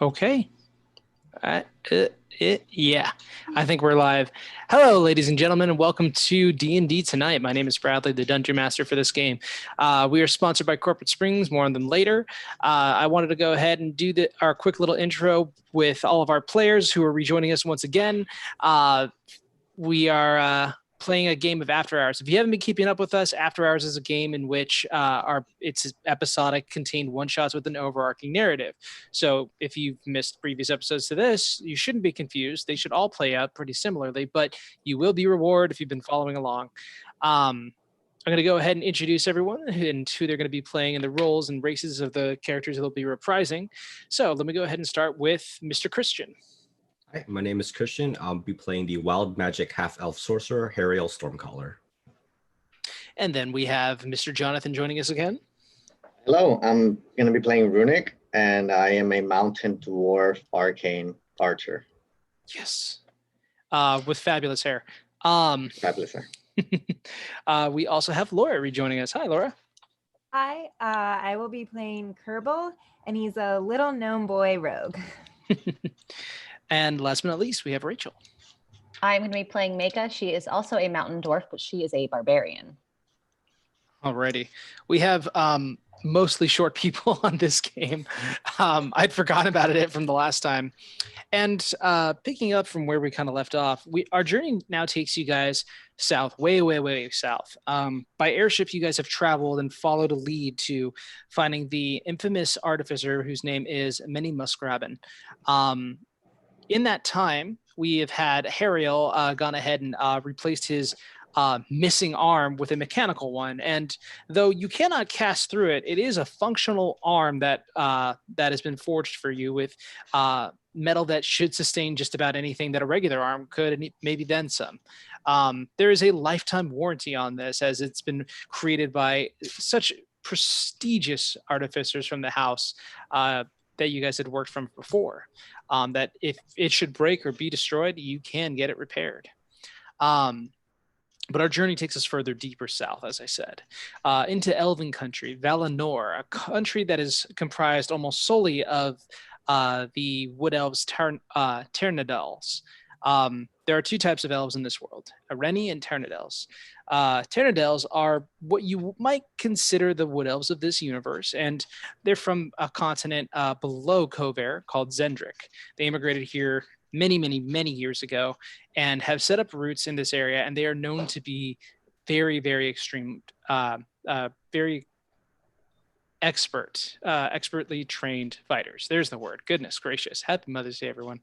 Okay. Uh, yeah, I think we're live. Hello, ladies and gentlemen, and welcome to D&D Tonight. My name is Bradley, the Dungeon Master for this game. We are sponsored by Corporate Springs, more on them later. I wanted to go ahead and do our quick little intro with all of our players who are rejoining us once again. We are playing a game of After Hours. If you haven't been keeping up with us, After Hours is a game in which it's episodic, contained one-shots with an overarching narrative. So if you've missed previous episodes to this, you shouldn't be confused. They should all play out pretty similarly, but you will be rewarded if you've been following along. I'm going to go ahead and introduce everyone and who they're going to be playing and the roles and races of the characters they'll be reprising. So let me go ahead and start with Mr. Christian. Hi, my name is Christian. I'll be playing the wild magic half-elf sorcerer, Hariel Stormcaller. And then we have Mr. Jonathan joining us again. Hello, I'm going to be playing Runic, and I am a mountain dwarf arcane archer. Yes. With fabulous hair. Fabulous hair. We also have Laura rejoining us. Hi, Laura. Hi, I will be playing Kerbal, and he's a little gnome boy rogue. And last but not least, we have Rachel. I'm going to be playing Meka. She is also a mountain dwarf, but she is a barbarian. Alrighty. We have mostly short people on this game. I'd forgotten about it from the last time. And picking up from where we kind of left off, our journey now takes you guys south, way south. By airship, you guys have traveled and followed a lead to finding the infamous artificer whose name is Many Musgraben. In that time, we have had Hariel gone ahead and replaced his missing arm with a mechanical one. And though you cannot cast through it, it is a functional arm that has been forged for you with metal that should sustain just about anything that a regular arm could, and maybe then some. There is a lifetime warranty on this, as it's been created by such prestigious artificers from the house that you guys had worked from before, that if it should break or be destroyed, you can get it repaired. But our journey takes us further deeper south, as I said, into Elven country, Valenar, a country that is comprised almost solely of the wood elves Ternadals. There are two types of elves in this world, Areni and Ternadals. Ternadals are what you might consider the wood elves of this universe, and they're from a continent below Kover called Zendrik. They immigrated here many years ago and have set up roots in this area, and they are known to be very extreme, very expertly trained fighters. There's the word. Goodness gracious. Happy Mother's Day, everyone.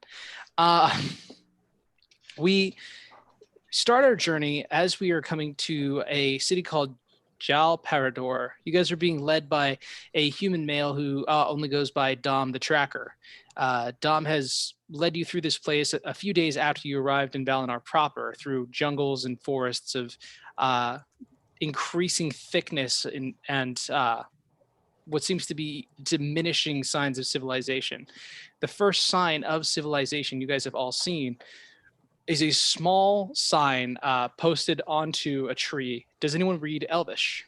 We start our journey as we are coming to a city called Jal Parador. You guys are being led by a human male who only goes by Dom the Tracker. Dom has led you through this place a few days after you arrived in Valenar proper, through jungles and forests of increasing thickness and what seems to be diminishing signs of civilization. The first sign of civilization you guys have all seen is a small sign posted onto a tree. Does anyone read Elvish?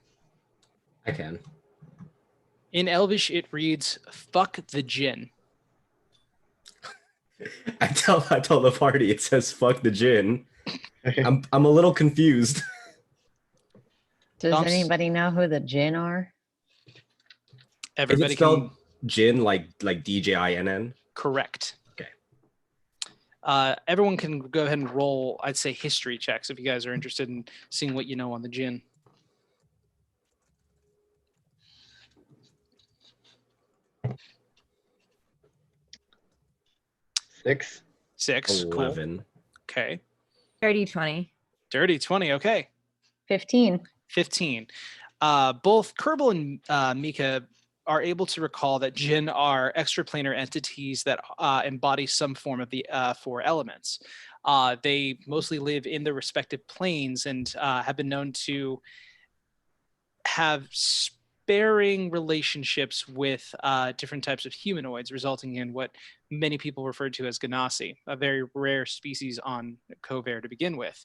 I can. In Elvish, it reads, "Fuck the gin." I tell the party it says "fuck the gin." I'm a little confused. Does anybody know who the Jinn are? Everybody. Is it spelled gin like DJINN? Correct. Okay. Everyone can go ahead and roll, I'd say, history checks if you guys are interested in seeing what you know on the gin. Six. 11. Cool. Okay. Dirty 20. Dirty 20. Okay. 15. Both Kerbal and Meka are able to recall that Jinn are extraplanar entities that embody some form of the four elements. They mostly live in their respective planes and have been known to have sparing relationships with different types of humanoids, resulting in what many people refer to as Ganassi, a very rare species on Kover to begin with.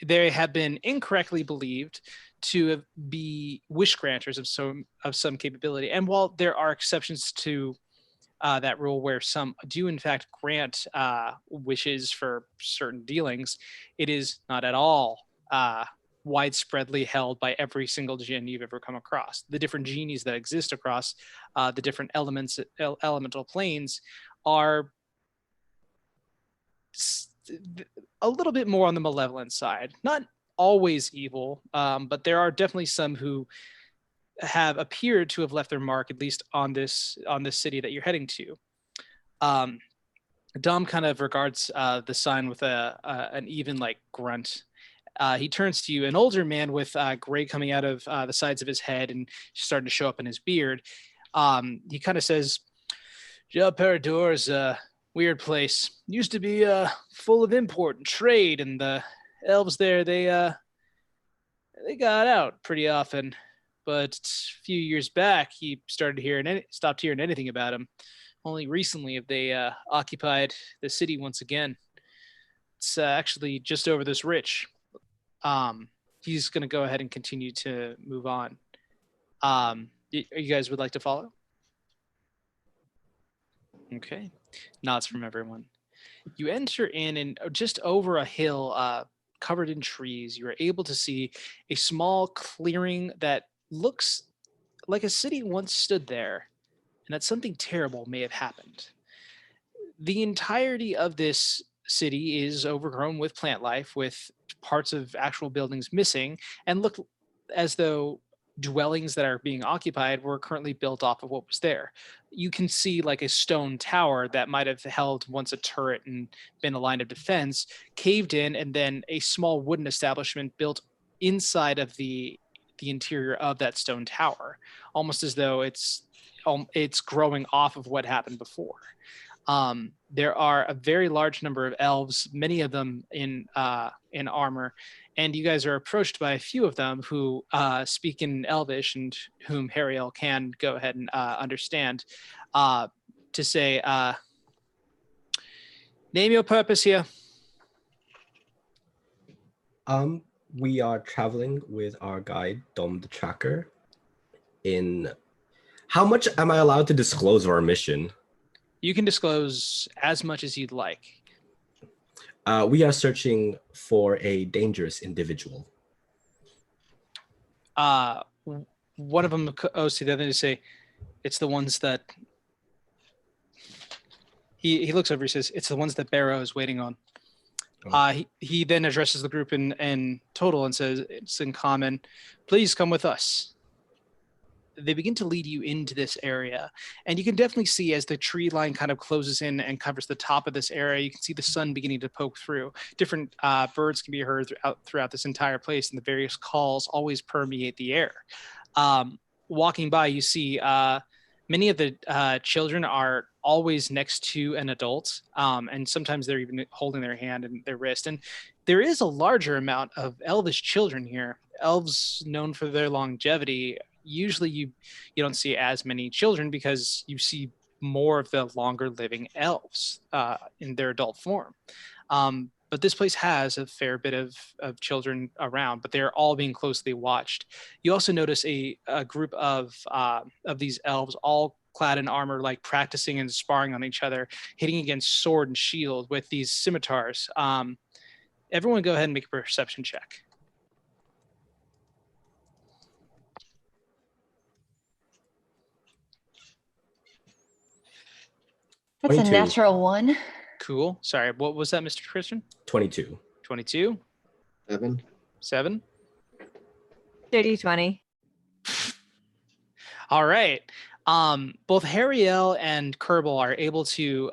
They have been incorrectly believed to be wish granters of some capability. And while there are exceptions to that rule where some do in fact grant wishes for certain dealings, it is not at all widespreadly held by every single jinn you've ever come across. The different genies that exist across the different elemental planes are a little bit more on the malevolent side. Not always evil, but there are definitely some who have appeared to have left their mark, at least on this city that you're heading to. Dom kind of regards the sign with an even like grunt. He turns to you, an older man with gray coming out of the sides of his head and starting to show up in his beard. He kind of says, "Jel Parador is a weird place. Used to be full of import and trade, and the elves there, they got out pretty often. But a few years back, he stopped hearing anything about him. Only recently have they occupied the city once again. It's actually just over this ridge." He's going to go ahead and continue to move on. You guys would like to follow? Okay. Nods from everyone. You enter in and just over a hill covered in trees, you are able to see a small clearing that looks like a city once stood there and that something terrible may have happened. The entirety of this city is overgrown with plant life, with parts of actual buildings missing, and look as though dwellings that are being occupied were currently built off of what was there. You can see like a stone tower that might have held once a turret and been a line of defense, caved in, and then a small wooden establishment built inside of the interior of that stone tower, almost as though it's growing off of what happened before. There are a very large number of elves, many of them in armor, and you guys are approached by a few of them who speak in Elvish and whom Hariel can go ahead and understand, to say, "Name your purpose here." We are traveling with our guide, Dom the Tracker. How much am I allowed to disclose of our mission? You can disclose as much as you'd like. We are searching for a dangerous individual. One of them goes to the other to say, "It's the ones that..." He looks over, he says, "It's the ones that Barrow is waiting on." He then addresses the group in total and says, "It's in common. Please come with us." They begin to lead you into this area, and you can definitely see as the tree line kind of closes in and covers the top of this area, you can see the sun beginning to poke through. Different birds can be heard throughout this entire place, and the various calls always permeate the air. Walking by, you see many of the children are always next to an adult, and sometimes they're even holding their hand and their wrist. And there is a larger amount of elvish children here. Elves, known for their longevity, usually you don't see as many children because you see more of the longer living elves in their adult form. But this place has a fair bit of children around, but they're all being closely watched. You also notice a group of these elves, all clad in armor, like practicing and sparring on each other, hitting against sword and shield with these scimitars. Everyone go ahead and make a perception check. That's a 22. natural one. Cool. Sorry, what was that, Mr. Christian? 22. 22? 7. 7? Dirty 20. All right. Both Hariel and Kerbal are able to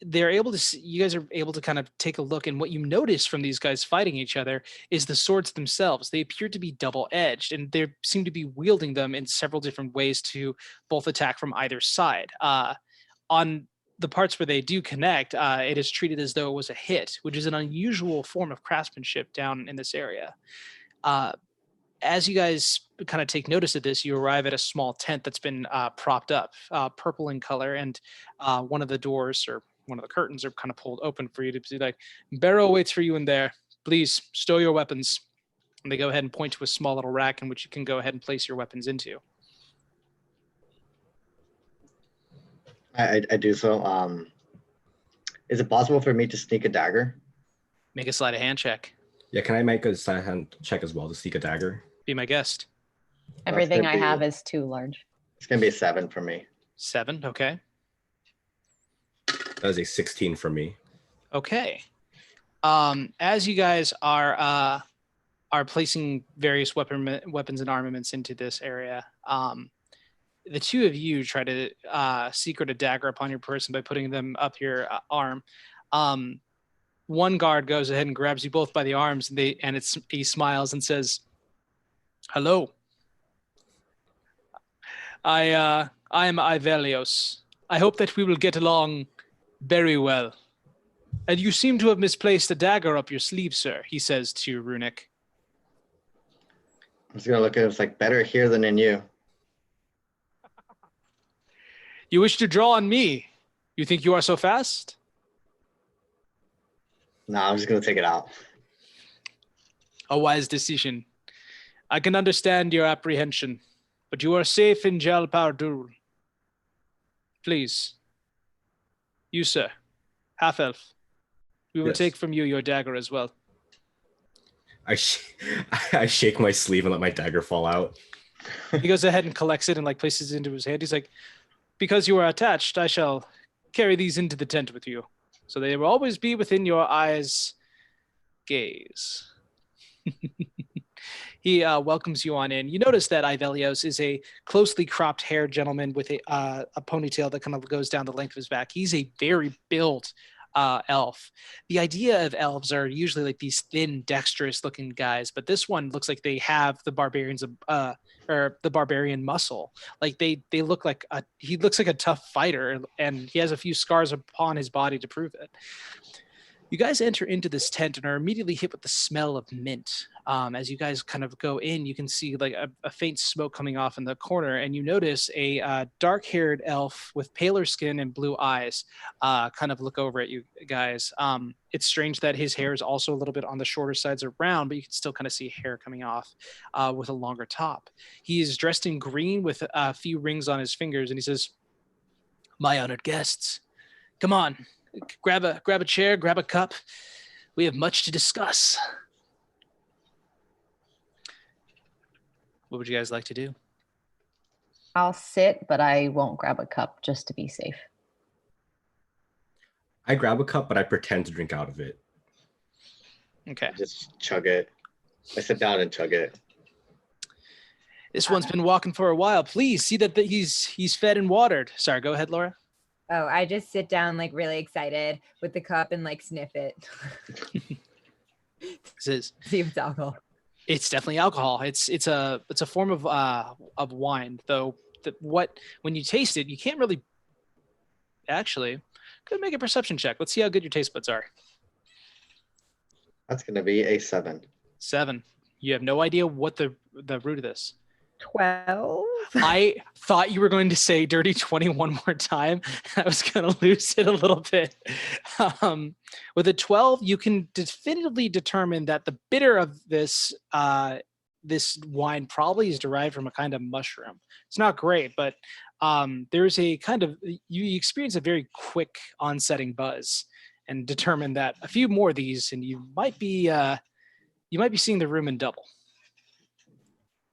they're able to see, you guys are able to kind of take a look, and what you notice from these guys fighting each other is the swords themselves. They appear to be double-edged, and they seem to be wielding them in several different ways to both attack from either side. On the parts where they do connect, it is treated as though it was a hit, which is an unusual form of craftsmanship down in this area. As you guys kind of take notice of this, you arrive at a small tent that's been propped up, purple in color, and one of the doors or one of the curtains are kind of pulled open for you to be like, "Barrow waits for you in there. Please stow your weapons." And they go ahead and point to a small little rack in which you can go ahead and place your weapons into. I do so. Is it possible for me to sneak a dagger? Make a sleight of hand check. Yeah, can I make a sleight of hand check as well to seek a dagger? Be my guest. Everything gonna I have be- is too large. It's gonna be a 7 for me. 7. Okay. That is a 16 for me. Okay. As you guys are placing various weapons and armaments into this area, the two of you try to secret a dagger upon your person by putting them up your arm. One guard goes ahead and grabs you both by the arms, and he smiles and says, "Hello. I am Ivelios. I hope that we will get along very well. And you seem to have misplaced a dagger up your sleeve, sir," he says to Runic. I'm just gonna look at it. It's like better here than in you. "You wish to draw on me? You think you are so fast?" No, I'm just gonna take it out. "A wise decision. I can understand your apprehension, but you are safe in Jal Pardul. Please. You, sir, half-elf. We will Yes. take from you your dagger as well." I shake my sleeve and let my dagger fall out. He goes ahead and collects it and like places it into his hand. He's like, "Because you are attached, I shall carry these into the tent with you, so they will always be within your eyes' gaze." He welcomes you on in. You notice that Ivelios is a closely cropped haired gentleman with a ponytail that kind of goes down the length of his back. He's a very built elf. The idea of elves are usually like these thin, dexterous looking guys, but this one looks like they have the barbarians or the barbarian muscle. Like they look like he looks like a tough fighter, and he has a few scars upon his body to prove it. You guys enter into this tent and are immediately hit with the smell of mint. As you guys kind of go in, you can see like a faint smoke coming off in the corner, and you notice a dark-haired elf with paler skin and blue eyes kind of look over at you guys. It's strange that his hair is also a little bit on the shorter sides around, but you can still kind of see hair coming off with a longer top. He is dressed in green with a few rings on his fingers, and he says, "My honored guests, come on. Grab a chair, grab a cup. We have much to discuss." What would you guys like to do? I'll sit, but I won't grab a cup just to be safe. I grab a cup, but I pretend to drink out of it. Okay. Just chug it. I sit down and chug it. This one's been walking for a while. Please see that he's fed and watered. Sorry, go ahead, Laura. Oh, I just sit down like really excited with the cup and like sniff it. See See if it's alcohol. It's definitely alcohol. It's a form of wine, though. When you taste it, you can't really. Actually, could make a perception check. Let's see how good your taste buds are. That's gonna be a 7. 7. You have no idea what the root of this. 12. I thought you were going to say dirty 20 one more time. I was going to lose it a little bit. With a 12, you can definitively determine that the bitter of this wine probably is derived from a kind of mushroom. It's not great, but there's a kind of you experience a very quick onsetting buzz, and determine that a few more of these, and you might be seeing the room in double.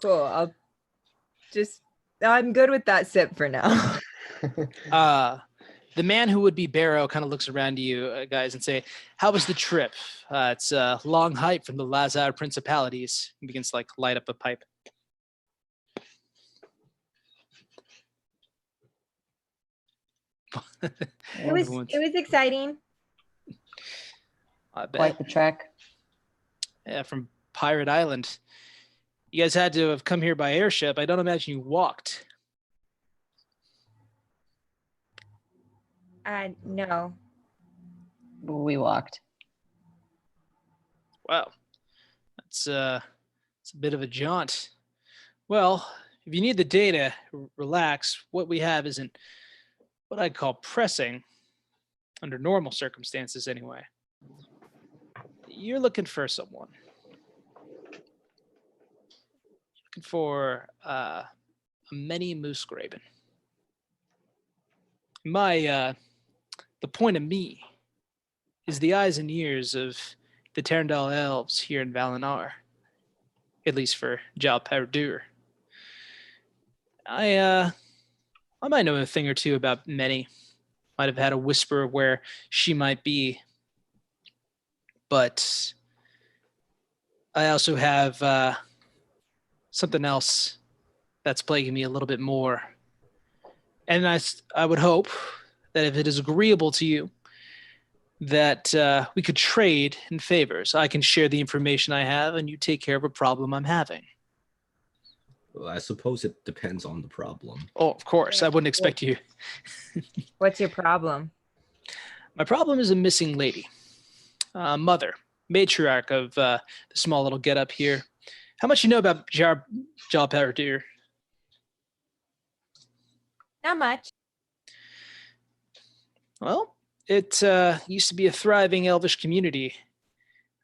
Cool. I'm good with that sip for now. The man who would be Barrow kind of looks around to you guys and say, "How was the trip? It's a long hike from the Lazar Principalities." He begins to like light up a pipe. It was exciting. I bet. Quite the trek. Yeah, from Pirate Island. You guys had to have come here by airship. I don't imagine you walked. No. We walked. Wow. It's a bit of a jaunt. Well, if you need the data, relax. What we have isn't what I'd call pressing, under normal circumstances anyway. You're looking for someone. Looking for a many moose graben. The point of me is the eyes and ears of the Terndal elves here in Valenar, at least for Jal Perdur. I might know a thing or two about Many. Might have had a whisper of where she might be, but I also have something else that's plaguing me a little bit more. And I would hope that if it is agreeable to you, that we could trade in favors. I can share the information I have, and you take care of a problem I'm having. Well, I suppose it depends on the problem. Oh, of course. I wouldn't expect you. What's your problem? My problem is a missing lady. Mother, matriarch of the small little get-up here. How much you know about Jalparadir? Not much. Well, it used to be a thriving elvish community.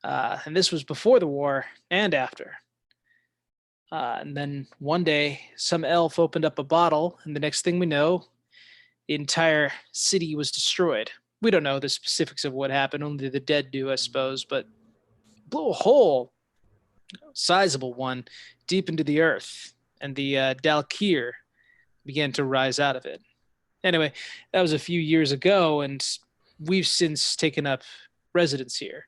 And this was before the war and after. And then one day, some elf opened up a bottle, and the next thing we know, the entire city was destroyed. We don't know the specifics of what happened, only the dead do, I suppose, but blew a hole, sizable one, deep into the earth, and the Dalkir began to rise out of it. Anyway, that was a few years ago, and we've since taken up residence here.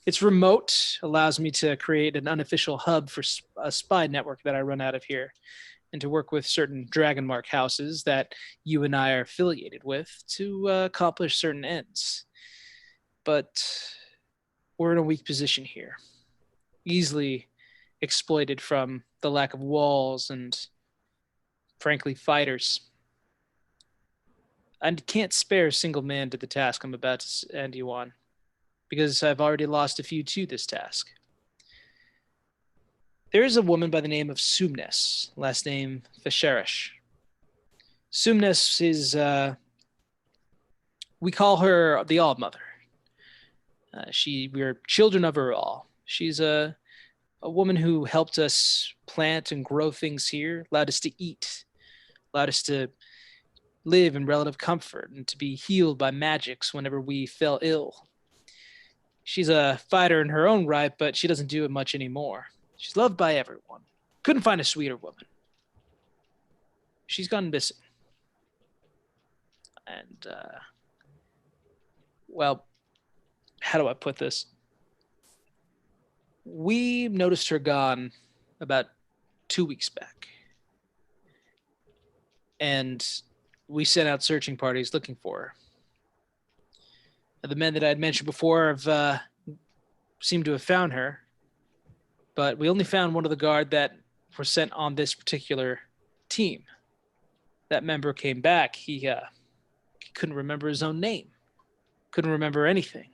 It's remote, allows me to create an unofficial hub for a spy network that I run out of here, and to work with certain Dragonmark houses that you and I are affiliated with to accomplish certain ends. But we're in a weak position here, easily exploited from the lack of walls and, frankly, fighters. I can't spare a single man to the task I'm about to end you on, because I've already lost a few to this task. There is a woman by the name of Sumnes, last name Fasherish. Sumnes is, we call her the All-Mother. We're children of her all. She's a woman who helped us plant and grow things here, allowed us to eat, allowed us to live in relative comfort and to be healed by magics whenever we fell ill. She's a fighter in her own right, but she doesn't do it much anymore. She's loved by everyone. Couldn't find a sweeter woman. She's gone missing. And, well, how do I put this? We noticed her gone about 2 weeks back. And we sent out searching parties looking for her. The men that I had mentioned before have seemed to have found her, but we only found one of the guard that were sent on this particular team. That member came back. He couldn't remember his own name, couldn't remember anything.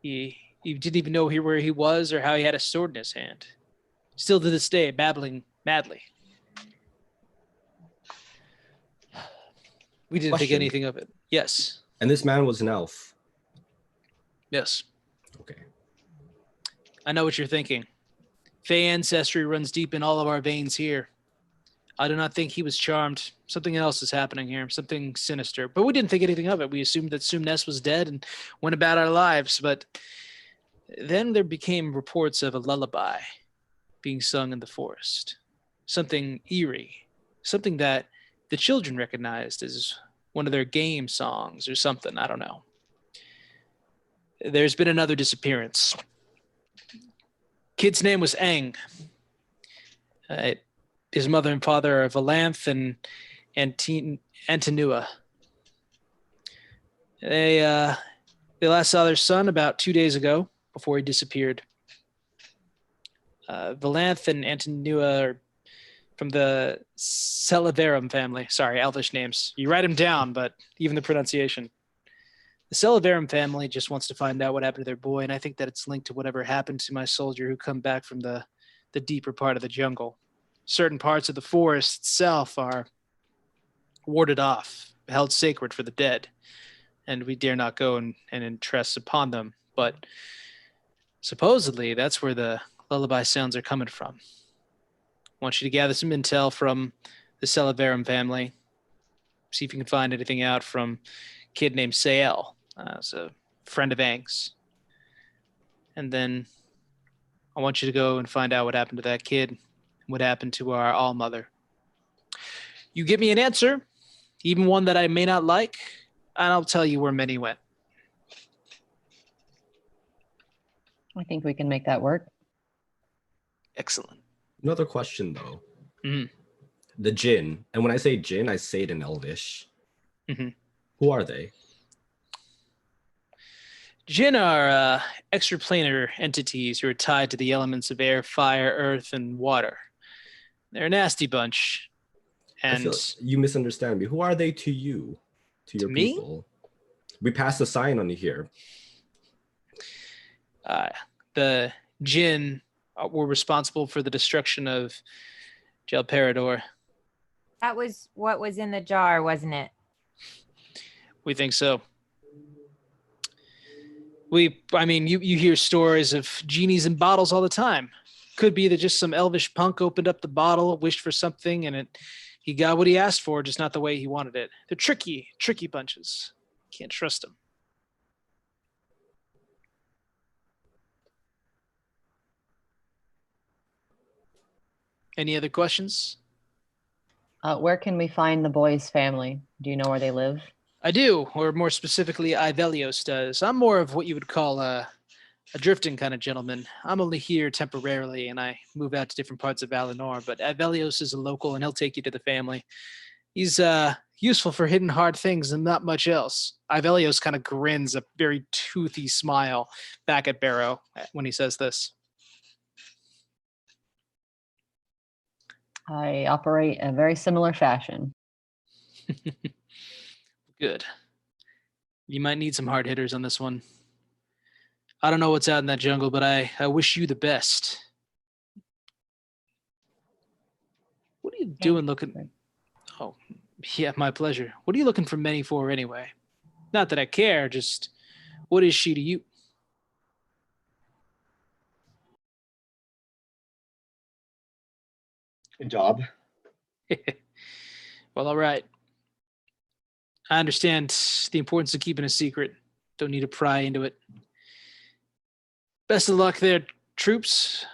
He didn't even know where he was or how he had a sword in his hand. Still to this day, babbling madly. We didn't think Question. anything of it. Yes. And this man was an elf. Yes. Okay. I know what you're thinking. Fey ancestry runs deep in all of our veins here. I do not think he was charmed. Something else is happening here, something sinister. But we didn't think anything of it. We assumed that Sumnes was dead and went about our lives. But then there became reports of a lullaby being sung in the forest. Something eerie. Something that the children recognized as one of their game songs or something. I don't know. There's been another disappearance. Kid's name was Aang. His mother and father are Valanth and Antinua. They last saw their son about 2 days ago before he disappeared. Valanth and Antinua are from the Celaverum family. Sorry, Elvish names. You write them down, but even the pronunciation. The Celaverum family just wants to find out what happened to their boy, and I think that it's linked to whatever happened to my soldier who come back from the deeper part of the jungle. Certain parts of the forest itself are warded off, held sacred for the dead, and we dare not go and entrust upon them. But supposedly, that's where the lullaby sounds are coming from. I want you to gather some intel from the Celaverum family. see if you can find anything out from a kid named Sael. It's a friend of Aang's. And then I want you to go and find out what happened to that kid, what happened to our all mother. You give me an answer, even one that I may not like, and I'll tell you where many went. I think we can make that work. Excellent. Another question though. Mhm. The Jinn, and when I say Jinn, I say it in Elvish. Mhm. Who are they? Jinn are extraplanar entities who are tied to the elements of air, fire, earth, and water. They're a nasty bunch. I feel And you misunderstand me. Who are they to you? To your me? people? We passed a sign on you here. The Jinn were responsible for the destruction of Jelperador. That was what was in the jar, wasn't it? We think so. You hear stories of genies in bottles all the time. Could be that just some elvish punk opened up the bottle, wished for something, and he got what he asked for, just not the way he wanted it. They're tricky bunches. Can't trust them. Any other questions? Where can we find the boy's family? Do you know where they live? I do, or more specifically, Ivelios does. I'm more of what you would call a drifting kind of gentleman. I'm only here temporarily, and I move out to different parts of Valenar, but Ivelios is a local, and he'll take you to the family. He's useful for hidden hard things and not much else. Ivelios kind of grins a very toothy smile back at Barrow when he says this. I operate in a very similar fashion. Good. You might need some hard hitters on this one. I don't know what's out in that jungle, but I wish you the best. What are you doing looking? Oh, yeah, my pleasure. What are you looking for Many for anyway? Not that I care, just what is she to you? Good job. Well, all right. I understand the importance of keeping a secret. Don't need to pry into it. Best of luck there, troops.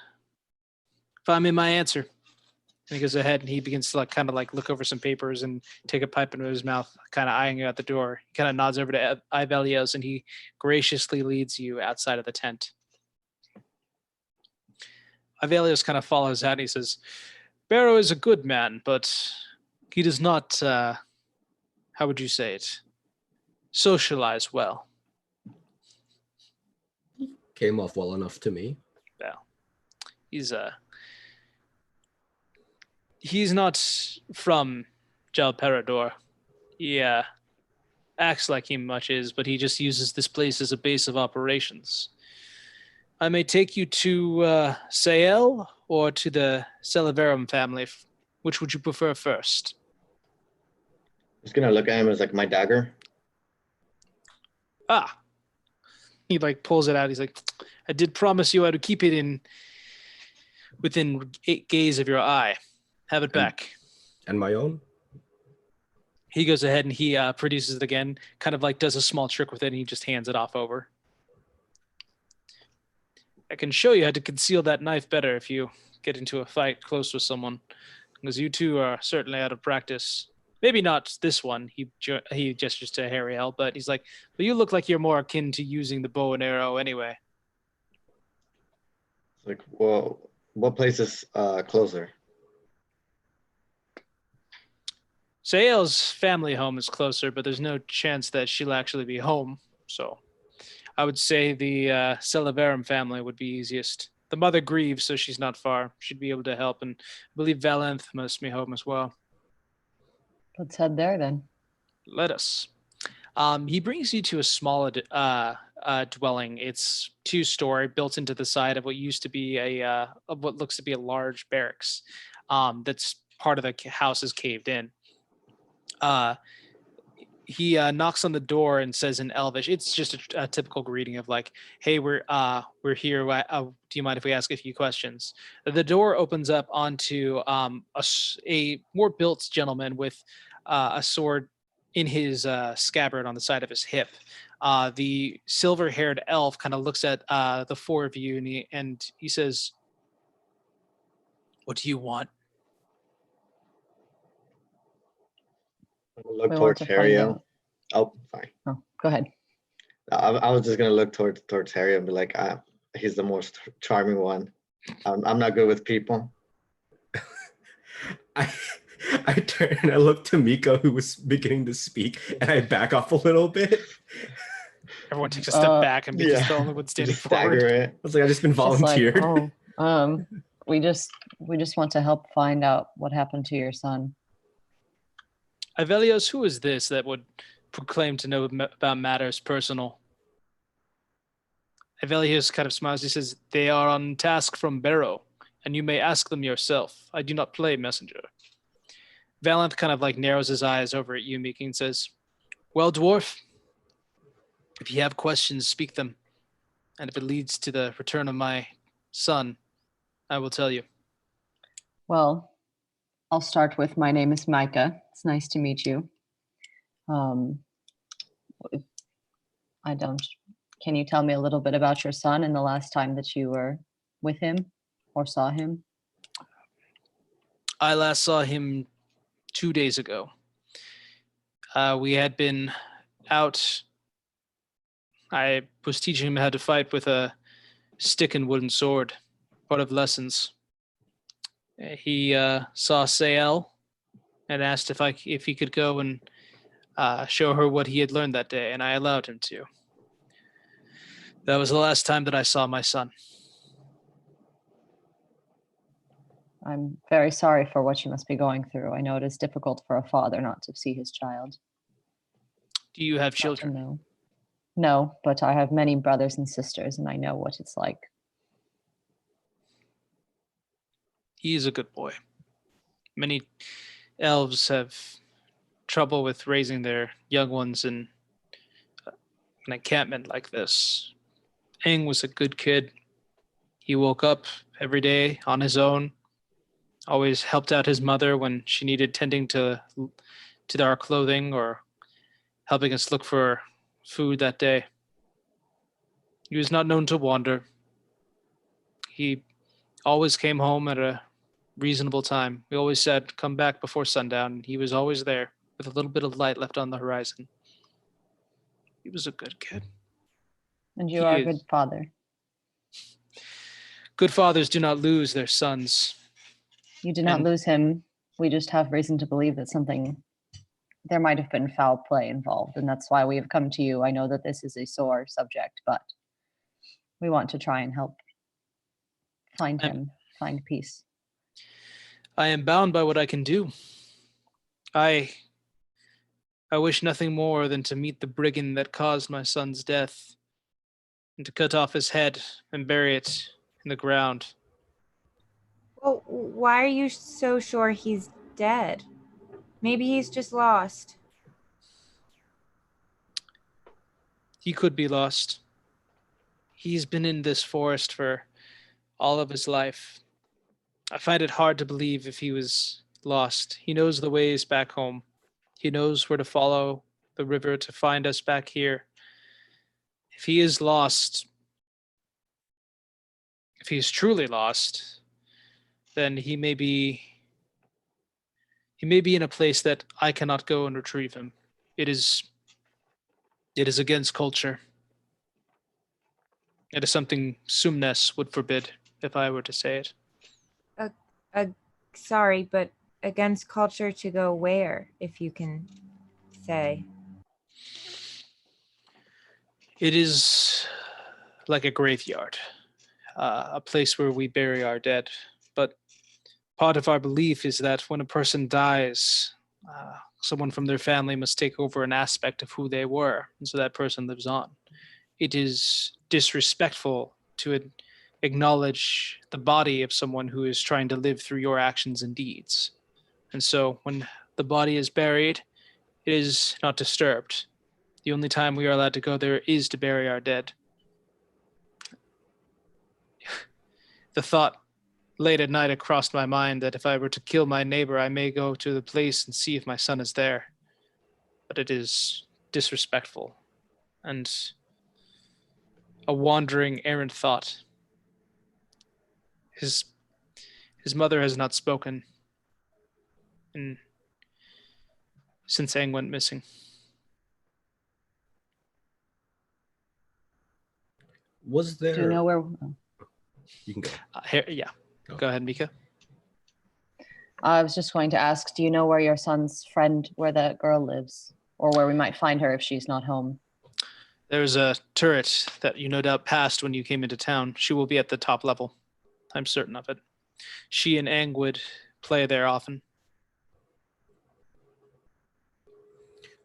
Find me my answer. And he goes ahead and he begins to kind of look over some papers and take a pipe into his mouth, kind of eyeing you at the door. He kind of nods over to Ivelios and he graciously leads you outside of the tent. Ivelios kind of follows out and he says, Barrow is a good man, but he does not, how would you say it, socialize well. Came off well enough to me. Well, he's not from Jelperador. He acts like he much is, but he just uses this place as a base of operations. I may take you to Sael or to the Celaverum family. Which would you prefer first? Just gonna look at him as like my dagger. Ah. He pulls it out. He's like, I did promise you I would keep it within gaze of your eye. Have it back. And my own? He goes ahead and he produces it again, kind of does a small trick with it, and he just hands it off over. I can show you how to conceal that knife better if you get into a fight close with someone, because you two are certainly out of practice. Maybe not this one. He gestures to Hariel, but he's like, but you look like you're more akin to using the bow and arrow anyway. Like, well, what place is closer? Sael's family home is closer, but there's no chance that she'll actually be home. So I would say the Celaverum family would be easiest. The mother grieves, so she's not far. She'd be able to help, and I believe Valenth must be home as well. Let's head there then. Let us. He brings you to a small dwelling. It's 2-story, built into the side of what used to be of what looks to be a large barracks. That's part of the house is caved in. He knocks on the door and says in Elvish, it's just a typical greeting of hey, we're here. Do you mind if we ask a few questions? The door opens up onto a more built gentleman with a sword in his scabbard on the side of his hip. The silver-haired elf kind of looks at the four of you, and he says, "What do you want?" I'll look We want towards to find Hariel. out. Oh, sorry. Oh, go ahead. I was just gonna look towards Harry and be like, he's the most charming one. I'm not good with people. I I turn and I look to Miko, who was beginning to speak, and I back off a little bit. Everyone takes a step back, and Mika's the Yeah. only one standing Just stagger forward. it. I was like, I just been Just like, volunteered. we just want to help find out what happened to your son. Ivelios, who is this that would proclaim to know about matters personal? Ivelios kind of smiles. He says, "They are on task from Barrow, and you may ask them yourself. I do not play messenger." Valanth kind of like narrows his eyes over at you, Miki, and says, "Well, dwarf, if you have questions, speak them. And if it leads to the return of my son, I will tell you." Well, I'll start with my name is Micah. It's nice to meet you. Um, I don't. Can you tell me a little bit about your son and the last time that you were with him or saw him? I last saw him 2 days ago. We had been out. I was teaching him how to fight with a stick and wooden sword, part of lessons. He saw Sael and asked if he could go and show her what he had learned that day, and I allowed him to. That was the last time that I saw my son. I'm very sorry for what you must be going through. I know it is difficult for a father not to see his child. Do you have Not to children? know. No, but I have many brothers and sisters, and I know what it's like. He is a good boy. Many elves have trouble with raising their young ones in an encampment like this. Aang was a good kid. He woke up every day on his own, always helped out his mother when she needed tending to our clothing or helping us look for food that day. He was not known to wander. He always came home at a reasonable time. We always said, "Come back before sundown." And he was always there with a little bit of light left on the horizon. He was a good kid. And you He are a is. good father. Good fathers do not lose their sons. You did not And- lose him. We just have reason to believe that there might have been foul play involved, and that's why we have come to you. I know that this is a sore subject, but we want to try and help find him, find peace. I am bound by what I can do. I wish nothing more than to meet the brigand that caused my son's death and to cut off his head and bury it in the ground. Well, why are you so sure he's dead? Maybe he's just lost. He could be lost. He's been in this forest for all of his life. I find it hard to believe if he was lost. He knows the ways back home. He knows where to follow the river to find us back here. If he is lost, if he is truly lost, then he may be in a place that I cannot go and retrieve him. It is against culture. It is something Sumnes would forbid, if I were to say it. Sorry, but against culture to go where, if you can say? It is like a graveyard, a place where we bury our dead. But part of our belief is that when a person dies, someone from their family must take over an aspect of who they were, and so that person lives on. It is disrespectful to acknowledge the body of someone who is trying to live through your actions and deeds. And so when the body is buried, it is not disturbed. The only time we are allowed to go there is to bury our dead. The thought late at night it crossed my mind that if I were to kill my neighbor, I may go to the place and see if my son is there. but it is disrespectful and a wandering errant thought. His mother has not spoken since Aang went missing. Was there? Do you know where? Oh. You can go. Yeah. Go. Go ahead, Mika. I was just going to ask, do you know where your son's friend, where that girl lives, or where we might find her if she's not home? There's a turret that you no doubt passed when you came into town. She will be at the top level. I'm certain of it. She and Aang would play there often.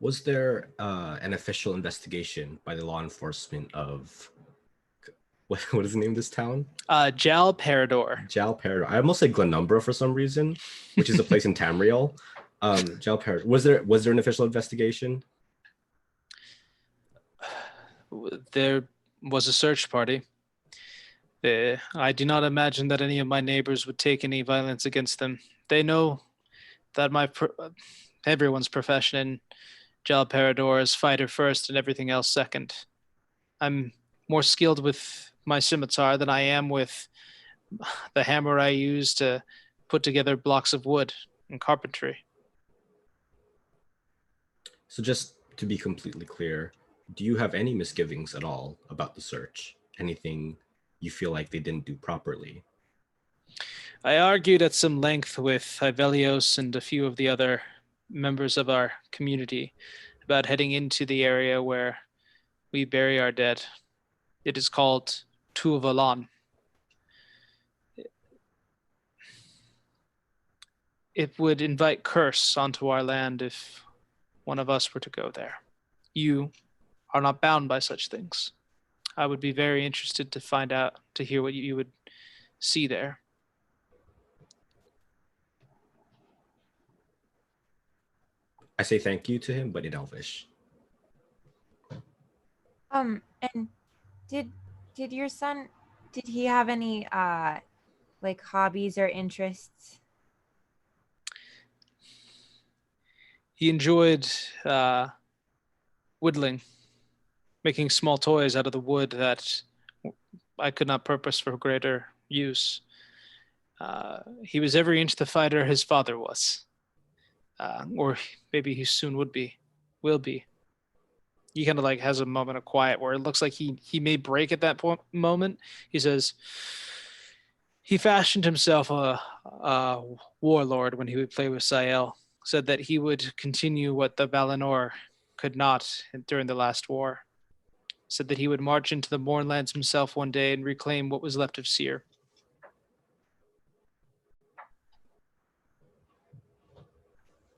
Was there an official investigation by the law enforcement of what is the name of this town? Jal Parador. Jal Parador. I almost said Glenumbra for some reason, which is a place in Tamriel. Jal Parador. Was there an official investigation? There was a search party. I do not imagine that any of my neighbors would take any violence against them. They know that everyone's profession in Jal Parador is fighter first and everything else second. I'm more skilled with my scimitar than I am with the hammer I use to put together blocks of wood and carpentry. So just to be completely clear, do you have any misgivings at all about the search? Anything you feel like they didn't do properly? I argued at some length with Ivelios and a few of the other members of our community about heading into the area where we bury our dead. It is called Tuvalan. It would invite curse onto our land if one of us were to go there. You are not bound by such things. I would be very interested to find out, to hear what you would see there. I say thank you to him, but in Elvish. And did your son, did he have any like hobbies or interests? He enjoyed whittling, making small toys out of the wood that I could not purpose for greater use. He was every inch the fighter his father was, or maybe he soon will be. He kind of like has a moment of quiet where it looks like he may break at that moment. He says he fashioned himself a warlord when he would play with Sael. Said that he would continue what the Valenar could not during the last war. Said that he would march into the Mournlands himself one day and reclaim what was left of Seer.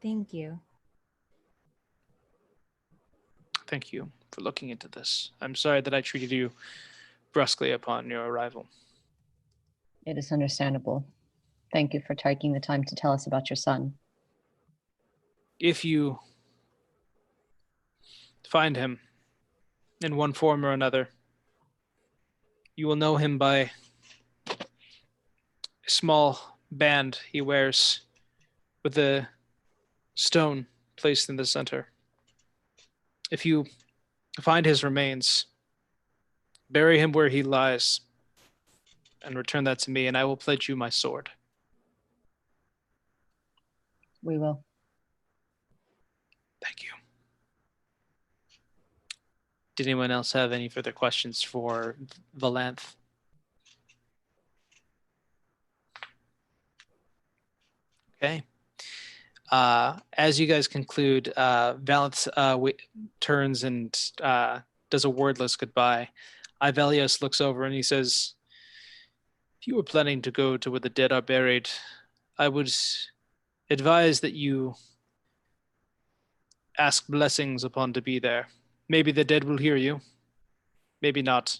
Thank you. Thank you for looking into this. I'm sorry that I treated you brusquely upon your arrival. It is understandable. Thank you for taking the time to tell us about your son. If you find him in one form or another, you will know him by a small band he wears with a stone placed in the center. If you find his remains, bury him where he lies and return that to me, and I will pledge you my sword. We will. Thank you. Did anyone else have any further questions for Valanth? Okay. As you guys conclude, Valanth turns and does a wordless goodbye. Ivelios looks over and he says, if you were planning to go to where the dead are buried, I would advise that you ask blessings upon to be there. Maybe the dead will hear you, maybe not,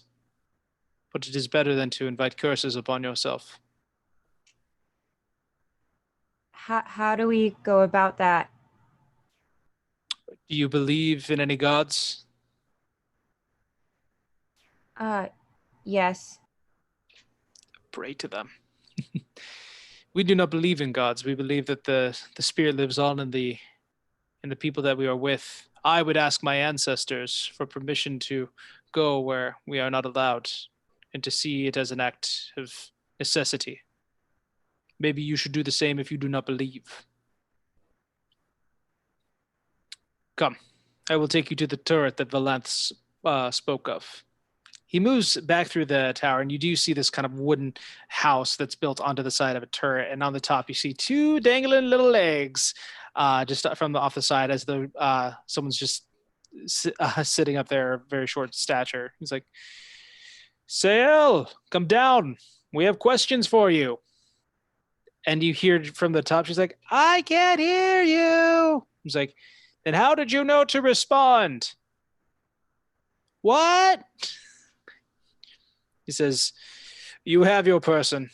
but it is better than to invite curses upon yourself. How do we go about that? Do you believe in any gods? Yes. Pray to them. We do not believe in gods. We believe that the spirit lives on in the people that we are with, I would ask my ancestors for permission to go where we are not allowed and to see it as an act of necessity. Maybe you should do the same if you do not believe. Come, I will take you to the turret that Valanth spoke of. He moves back through the tower, and you do see this kind of wooden house that's built onto the side of a turret. And on the top, you see two dangling little legs, just from off the side, as though someone's just sitting up there, very short stature. He's like, "Sael, come down. We have questions for you." And you hear from the top, she's like, "I can't hear you." He's like, "Then how did you know to respond?" "What?" He says, "You have your person.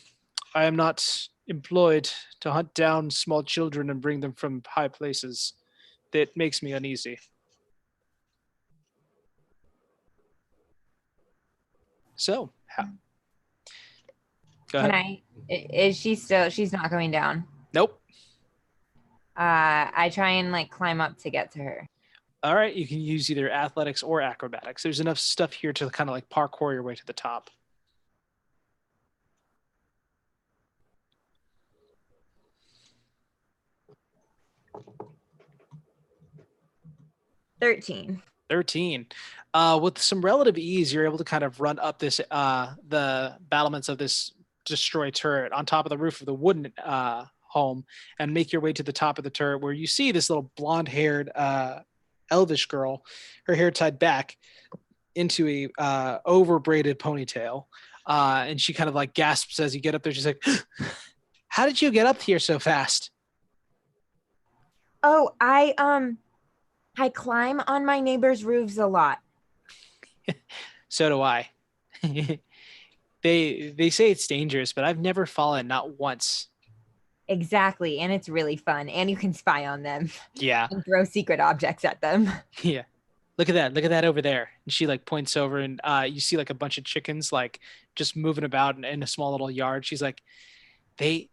I am not employed to hunt down small children and bring them from high places. That makes me uneasy." So, go Can ahead. is she still, she's not going down? Nope. I try and like climb up to get to her. All right, you can use either athletics or acrobatics. There's enough stuff here to kind of like parkour your way to the top. 13. 13. With some relative ease, you're able to kind of run up this the battlements of this destroyed turret on top of the roof of the wooden home and make your way to the top of the turret, where you see this little blonde-haired elvish girl, her hair tied back into a over braided ponytail, and she kind of like gasps as you get up there. She's like, "How did you get up here so fast?" Oh, I climb on my neighbors' roofs a lot. So do I. They say it's dangerous, but I've never fallen, not once. Exactly, and it's really fun, and you can spy on them Yeah. and throw secret objects at them. Yeah. Look at that. Look at that over there. And she like points over, and you see like a bunch of chickens like just moving about in a small little yard. She's like, I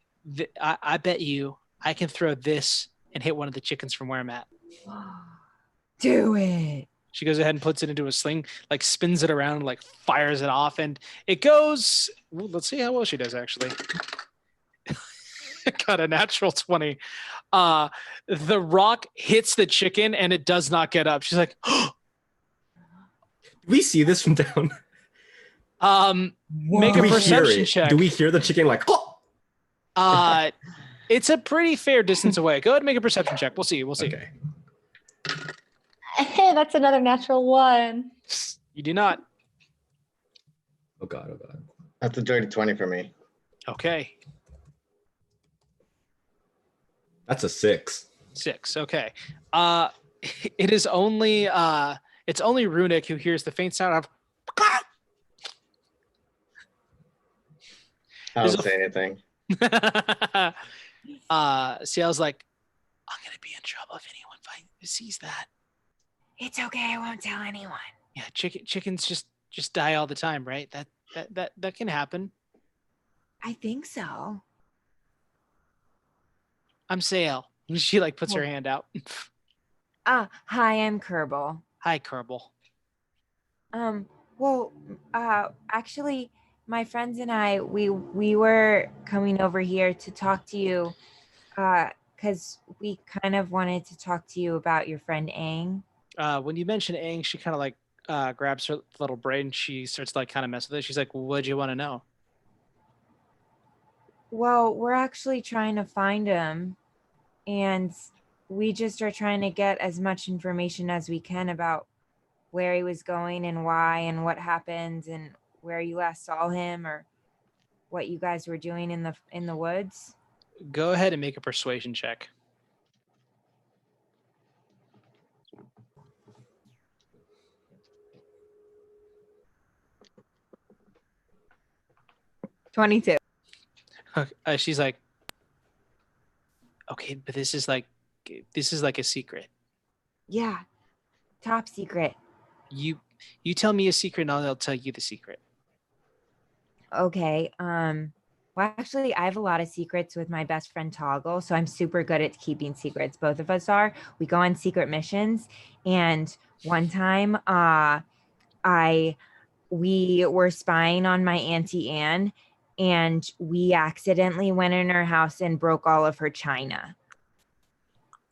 bet you I can throw this and hit one of the chickens from where I'm at. Do it. She goes ahead and puts it into a sling, like spins it around, and like fires it off, and it goes. Well, let's see how well she does actually. Got a natural 20. The rock hits the chicken and it does not get up. She's like, Do we see this from down? make Do a we hear perception it? check. Do we hear the chicken like, oh? It's a pretty fair distance away. Go ahead and make a perception check. We'll see. We'll see. Okay. Hey, that's another natural one. You do not. Oh God, oh God. That's a dirty 20 for me. Okay. That's a 6. 6. Okay. It is only it's only Runic who hears the faint sound of I don't say anything. Ciel's like, "I'm gonna be in trouble if anyone sees that." It's okay, I won't tell anyone. Yeah, chickens just die all the time, right? That can happen. I think so. I'm Ciel. She like puts her hand out. Hi, I'm Kerbal. Hi, Kerbal. Well, actually, my friends and I, we were coming over here to talk to you, because we kind of wanted to talk to you about your friend Aang. When you mention Aang, she kind of like grabs her little brain. She starts to like kind of mess with it. She's like, "What'd you want to know?" Well, we're actually trying to find him, and we just are trying to get as much information as we can about where he was going and why and what happened and where you last saw him or what you guys were doing in the woods. Go ahead and make a persuasion check. $22. She's like, "Okay, but this is like a secret. Yeah, top secret. You tell me a secret, and I'll tell you the secret." Okay. Well, actually, I have a lot of secrets with my best friend Toggle, so I'm super good at keeping secrets. Both of us are. We go on secret missions, and one time, I we were spying on my Auntie Anne, and we accidentally went in her house and broke all of her china.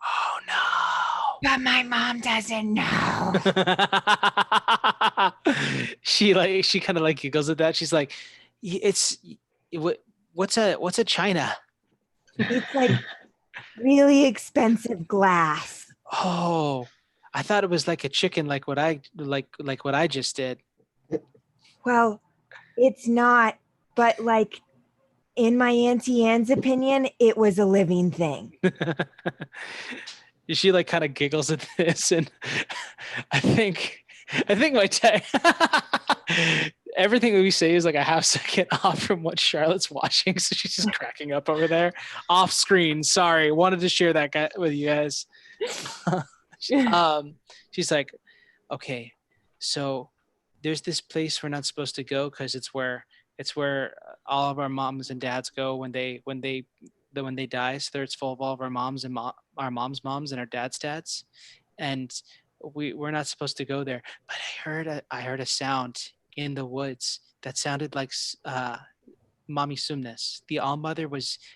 Oh no. But my mom doesn't know. She kind of like giggles at that. She's like, It's what's a china?" It's like really expensive glass. Oh, I thought it was like a chicken, like what I just did. Well, it's not, but like in my Auntie Anne's opinion, it was a living thing. She like kind of giggles at this, and I think my everything that we say is like a half second off from what Charlotte's watching, so she's just cracking up over there, off screen. Sorry, wanted to share that with you guys. She's like, okay, so there's this place we're not supposed to go because it's where all of our moms and dads go when they die. So there it's full of all of our moms and our moms and our dads, and we're not supposed to go there. But I heard a sound in the woods that sounded like Mommy Sumnus. The All Mother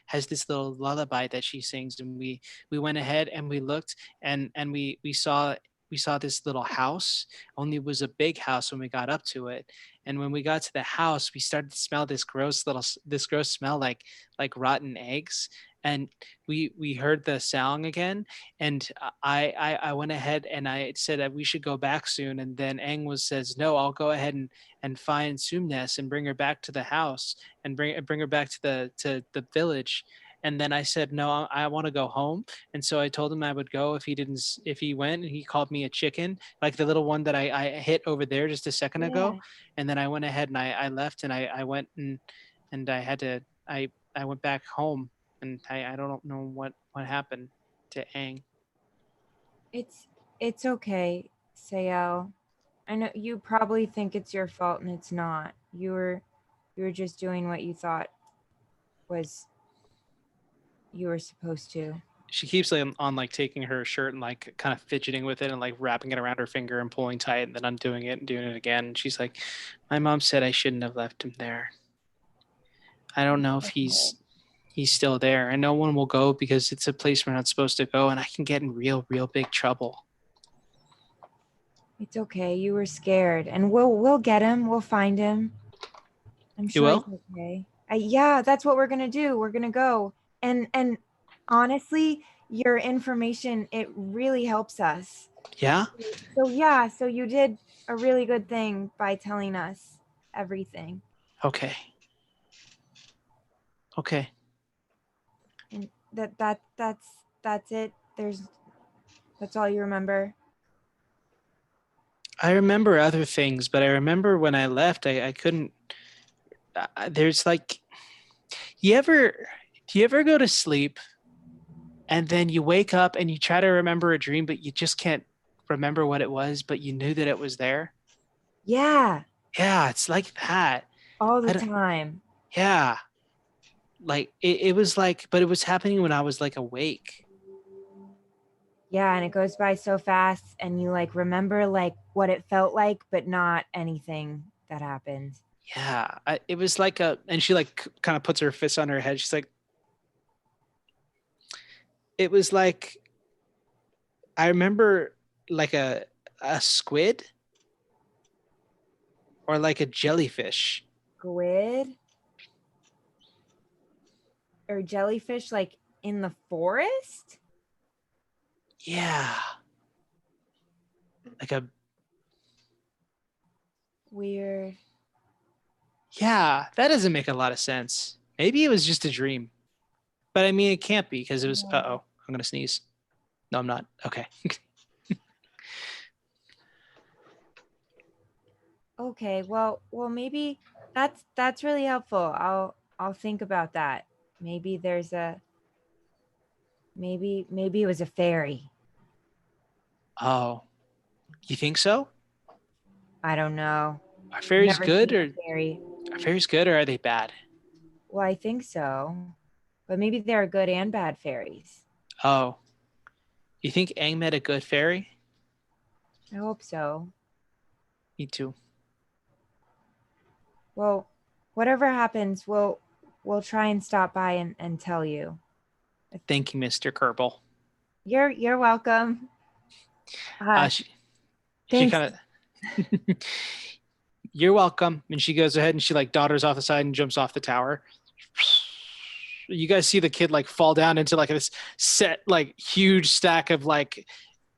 has this little lullaby that she sings, and we went ahead and we looked, and we saw this little house. Only it was a big house when we got up to it. And when we got to the house, we started to smell this gross smell like rotten eggs. And we heard the song again, and I went ahead and I said that we should go back soon. And then Aang says, no, I'll go ahead and find Sumnes and bring her back to the house and bring her back to the village. And then I said, no, I want to go home. And so I told him I would go if he went, and he called me a chicken, like the little one that I hit over there just a second ago. And then I went ahead and I left, and I went and I went back home, and I don't know what happened to Aang. It's okay, Sayel. I know you probably think it's your fault, and it's not. You were just doing what you thought was you were supposed to. She keeps on like taking her shirt and like kind of fidgeting with it and like wrapping it around her finger and pulling tight and then undoing it and doing it again. And she's like, my mom said I shouldn't have left him there. I don't know if he's still there, and no one will go because it's a place we're not supposed to go, and I can get in real big trouble. It's okay. You were scared, and we'll get him. We'll find him. I'm sure will? it's okay. Yeah, that's what we're gonna do. We're gonna go, and honestly, your information, it really helps us. Yeah? So you did a really good thing by telling us everything. Okay. And that's it. That's all you remember. I remember other things, but I remember when I left, I couldn't. There's like, do you ever go to sleep and then you wake up and you try to remember a dream, but you just can't remember what it was, but you knew that it was there? Yeah, Yeah, it's like that. all the time. Yeah. Like it was like, but it was happening when I was like awake. Yeah, and it goes by so fast, and you like remember like what it felt like, but not anything that happened. Yeah, it was like and she like kind of puts her fist on her head. She's like, it was like, I remember like a squid or like a jellyfish. Squid or jellyfish, like in the forest? Yeah. Like a, Weird. yeah, that doesn't make a lot of sense. Maybe it was just a dream. But I mean, it can't be because it was, I'm going to sneeze. No, I'm not. Okay. Okay, well maybe that's really helpful. I'll think about that. Maybe there's a maybe it was a fairy. Oh, you think so? I don't know. Are fairies Never good seen or a fairy. are fairies good or are they bad? Well, I think so. But maybe there are good and bad fairies. Oh, you think Aang met a good fairy? I hope so. Me too. Well, whatever happens, we'll try and stop by and tell you. Thank you, Mr. Kerbal. You're welcome. She Thanks. kind of, you're welcome. And she goes ahead and she like dodders off the side and jumps off the tower. You guys see the kid like fall down into like this set, like huge stack of like,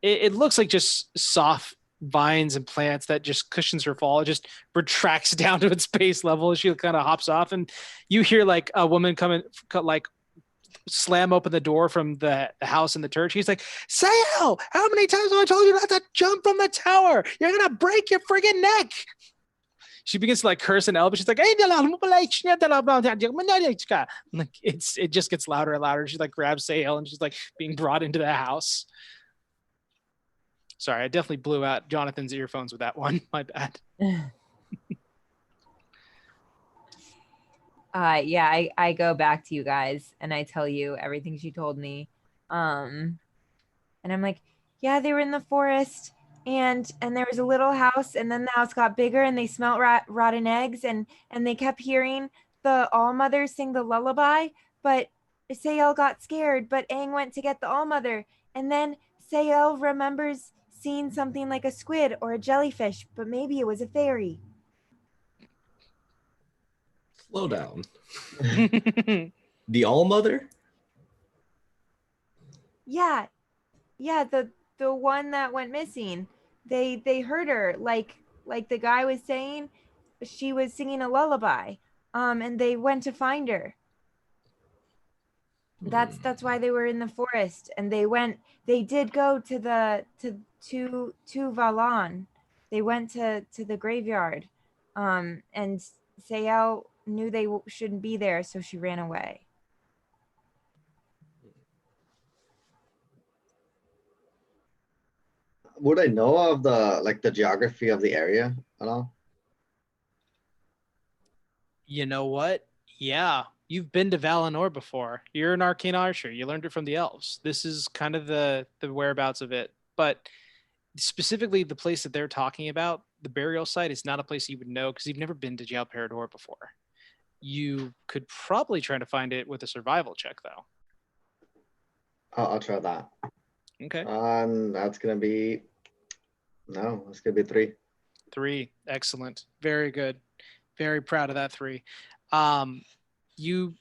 it looks like just soft vines and plants that just cushions her fall. It just retracts down to its base level. She kind of hops off, and you hear like a woman come in, like slam open the door from the house in the church. He's like, Sayo, how many times have I told you not to jump from the tower? You're gonna break your friggin' neck. She begins to like curse and elbow. She's like, it just gets louder and louder. She like grabs Sayo and she's like being brought into the house. Sorry, I definitely blew out Jonathan's earphones with that one. My bad. Yeah, I go back to you guys and I tell you everything she told me. And I'm like, yeah, they were in the forest and there was a little house and then the house got bigger and they smelt rotten eggs and they kept hearing the All Mother sing the lullaby, but Sayel got scared, but Aang went to get the All Mother and then Sayel remembers seeing something like a squid or a jellyfish, but maybe it was a fairy. Slow down. The All Mother? Yeah, the one that went missing. They heard her like the guy was saying she was singing a lullaby. And they went to find her. That's why they were in the forest and they did go to Valan. They went to the graveyard. And Sayel knew they shouldn't be there, so she ran away. Would I know of the geography of the area at all? You know what? Yeah, you've been to Valinor before. You're an arcane archer. You learned it from the elves. This is kind of the whereabouts of it. But specifically, the place that they're talking about, the burial site, is not a place you would know because you've never been to Jal Parador before. You could probably try to find it with a survival check, though. I'll try that. Okay. That's gonna be it's gonna be 3. 3. Excellent. Very good. Very proud of that 3. You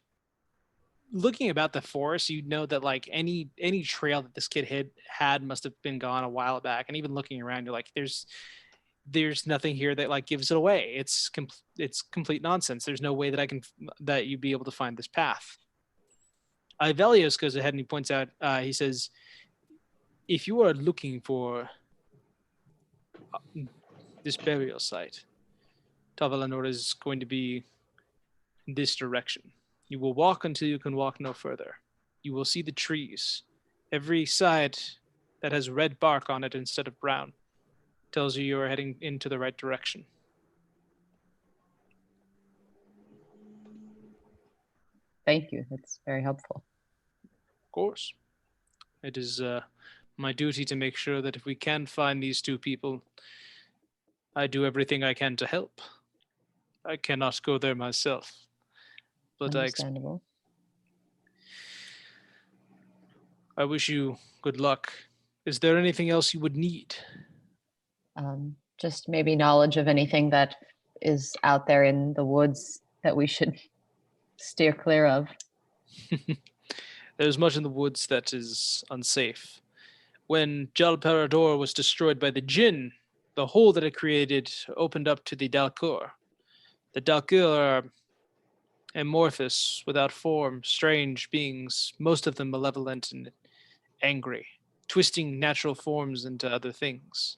looking about the forest, you know that like any trail that this kid had must have been gone a while back. And even looking around, you're like, there's nothing here that like gives it away. It's complete nonsense. There's no way that you'd be able to find this path. Ivelios goes ahead and he points out, he says, if you are looking for this burial site, Tavalanor is going to be in this direction. You will walk until you can walk no further. You will see the trees. Every side that has red bark on it instead of brown tells you are heading into the right direction. Thank you. That's very helpful. Of course. It is my duty to make sure that if we can find these 2 people, I do everything I can to help. I cannot go there myself. But Understandable. I wish you good luck. Is there anything else you would need? Just maybe knowledge of anything that is out there in the woods that we should steer clear of. There's much in the woods that is unsafe. When Jal Parador was destroyed by the Jinn, the hole that it created opened up to the Dalkur. The Dalkur are amorphous, without form, strange beings, most of them malevolent and angry, twisting natural forms into other things.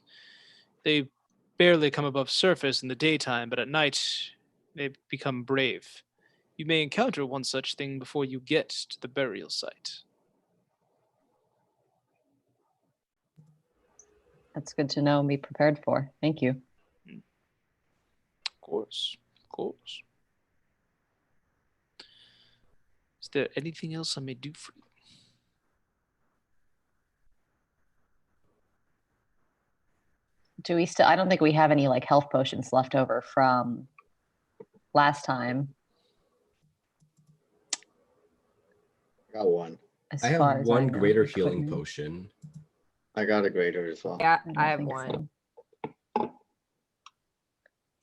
They barely come above surface in the daytime, but at night they become brave. You may encounter one such thing before you get to the burial site. That's good to know and be prepared for. Thank you. Of course, of course. Is there anything else I may do for you? Do we still? I don't think we have any like health potions left over from last time. I got one. As I have far as one know, greater we healing couldn't. potion. I got a greater as well. Yeah, don't I have think one. so.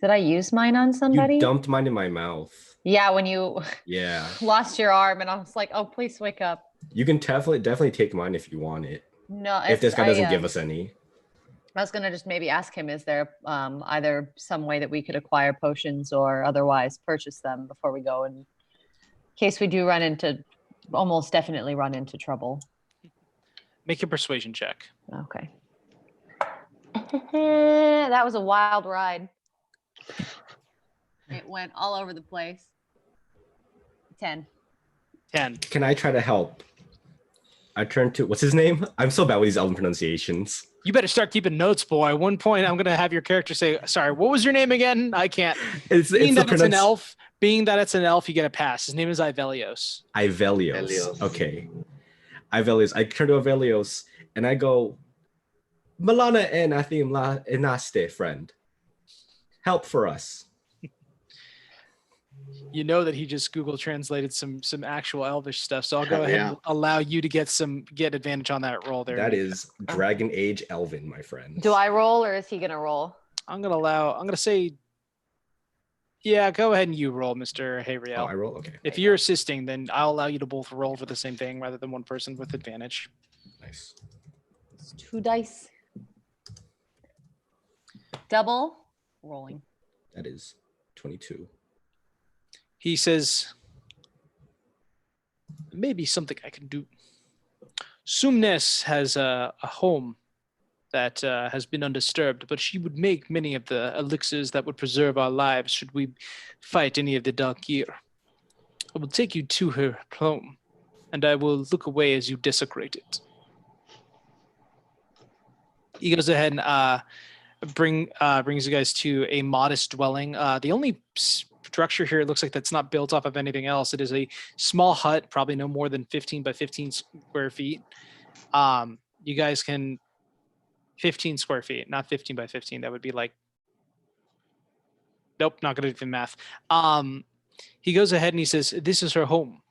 Did I use mine on somebody? You dumped mine in my mouth. Yeah, when you Yeah. lost your arm, and I was like, "Oh, please wake up." You can definitely take mine if you want it. No, If this guy I, doesn't give us any. I was gonna just maybe ask him: is there either some way that we could acquire potions or otherwise purchase them before we go, in case we do almost definitely run into trouble. Make a persuasion check. Okay. That was a wild ride. It went all over the place. 10. 10. Can I try to help? I turn to what's his name? I'm so bad with these Elven pronunciations. You better start keeping notes, boy. At one point, I'm gonna have your character say, "Sorry, what was your name again?" I can't. Being that it's an elf, you get a pass. His name is Ivelios. Ivelios. Ivelios. Okay. Ivelios. I turn to Ivelios and I go, Malana and Athim la enaste, friend. Help for us. You know that he just Google translated some actual Elvish stuff, so I'll go ahead Yeah. and allow you to get advantage on that roll there. That Mika. is Dragon Age Elven, my friend. Do I roll or is he gonna roll? I'm gonna say, yeah, go ahead and you roll, Mr. Hayriel. Oh, I roll? Okay. If you're assisting, then I'll allow you to both roll for the same thing rather than one person with advantage. Nice. It's 2 dice. Double rolling. That is 22. He says, maybe something I can do. Sumnes has a home that has been undisturbed, but she would make many of the elixirs that would preserve our lives should we fight any of the Darkir. I will take you to her home, and I will look away as you desecrate it. He goes ahead and brings you guys to a modest dwelling. The only structure here, it looks like that's not built off of anything else. It is a small hut, probably no more than 15 by 15 square feet. You guys can 15 square feet, not 15 by 15. That would be like, nope, not going to do the math. He goes ahead and he says, this is her home.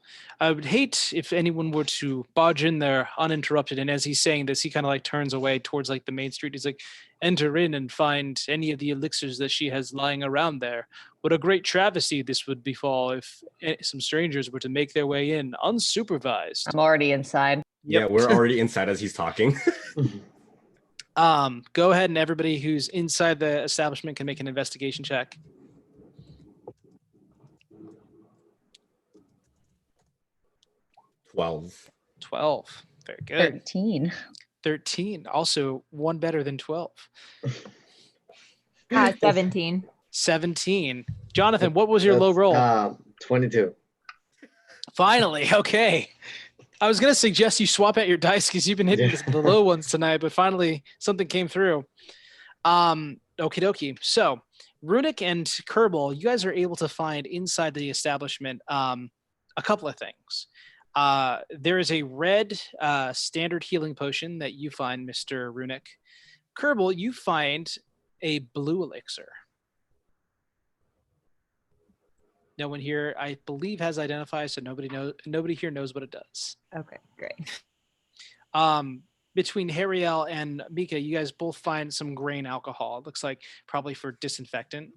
I would hate if anyone were to barge in there uninterrupted. And as he's saying this, he kind of like turns away towards like the main street. He's like, enter in and find any of the elixirs that she has lying around there. What a great travesty this would befall if some strangers were to make their way in unsupervised. I'm already inside. Yeah, we're already inside as he's talking. Go ahead and everybody who's inside the establishment can make an investigation check. 12. Very good. 13. 13. Also one better than 12. 17. 17. Jonathan, what was your low roll? 22. Finally. Okay. I was going to suggest you swap out your dice because you've been hitting the low ones tonight, but finally something came through. Okie dokie. So Runic and Kerbal, you guys are able to find inside the establishment a couple of things. There is a red standard healing potion that you find, Mr. Runic. Kerbal, you find a blue elixir. No one here, I believe, has identified, so nobody here knows what it does. Okay, great. Between Hariel and Mika, you guys both find some grain alcohol. It looks like probably for disinfectant.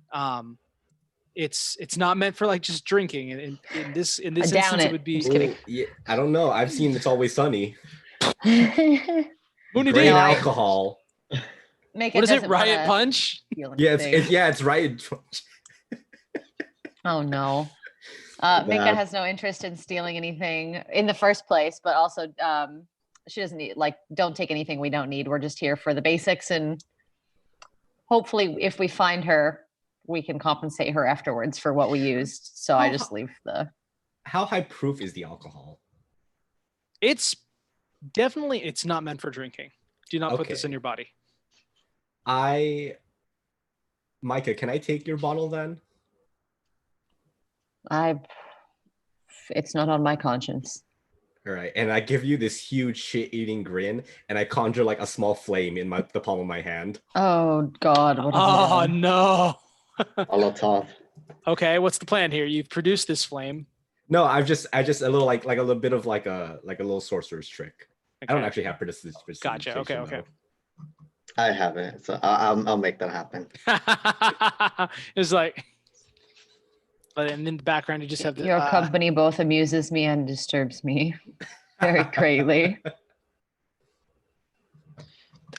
It's not meant for like just drinking. In this instance, it would be. Just kidding. Ooh, yeah, I don't know. I've seen It's Always Sunny. Mooney Grain Dave. alcohol. Make What is it? doesn't Riot wanna Punch? feel Yeah, anything. it's right. Oh no. Bad. Mika has no interest in stealing anything in the first place, but also she doesn't need, like, don't take anything we don't need. We're just here for the basics, and hopefully if we find her, we can compensate her afterwards for what we used. So I just leave the. How high proof is the alcohol? It's not meant for drinking. Do not put this Okay. in your body. Micah, can I take your bottle then? I It's not on my conscience. All right, and I give you this huge shit-eating grin, and I conjure like a small flame in the palm of my hand. Oh God, what have you Oh done? no. Molotov. Okay, what's the plan here? You've produced this flame. No, I just a little like a little bit of like a little sorcerer's trick. I don't Okay. actually have precision. Gotcha. Okay, okay. I haven't, so I'll make that happen. It's like, but in the background you just have the Your company both amuses me and disturbs me very greatly.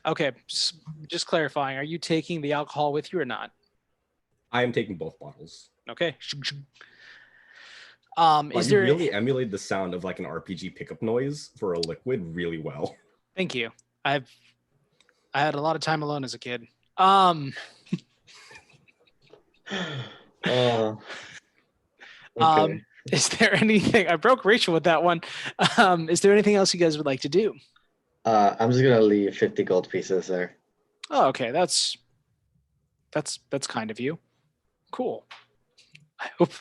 Okay, just clarifying. Are you taking the alcohol with you or not? I am taking both bottles. Okay. But Is you there? really emulate the sound of like an RPG pickup noise for a liquid really well. Thank you. I had a lot of time alone as a kid. Oh. Okay. Is there anything? I broke Rachel with that one. Is there anything else you guys would like to do? I'm just gonna leave 50 gold pieces there. Oh, okay. That's kind of you. Cool. I hope.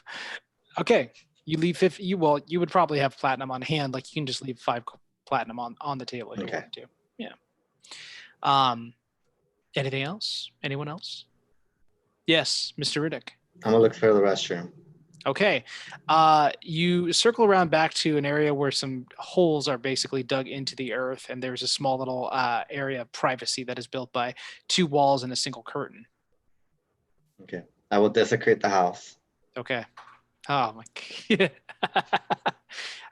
Okay, you leave 50. You would probably have platinum on hand. Like you can just leave 5 platinum on the table if you Okay. wanted to. Yeah. Anything else? Anyone else? Yes, Mr. Riddick. I'm gonna look for the restroom. Okay. You circle around back to an area where some holes are basically dug into the earth, and there's a small little area of privacy that is built by 2 walls and a single curtain. Okay. I will desecrate the house. Okay. Oh my God.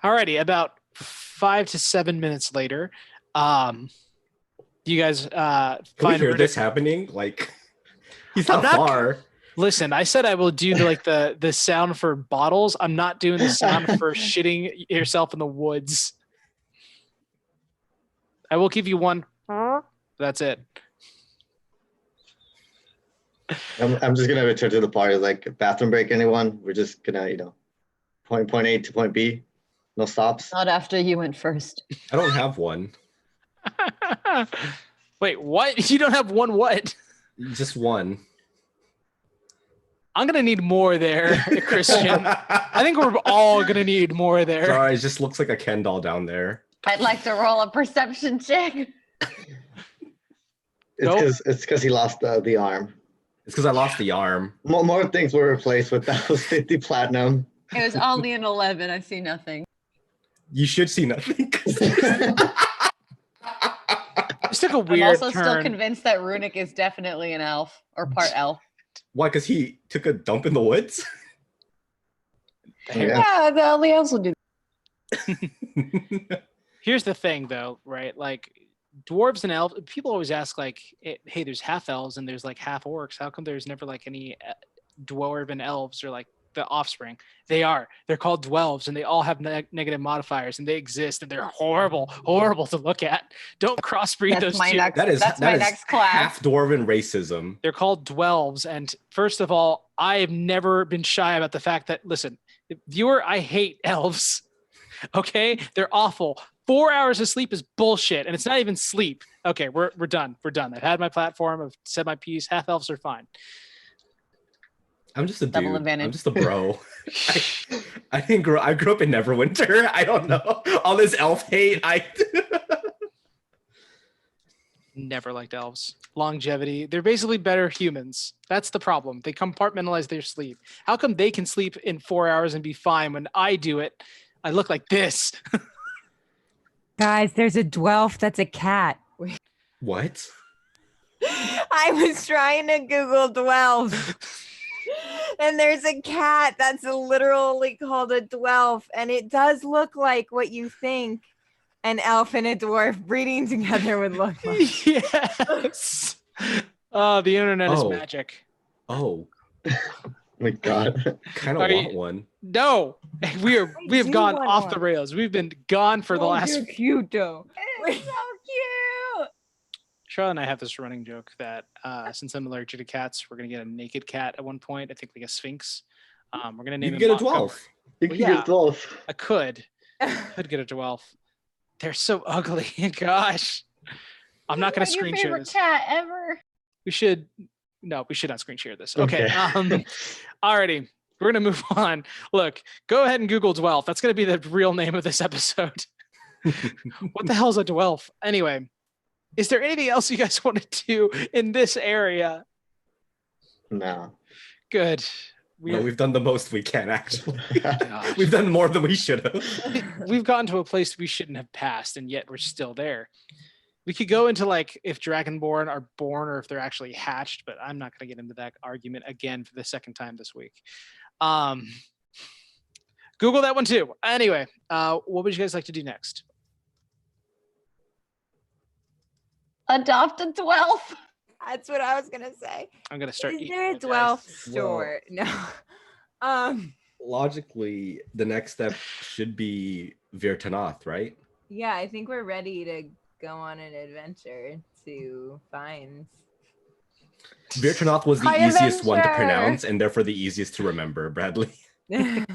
Alrighty. About 5 to 7 minutes later, you guys Can we find hear Riddick. this happening? Like he's I'm not not- far. Listen, I said I will do the sound for bottles. I'm not doing the sound for shitting yourself in the woods. I will give you one. That's it. I'm just gonna return to the party. Like bathroom break, anyone? We're just gonna, point A to point B. No stops. Not after you went first. I don't have one. Wait, what? You don't have one what? Just one. I'm gonna need more there, Christian. I think we're all gonna need more there. Sorry, it just looks like a Ken doll down there. I'd like to roll a perception check. It's because he lost the arm. It's because I lost the arm. More things were replaced with those 50 platinum. It was only an 11. I see nothing. You should see nothing. This took a I'm weird also still turn. convinced that Runic is definitely an elf or part elf. Why? Because he took a dump in the woods? Yeah. Yeah, the only elves will do. Here's the thing, though, right? Like dwarves and elves. People always ask, like, "Hey, there's half elves and there's like half orcs. How come there's never like any dwarven elves or like the offspring?" They're called dwelves, and they all have negative modifiers, and they exist, and they're horrible to look at. Don't crossbreed those two. That's my next class. Half dwarven racism. They're called dwelves, and first of all, I have never been shy about the fact that, listen, viewer, I hate elves. Okay, they're awful. 4 hours of sleep is bullshit, and it's not even sleep. Okay, we're done. We're done. I've had my platform. I've said my piece. Half elves are fine. I'm just a Double dude. advantage. I'm just a bro. I grew up in Neverwinter. I don't know. All this elf hate. Never liked elves. Longevity. They're basically better humans. That's the problem. They compartmentalize their sleep. How come they can sleep in 4 hours and be fine when I do it? I look like this. Guys, there's a dwelf that's a cat. What? I was trying to Google dwelf. And there's a cat that's literally called a dwelf. And it does look like what you think an elf and a dwarf breeding together would look like. Yes. Oh, the internet is Oh. magic. Oh, My God. kind Are of you- want one. No, we have do gone want off one. the rails. We've been gone for the last. You're cute though. It's so cute. Charlotte and I have this running joke that since I'm allergic to cats, we're gonna get a naked cat at one point. I think like a sphinx. We're gonna You name can him get a Montgomery. dwarf. You Well, can yeah. get 12. I could get a dwarf. They're so ugly. Gosh, I'm not gonna What your screen share favorite this. cat ever. We should not screen share this. Okay. Okay. Alrighty. We're gonna move on. Look, go ahead and Google Dwelf. That's gonna be the real name of this episode. What the hell is a Dwelf? Anyway, is there anything else you guys want to do in this area? No. Good. No, we've done the most we can, actually. Gosh. We've done more than we should have. We've gotten to a place we shouldn't have passed, and yet we're still there. We could go into like if Dragonborn are born or if they're actually hatched, but I'm not going to get into that argument again for the second time this week. Google that one too. Anyway, what would you guys like to do next? Adopt a Dwelf. That's what I was gonna say. I'm going to start. Is eating there a my dice. Dwelf Well- store? No. Logically, the next step should be Virtanath, right? Yeah, I think we're ready to go on an adventure to find. Virtanath was the High easiest one to adventure! pronounce and therefore the easiest to remember, Bradley. To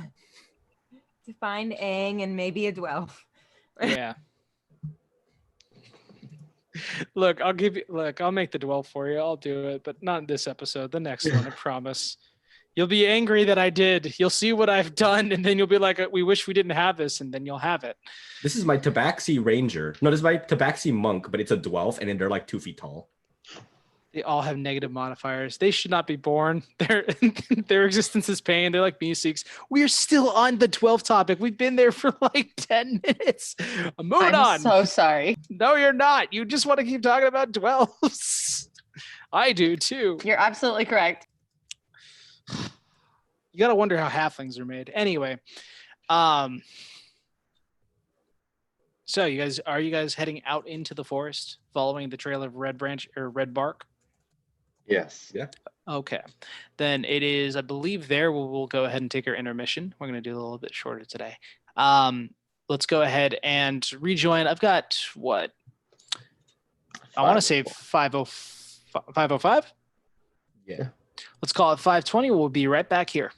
find Aang and maybe a Dwelf. Yeah. Look, I'll make the Dwell for you. I'll do it, but not in this episode. The next one, I promise. You'll be angry that I did. You'll see what I've done, and then you'll be like, we wish we didn't have this, and then you'll have it. This is my Tabaxi Ranger. No, this is my Tabaxi Monk, but it's a Dwelf, and then they're like 2 feet tall. They all have negative modifiers. They should not be born. Their existence is pain. They're like Meeseeks. We are still on the 12th topic. We've been there for like 10 minutes. Moving I'm on. so sorry. No, you're not. You just want to keep talking about 12s. I do too. You're absolutely correct. You got to wonder how halflings are made. Anyway, so are you guys heading out into the forest following the trail of red branch or red bark? Yes. Yeah. Okay, then it is, I believe there we'll go ahead and take our intermission. We're going to do a little bit shorter today. Let's go ahead and rejoin. I've got what? I want to say 505. Yeah. Let's call it 520. We'll be right back here.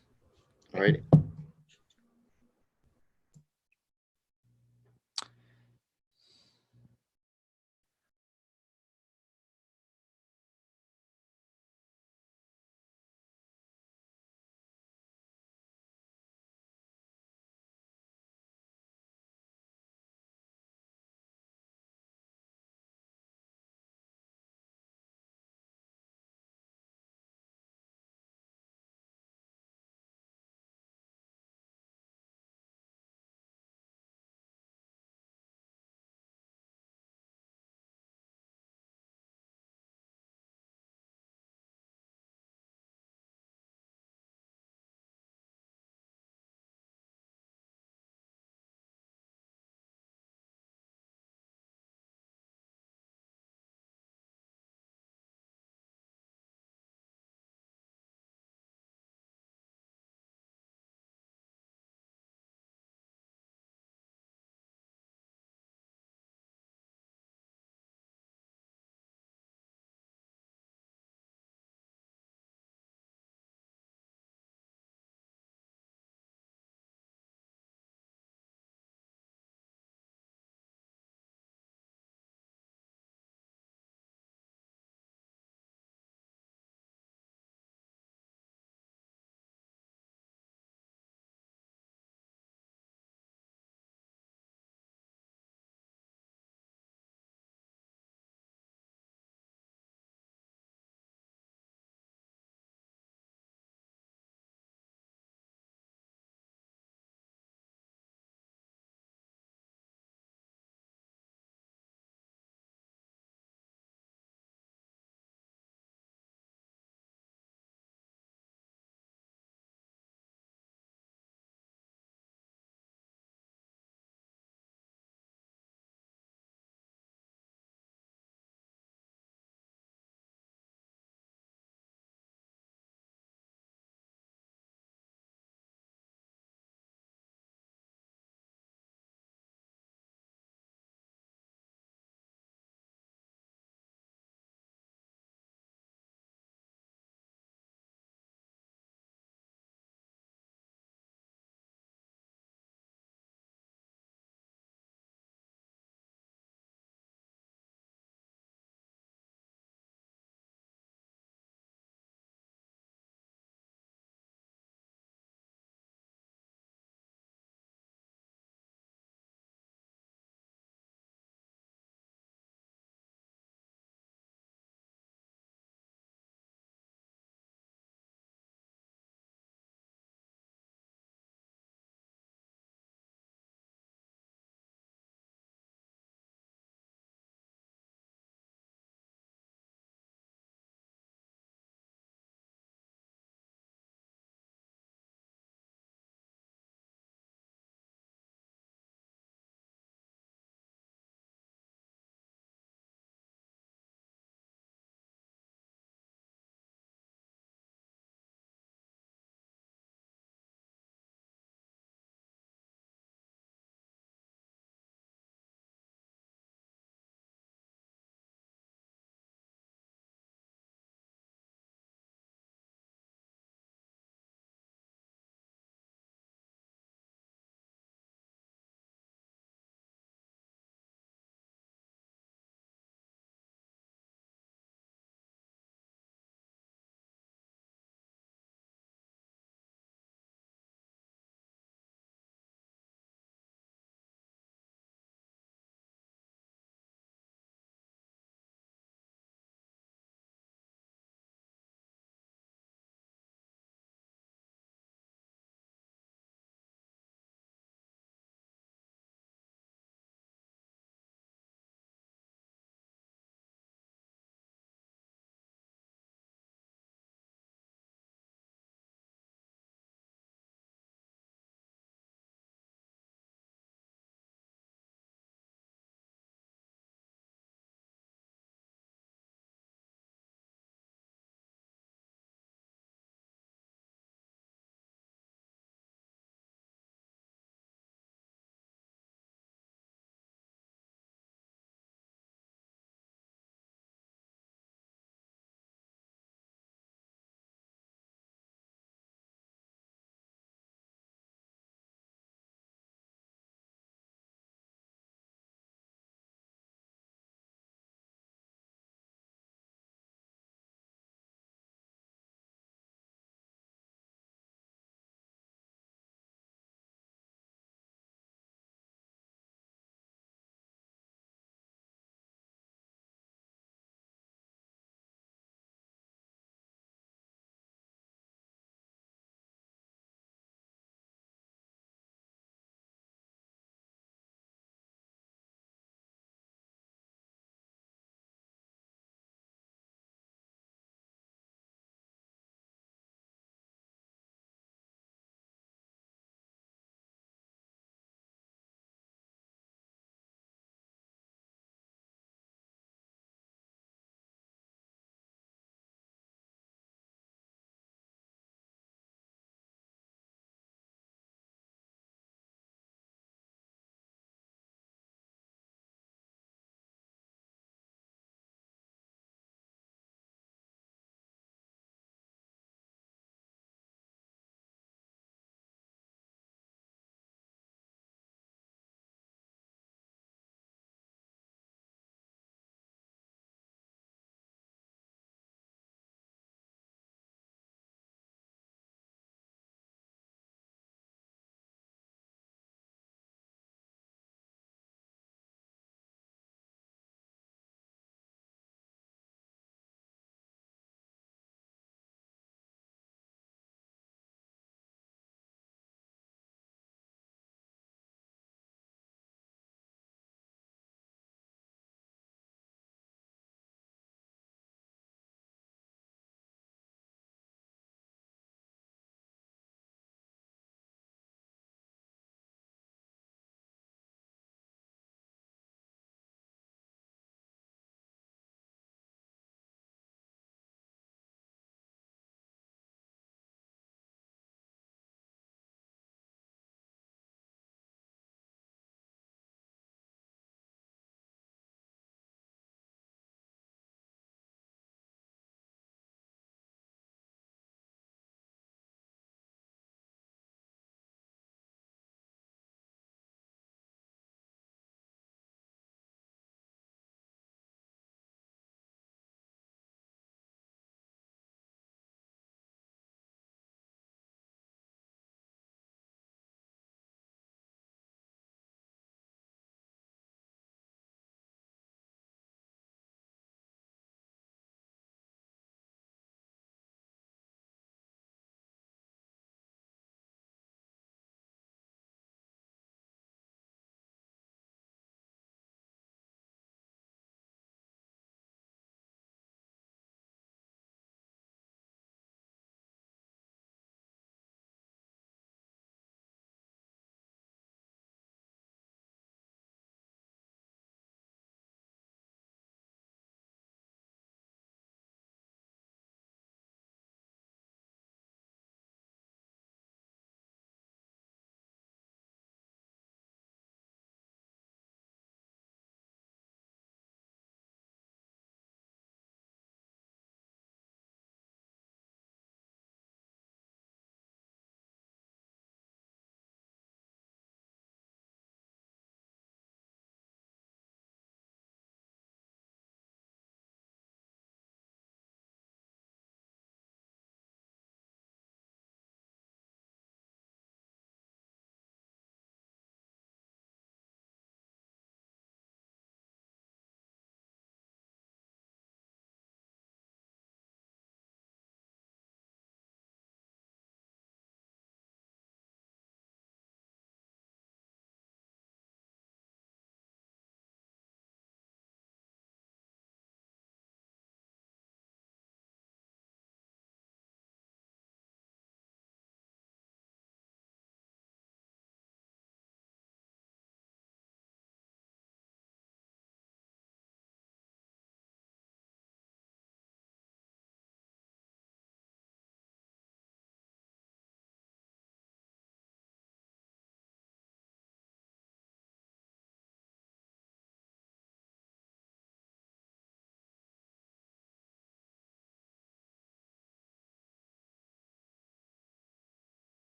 All right.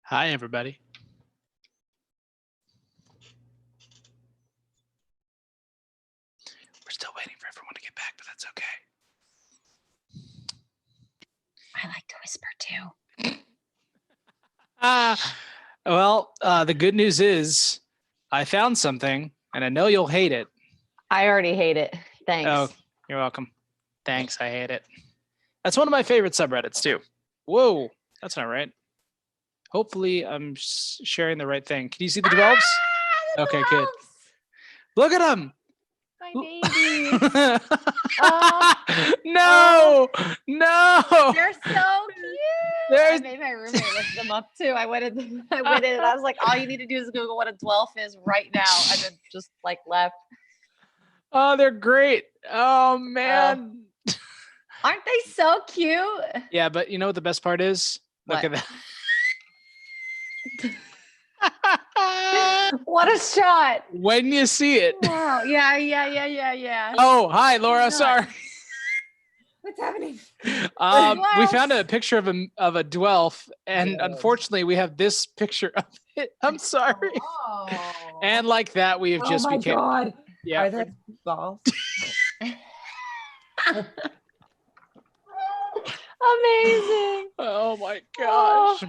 Hi, everybody. We're still waiting for everyone to get back, but that's okay. I like to whisper too. The good news is I found something, and I know you'll hate it. I already hate it. Thanks. Oh, you're welcome. Thanks, I hate it. That's one of my favorite subreddits, too. Whoa, that's not right. Hopefully, I'm sharing the right thing. Can you see the 12s? Okay, good. Look at them. My baby. No, no. They're so cute. I made my roommate look them up too. I went in and I was like, all you need to do is Google what a dwelf is right now. And then just like left. Oh, they're great. Oh, man. Aren't they so cute? Yeah, but you know what the best part is? Look What? at that. What a shot. When you see it. Wow. Yeah. Oh, hi, Laura. not? Sorry. What's happening? We found a picture of a dwelf, and unfortunately, we have this picture of it. I'm sorry. Oh. And like that, we have just oh my became. god. Yeah. Are there balls? Amazing. Oh my gosh.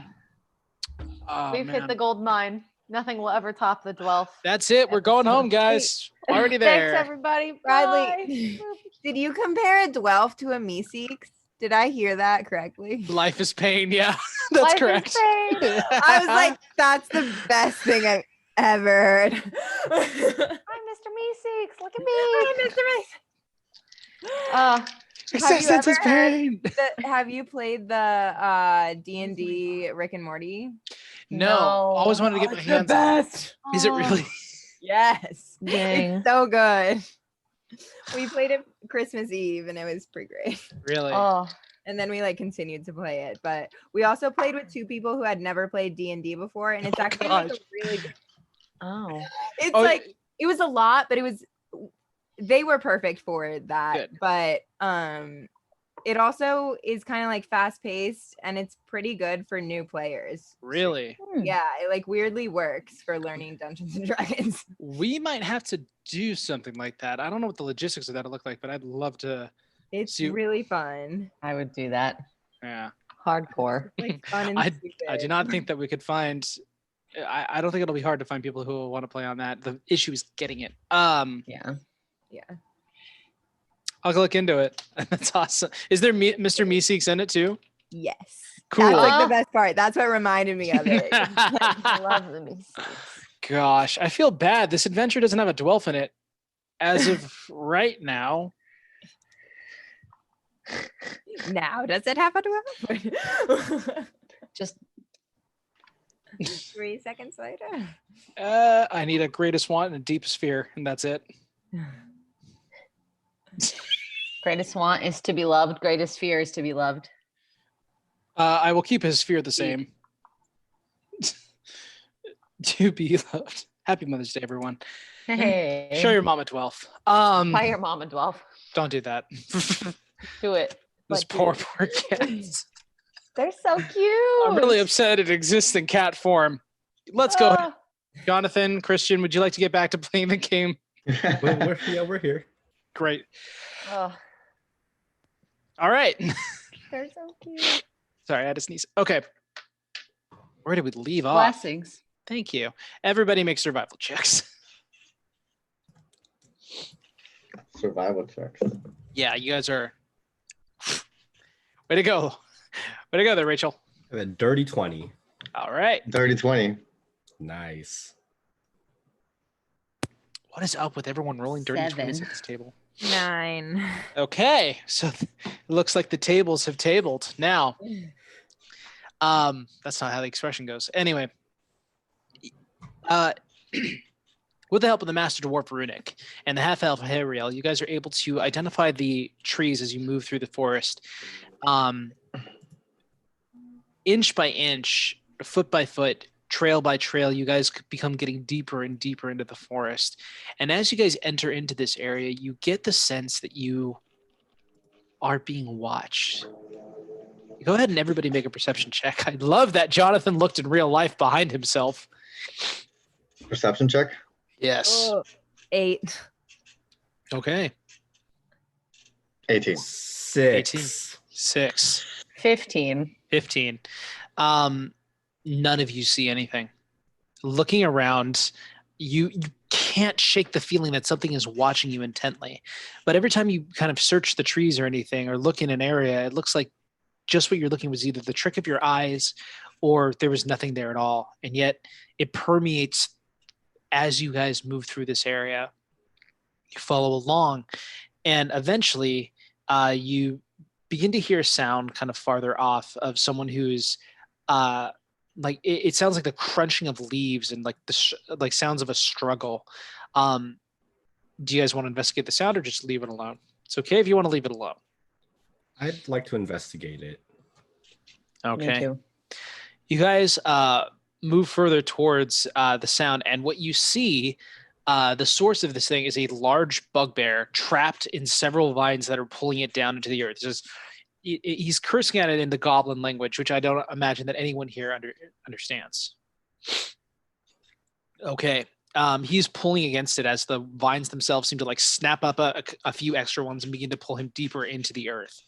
We've hit the gold mine. Nothing will ever top the dwelf. That's it. We're going home, guys. Already there. Thanks, everybody. Bradley, Bye. did you compare a dwelf to a Meeseeks? Did I hear that correctly? Life is pain. Yeah, that's Life is correct. pain. I was like, that's the best thing I've ever heard. I'm Mr. Meeseeks. Look at me. Hi, Mr. Mace. Existence is pain. Have you played the D&D Rick and Morty? No, always wanted to get my hands. The best. Is it really? Yes. Dang. It's so good. We played it Christmas Eve and it was pretty great. Really? Oh, And then we like continued to play it, but we also played with two people who had never played D&D before, and it's actually like a gosh. really good. oh. It's Oh, like it was a lot, but they were perfect for that. Good. But it also is kind of like fast paced, and it's pretty good for new players. Really? Yeah, it like weirdly works for learning Dungeons and Dragons. We might have to do something like that. I don't know what the logistics of that look like, but I'd love to. It's See- really fun. I would do that. Yeah. Hardcore. Like fun and I stupid. do not think that we could find. I don't think it'll be hard to find people who will want to play on that. The issue is getting it. Yeah. Yeah. I'll look into it. That's awesome. Is there Mr. Meeseeks in it too? Yes. Cool. That's like the best part. That's what reminded me of it. I love the Meeseeks. Gosh, I feel bad. This adventure doesn't have a dwelf in it as of right now. Now, does it have a 12? Just 3 seconds later. I need a greatest want and a deep sphere, and that's it. greatest want is to be loved. Greatest fear is to be loved. I will keep his sphere the same. To be loved. Happy Mother's Day, everyone. Hey. Show your mom a 12. Buy your mom a dwelf. Don't do that. Do it. Those But do poor, it. poor cats. They're so cute. I'm really upset it exists in cat form. Let's go. Ah. Jonathan, Christian, would you like to get back to playing the game? We're here. Great. Oh, All right. they're so cute. Sorry, I had to sneeze. Okay. Where did we leave off? Blessings. Thank you. Everybody make survival checks. Survival checks. Yeah, you guys are. Way to go. Way to go there, Rachel. And then dirty 20. All right. 30-20. Nice. What is up with everyone rolling dirty 20s 7. at this table? 9. Okay. So it looks like the tables have tabled. Now, that's not how the expression goes. Anyway, with the help of the Master Dwarf Runic and the Half-Elf Hariel, you guys are able to identify the trees as you move through the forest. Inch by inch, foot by foot, trail by trail, you guys become getting deeper and deeper into the forest. And as you guys enter into this area, you get the sense that you are being watched. Go ahead and everybody make a perception check. I love that Jonathan looked in real life behind himself. Perception check. Yes. 8. Okay. 18. 6. 6. 15. 15. None of you see anything. Looking around, you can't shake the feeling that something is watching you intently. But every time you kind of search the trees or anything or look in an area, it looks like just what you're looking was either the trick of your eyes or there was nothing there at all. And yet it permeates as you guys move through this area. You follow along, and eventually you begin to hear a sound kind of farther off of someone who's like it sounds like the crunching of leaves and like like sounds of a struggle. Do you guys want to investigate the sound or just leave it alone? It's okay if you want to leave it alone. I'd like to investigate it. Okay. Me too. You guys move further towards the sound, and what you see, the source of this thing is a large bugbear trapped in several vines that are pulling it down into the earth. He's cursing at it in the goblin language, which I don't imagine that anyone here understands. Okay. He's pulling against it as the vines themselves seem to like snap up a few extra ones and begin to pull him deeper into the earth.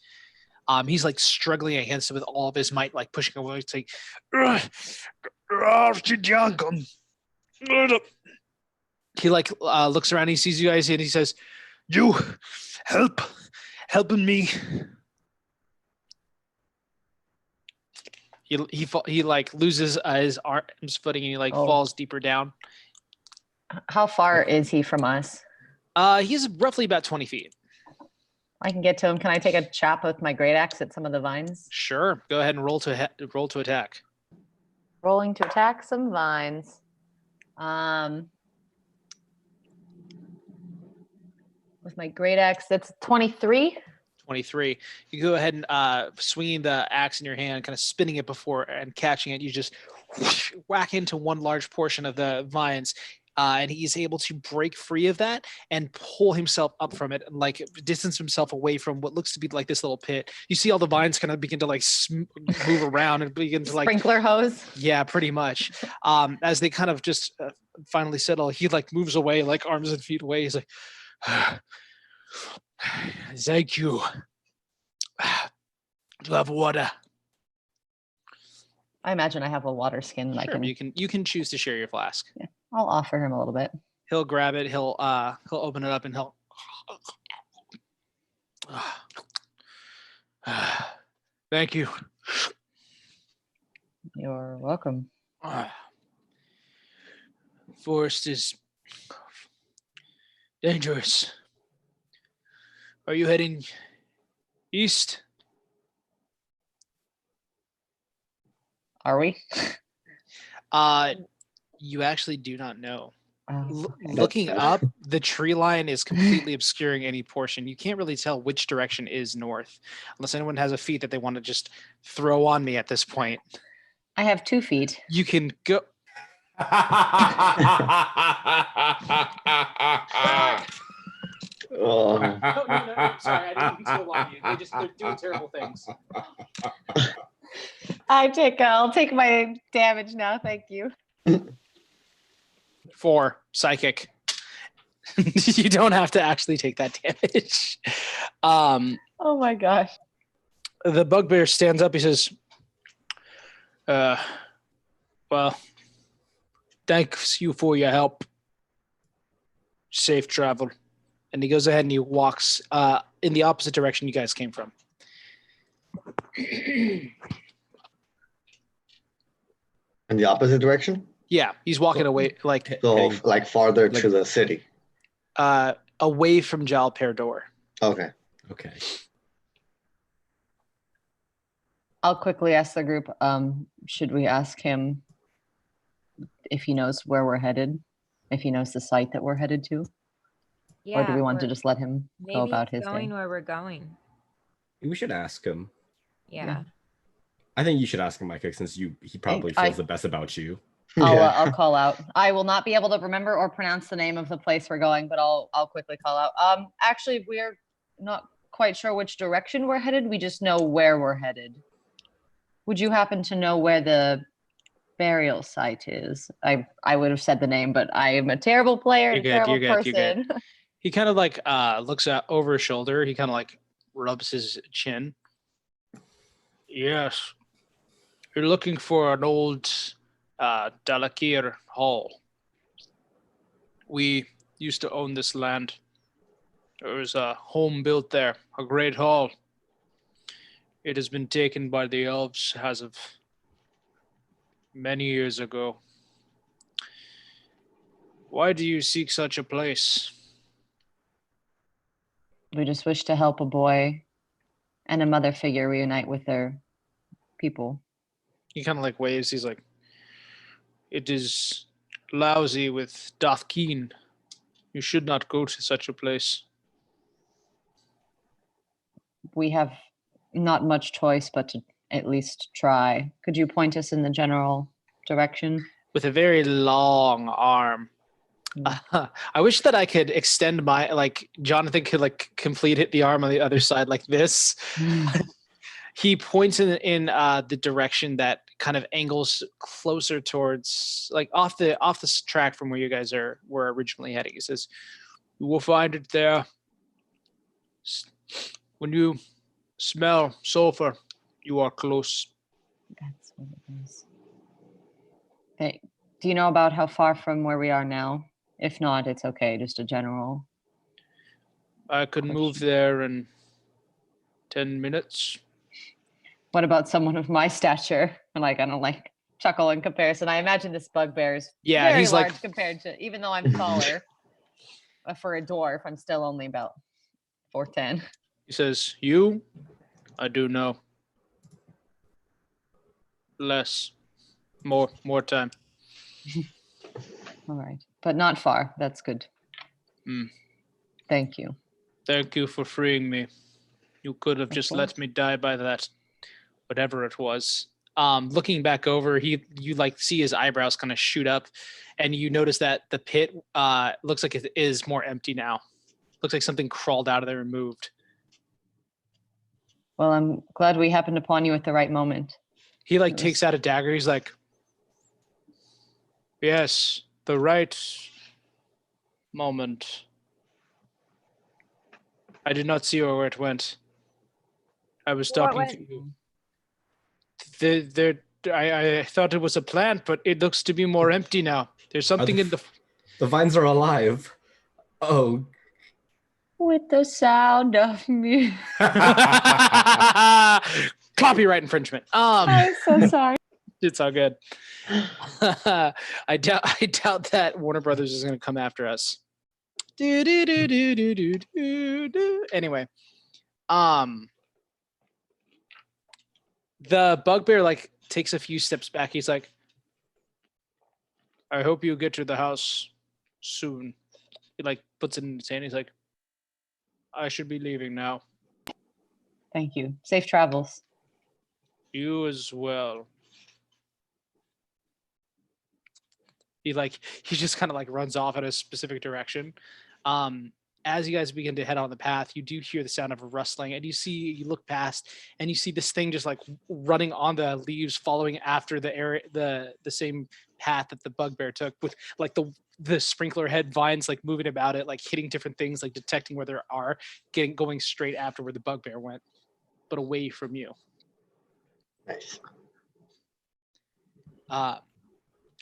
He's like struggling against it with all of his might, like pushing away. It's like, he like looks around, he sees you guys, and he says, "You helping me." He like loses his arms footing and he like falls deeper down. How far is he from us? He's roughly about 20 feet. I can get to him. Can I take a chop with my great axe at some of the vines? Sure. Go ahead and roll to attack. Rolling to attack some vines. With my great axe, that's 23. 23. You go ahead and swinging the axe in your hand, kind of spinning it before and catching it. You just whack into one large portion of the vines. And he's able to break free of that and pull himself up from it and like distance himself away from what looks to be like this little pit. You see all the vines kind of begin to like move around and begin to like sprinkler hose. Yeah, pretty much. As they kind of just finally settle, he like moves away, like arms and feet away. He's like, "Thank you. Do you have water?" I imagine I have a water skin. Sure, you can choose to share your flask. Yeah, I'll offer him a little bit. He'll grab it. He'll open it up and he'll. Thank you. You're welcome. Forest is dangerous. Are you heading east? Are we? You actually do not know. Okay. Looking up, the tree line is completely obscuring any portion. You can't really tell which direction is north, unless anyone has a feat that they want to just throw on me at this point. I have 2 feet. You can go. Oh. No. Sorry, I didn't mean to alarm you. They're doing terrible things. I'll take my damage now. Thank you. 4 psychic. You don't have to actually take that damage. Oh my gosh. The bugbear stands up. He says, well, thanks you for your help. Safe travel." And he goes ahead and he walks in the opposite direction you guys came from. In the opposite direction? Yeah, he's walking away, like So, like farther to the city. Away from Jalper door. Okay. Okay. I'll quickly ask the group, should we ask him if he knows where we're headed? If he knows the site that we're headed to? Yeah. Or do we want to just let him maybe go about it's his going day? where we're going? We should ask him. Yeah. I think you should ask him, Micah, since he probably feels the best about you. I'll call out. I will not be able to remember or pronounce the name of the place we're going, but I'll quickly call out. Actually, we're not quite sure which direction we're headed. We just know where we're headed. Would you happen to know where the burial site is? I would have said the name, but I am a terrible player and a terrible You're good. person. He kind of like looks out over his shoulder. He kind of like rubs his chin. Yes, you're looking for an old Dalakir Hall. We used to own this land. There was a home built there, a great hall. It has been taken by the elves as of many years ago. Why do you seek such a place? We just wish to help a boy and a mother figure reunite with their people. He kind of like waves. He's like, it is lousy with Dathkeen. You should not go to such a place. We have not much choice but to at least try. Could you point us in the general direction? With a very long arm. I wish that I could extend my, like, Jonathan could like complete it, the arm on the other side like this. He points in the direction that kind of angles closer towards, like, off the track from where you guys were originally heading. He says, "You will find it there. When you smell sulfur, you are close." That's what it is. Okay. Do you know about how far from where we are now? If not, it's okay. Just a general. I could move there in 10 minutes. What about someone of my stature? And like, I don't like chuckle in comparison. I imagine this bugbear is very he's large like, compared to, even though I'm taller for a dwarf, I'm still only about 4'10". he says, "You, I do know. Less, more time." All right. But not far. That's good. Mm. Thank you. Thank you for freeing me. You could have just let me die by that, whatever it was. Looking back over, you like see his eyebrows kind of shoot up, and you notice that the pit looks like it is more empty now. Looks like something crawled out of there and moved. Well, I'm glad we happened upon you at the right moment. He like takes out a dagger. He's like, "Yes, the right moment. I did not see where it went. I was talking to you. I thought it was a plant, but it looks to be more empty now. There's something in the... The vines are alive. Oh. With the sound of music. Copyright infringement. I'm so sorry. It's all good. I doubt that Warner Brothers is going to come after us. Anyway, the bugbear like takes a few steps back. He's like, "I hope you get to the house soon." He like puts it in his hand. He's like, "I should be leaving now." Thank you. Safe travels. You as well. He just kind of like runs off in a specific direction. As you guys begin to head on the path, you do hear the sound of a rustling, and you look past, and you see this thing just like running on the leaves, following after the same path that the bugbear took, with like the sprinkler head vines like moving about it, like hitting different things, like detecting where there are, going straight after where the bugbear went, but away from you. Nice.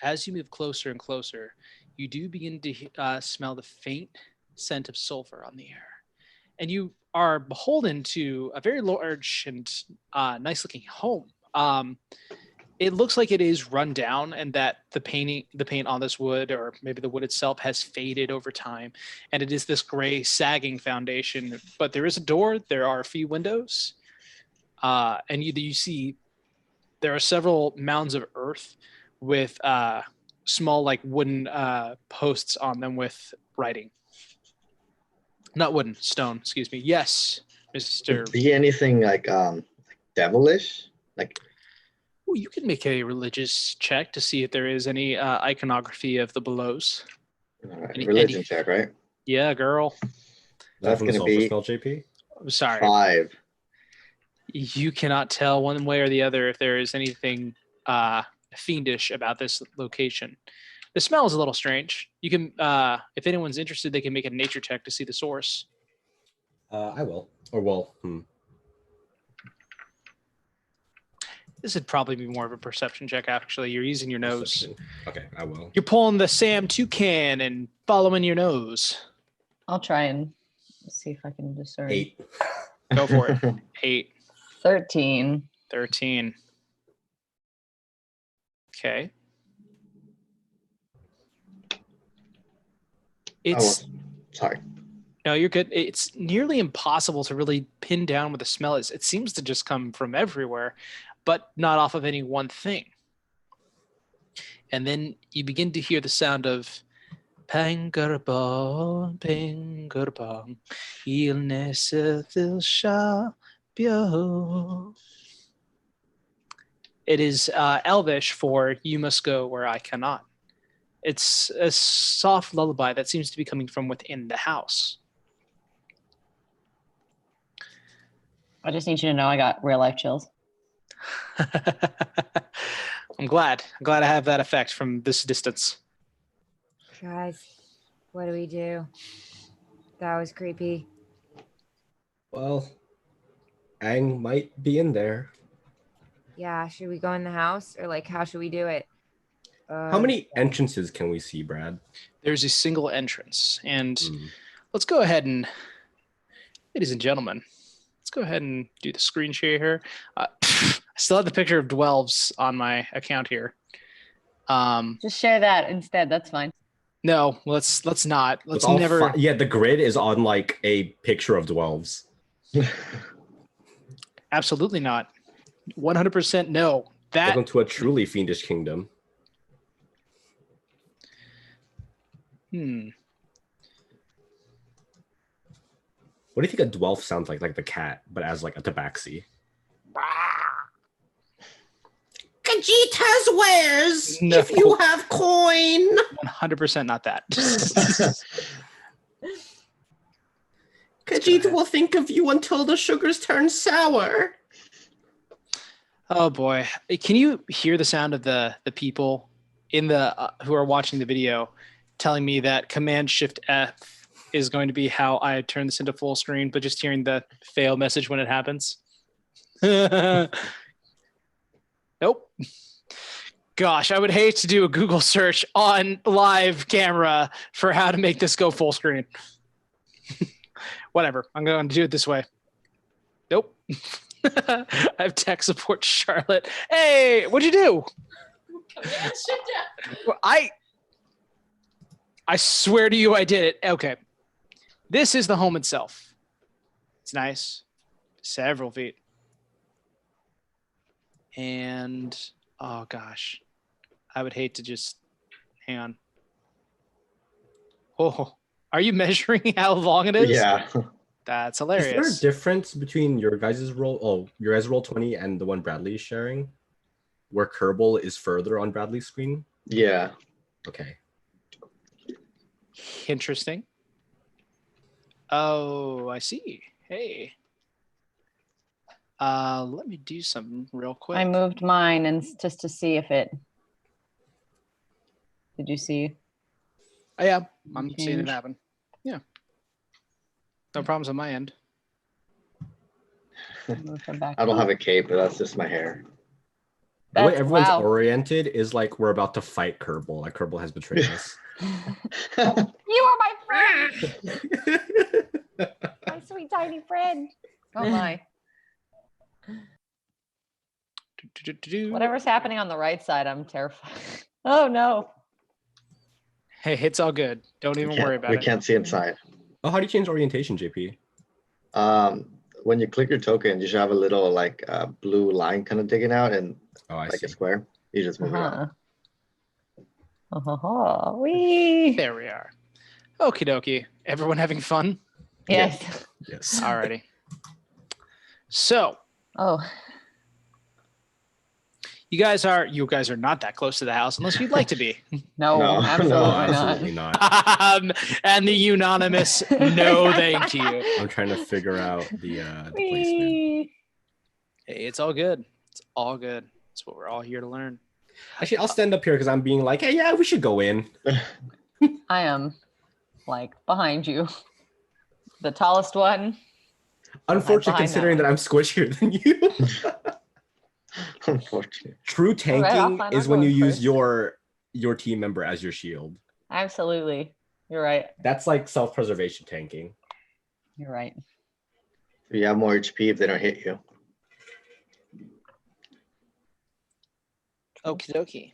As you move closer and closer, you do begin to smell the faint scent of sulfur on the air. And you are beholden to a very large and nice-looking home. It looks like it is run down, and that the paint on this wood, or maybe the wood itself, has faded over time. And it is this gray, sagging foundation. But there is a door. There are a few windows. And you see there are several mounds of earth with small like wooden posts on them with writing. Not wooden, stone, excuse me. Yes, Mr. Be anything like devilish? Like, Well, you can make a religious check to see if there is any iconography of the belows. religion check, right? Yeah, girl. That's gonna gonna be- spell, JP. I'm sorry. 5. You cannot tell one way or the other if there is anything fiendish about this location. The smell is a little strange. You can, if anyone's interested, they can make a nature check to see the source. I will. Or well, This would probably be more of a perception check, actually. You're using your nose. perception. Okay, I will. You're pulling the Sam Toucan and following your nose. I'll try and see if I can discern. 8. Go for it. 8, 13. 13. Okay. It's Sorry. no, you're good. It's nearly impossible to really pin down what the smell is. It seems to just come from everywhere, but not off of any one thing. And then you begin to hear the sound of Pangarabong, Pangarabong, il ne se vil shabio. It is Elvish for "You must go where I cannot." It's a soft lullaby that seems to be coming from within the house. I just need you to know I got real life chills. I'm glad. I'm glad I have that effect from this distance. Guys, what do we do? That was creepy. Well, Aang might be in there. Yeah, should we go in the house or like how should we do it? How many entrances can we see, Brad? There's a single entrance, and Hmm. let's go ahead and, ladies and gentlemen, let's go ahead and do the screen share here. I still have the picture of Dwelves on my account here. Just share that instead. That's fine. No, let's not. Let's It's all never. yeah, the grid is on like a picture of Dwelves. Absolutely not. 100% no. That Welcome to a truly fiendish kingdom. What do you think a Dwelf sounds like the cat, but as like a tabaxi? Kajita's wares No. if you have coin. 100% not that. Kajita will think of you until the sugars turn sour. Oh boy, can you hear the sound of the people in the who are watching the video telling me that Command Shift F is going to be how I turn this into full screen, but just hearing the fail message when it happens? Nope. Gosh, I would hate to do a Google search on live camera for how to make this go full screen. Whatever, I'm going to do it this way. Nope. I have tech support Charlotte. Hey, what'd you do? Well, I swear to you I did it. Okay. This is the home itself. It's nice. Several feet. And oh gosh. I would hate to just hang on. Oh, are you measuring how long it is? Yeah. That's Is there a hilarious. difference between your guys' your guys' roll 20 and the one Bradley is sharing? Where Kerbal is further on Bradley's screen? Yeah. Okay. Interesting. Oh, I see. Hey. Let me do something real quick. I moved mine and just to see if it. Did you see? Oh, yeah, I'm seeing it Change. happen. Yeah. No problems on my end. Move her back. I don't have a cape, but that's just my hair. The way That's- everyone's wow. oriented is like we're about to fight Kerbal. Like Kerbal has betrayed us. You are my friend, my sweet tiny friend. Oh my! Whatever's happening on the right side, I'm terrified. Oh no! Hey, it's all good. Don't even worry about we it. can't see inside. Oh, how do you change orientation, JP? When you click your token, you should have a little like blue line kind of digging out and Oh, I like see. a square. You just move it around. Wee. There we are. Okie dokie. Everyone having fun? Yes. Yes. Alrighty. So Oh, you guys are not that close to the house unless you'd like to be. no, No. absolutely No, not. absolutely not. And the unanimous no thank you. I'm trying to figure out the placement. Wee. Hey, it's all good. It's all good. That's what we're all here to learn. Actually, I'll stand up here because I'm being like, hey, yeah, we should go in. I am like behind you, the tallest one. Unfortunately, behind that considering that one. I'm squishier than you. Unfortunate. True All right, I'll tanking fine, is I'll when go you in use first. your team member as your shield. Absolutely, you're right. That's like self-preservation tanking. You're right. You have more HP if they don't hit you. Okie dokie.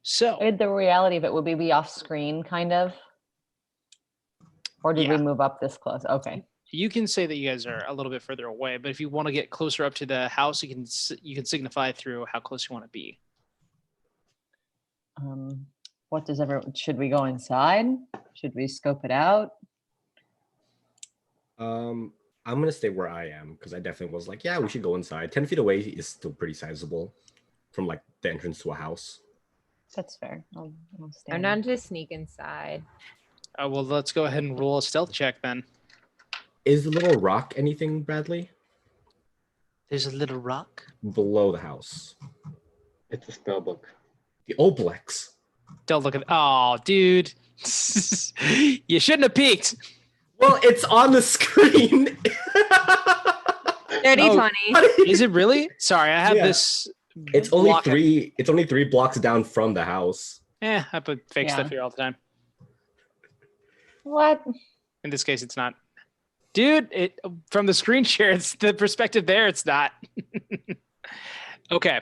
So The reality of it, would we be off screen, kind of? Or did we Yeah. move up this close? Okay. you can say that you guys are a little bit further away, but if you want to get closer up to the house, you can signify through how close you want to be. What does everyone? Should we go inside? Should we scope it out? I'm gonna stay where I am because I definitely was like, yeah, we should go inside. 10 feet away is still pretty sizable from like the entrance to a house. That's fair. I'll I'm stand. not to sneak inside. Well, let's go ahead and roll a stealth check then. Is the little rock anything, Bradley? There's a little rock. Below the house. It's a spell book. The Oblex. Don't look at. Oh, dude, you shouldn't have peeked. Well, it's on the screen. 30, Oh, 20. Is it really? Sorry, I have Yeah. this. It's only block- three. It's only 3 blocks down from the house. I put fake Yeah. stuff here all the time. What? In this case, it's not. Dude, it from the screen share, it's the perspective there. It's not. Okay.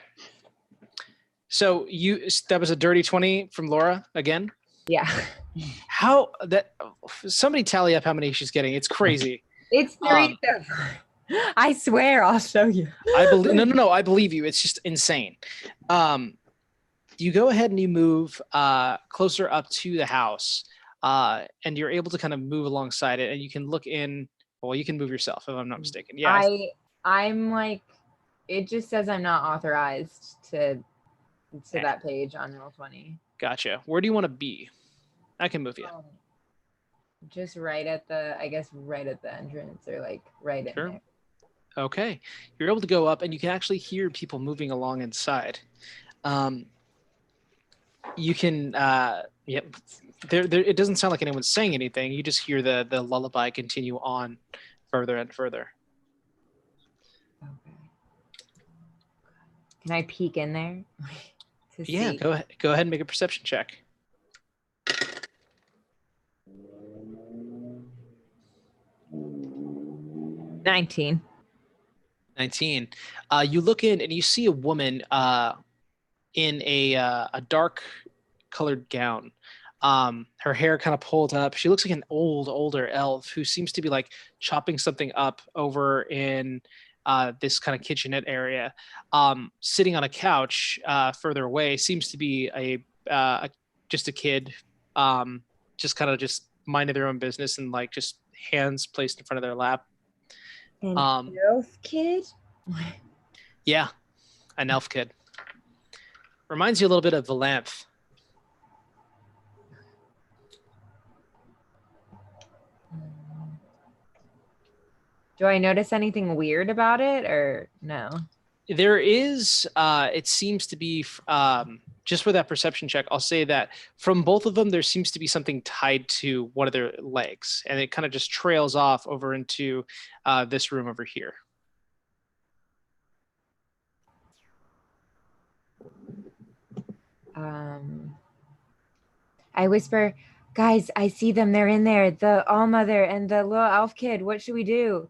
So that was a dirty 20 from Laura again. Yeah. How that somebody tally up how many she's getting. It's crazy. It's 3 so far. I swear I'll show you. I believe no, I believe you. It's just insane. You go ahead and you move closer up to the house, and you're able to kind of move alongside it, and you can look in. Well, you can move yourself if I'm not mistaken. Yeah. I'm like, it just says I'm not authorized to that page on Roll20. Gotcha. Where do you want to be? I can move you. Just right at the entrance, or like right in Sure. there. Okay. You're able to go up, and you can actually hear people moving along inside. You can. Yep. There. It doesn't sound like anyone's saying anything. You just hear the lullaby continue on further and further. Okay. Can I peek in there? To Yeah. see? Go ahead. Go ahead and make a perception check. – 19. 19. You look in and you see a woman in a dark colored gown. Her hair kind of pulled up. She looks like an older elf who seems to be like chopping something up over in this kind of kitchenette area. Sitting on a couch further away seems to be just a kid, just kind of just minding their own business and like just hands placed in front of their lap. An Um, elf kid? Yeah, an elf kid. Reminds you a little bit of Valanth. Do I notice anything weird about it, or no? There is, it seems to be, just for that perception check, I'll say that from both of them, there seems to be something tied to one of their legs, and it kind of just trails off over into this room over here. I whisper, guys, I see them. They're in there. The All-Mother and the little elf kid. What should we do?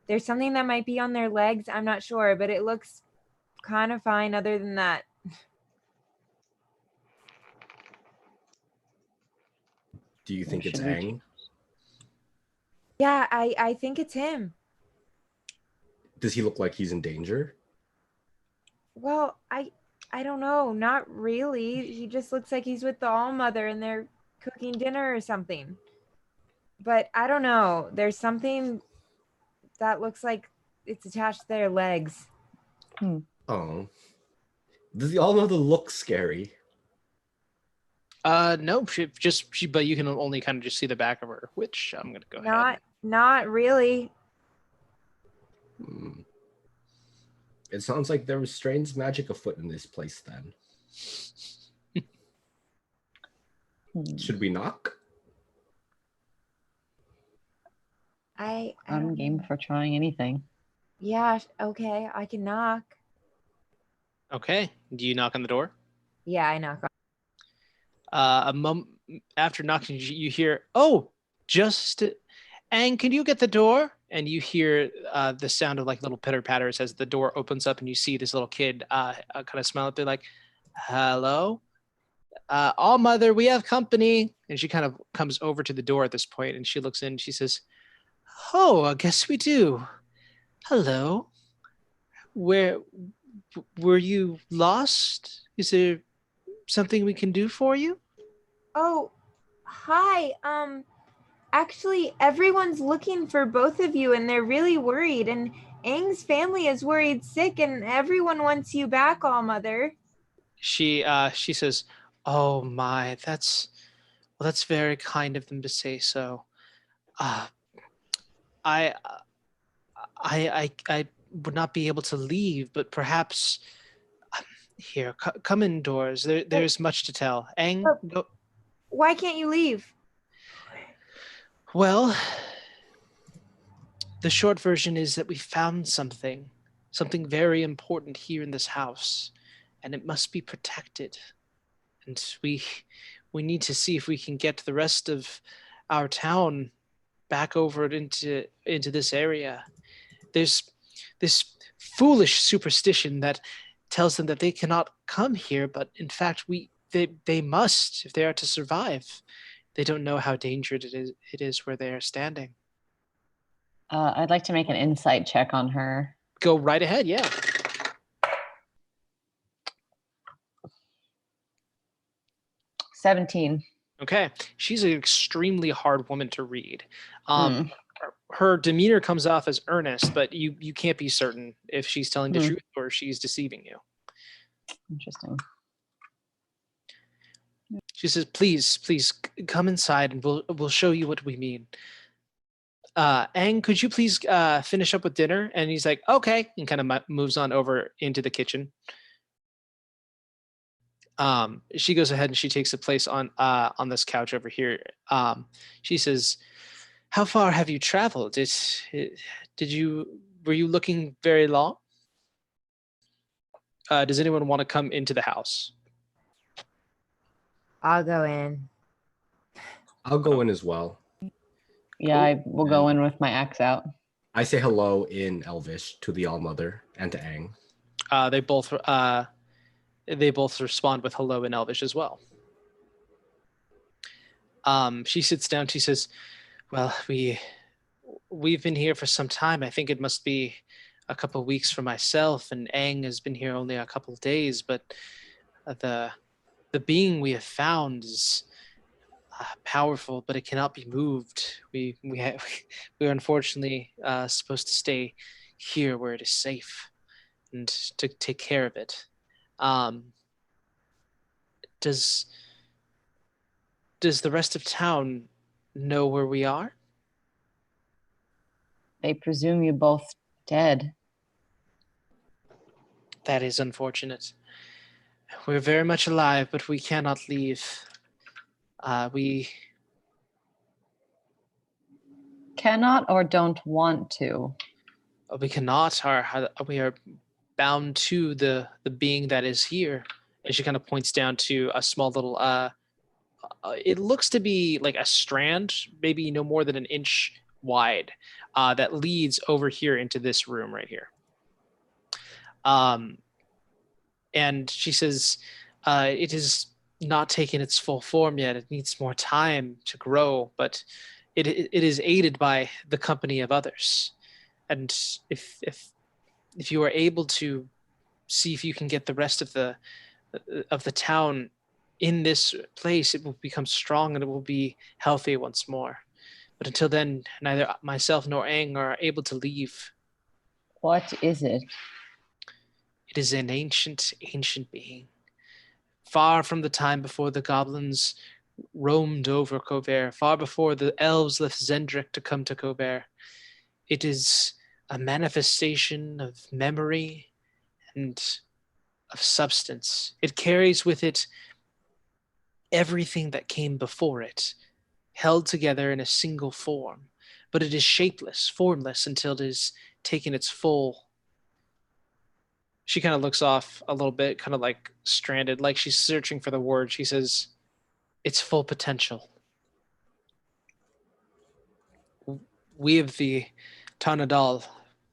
There's something that might be on their legs. I'm not sure, but it looks kind of fine other than that. Do you think it's Should we- Aang? Yeah, I think it's him. Does he look like he's in danger? Well, I don't know. Not really. He just looks like he's with the All-Mother and they're cooking dinner or something. But I don't know. There's something that looks like it's attached to their legs. Oh. Does the All-Mother look scary? No, but you can only kind of just see the back of her, which I'm gonna go ahead. Not really. Hmm. It sounds like there was strange magic afoot in this place then. Should we knock? I I'm don't game know. for trying anything. Yeah, okay, I can knock. Okay. Do you knock on the door? Yeah, I knock on. A moment after knocking, you hear, "Oh, just Ang, can you get the door?" And you hear the sound of like little pitter patters as the door opens up, and you see this little kid kind of smile at you, like, "Hello, All Mother, we have company." And she kind of comes over to the door at this point, and she looks in. And she says, "Oh, I guess we do. Hello. Where were you lost? Is there something we can do for you?" Oh, hi. Actually, everyone's looking for both of you and they're really worried. And Aang's family is worried sick and everyone wants you back, All Mother. She says, "Oh my, that's very kind of them to say so. Uh, I I would not be able to leave, but perhaps here, come indoors. There's much to tell. Aang, But go. why can't you leave? Well, the short version is that we found something very important here in this house, and it must be protected. And we need to see if we can get the rest of our town back over into this area. There's this foolish superstition that tells them that they cannot come here, but in fact they must if they are to survive. They don't know how dangerous it is where they are standing. I'd like to make an insight check on her. Go right ahead, yeah. 17. Okay. She's an extremely hard woman to read. Mm. Her demeanor comes off as earnest, but you can't be certain if she's telling the Hmm. truth or if she's deceiving you. Interesting. She says, please come inside and we'll show you what we mean. Aang, could you please finish up with dinner? And he's like, okay, and kind of moves on over into the kitchen. She goes ahead and she takes a place on this couch over here. She says, "How far have you traveled? Did you were you looking very long? Does anyone want to come into the house?" I'll go in. I'll go in as well. Yeah, Cool. I will go in with my axe out. I say hello in Elvish to the All Mother and to Aang. They both respond with hello in Elvish as well. She sits down. She says, "Well, we've been here for some time. I think it must be a couple of weeks for myself, and Aang has been here only a couple of days. But the being we have found is powerful, but it cannot be moved. We are unfortunately supposed to stay here where it is safe and to take care of it. Um, does the rest of town know where we are?" They presume you both dead. That is unfortunate. We're very much alive, but we cannot leave. We Cannot or don't want to. cannot. We are bound to the being that is here. And she kind of points down to a small little. It looks to be like a strand, maybe no more than an inch wide, that leads over here into this room right here. And she says, "It is not taken its full form yet. It needs more time to grow, but it is aided by the company of others. And if you are able to see if you can get the rest of the town in this place, it will become strong and it will be healthy once more. But until then, neither myself nor Aang are able to leave. What is it? It is an ancient being, far from the time before the goblins roamed over Cover far before the elves left Zendrick to come to Cover. It is a manifestation of memory and of substance. It carries with it everything that came before it, held together in a single form, but it is shapeless, formless until it is taken its full. She kind of looks off a little bit, kind of like stranded, like she's searching for the word. She says, its full potential. We of the Tarnadal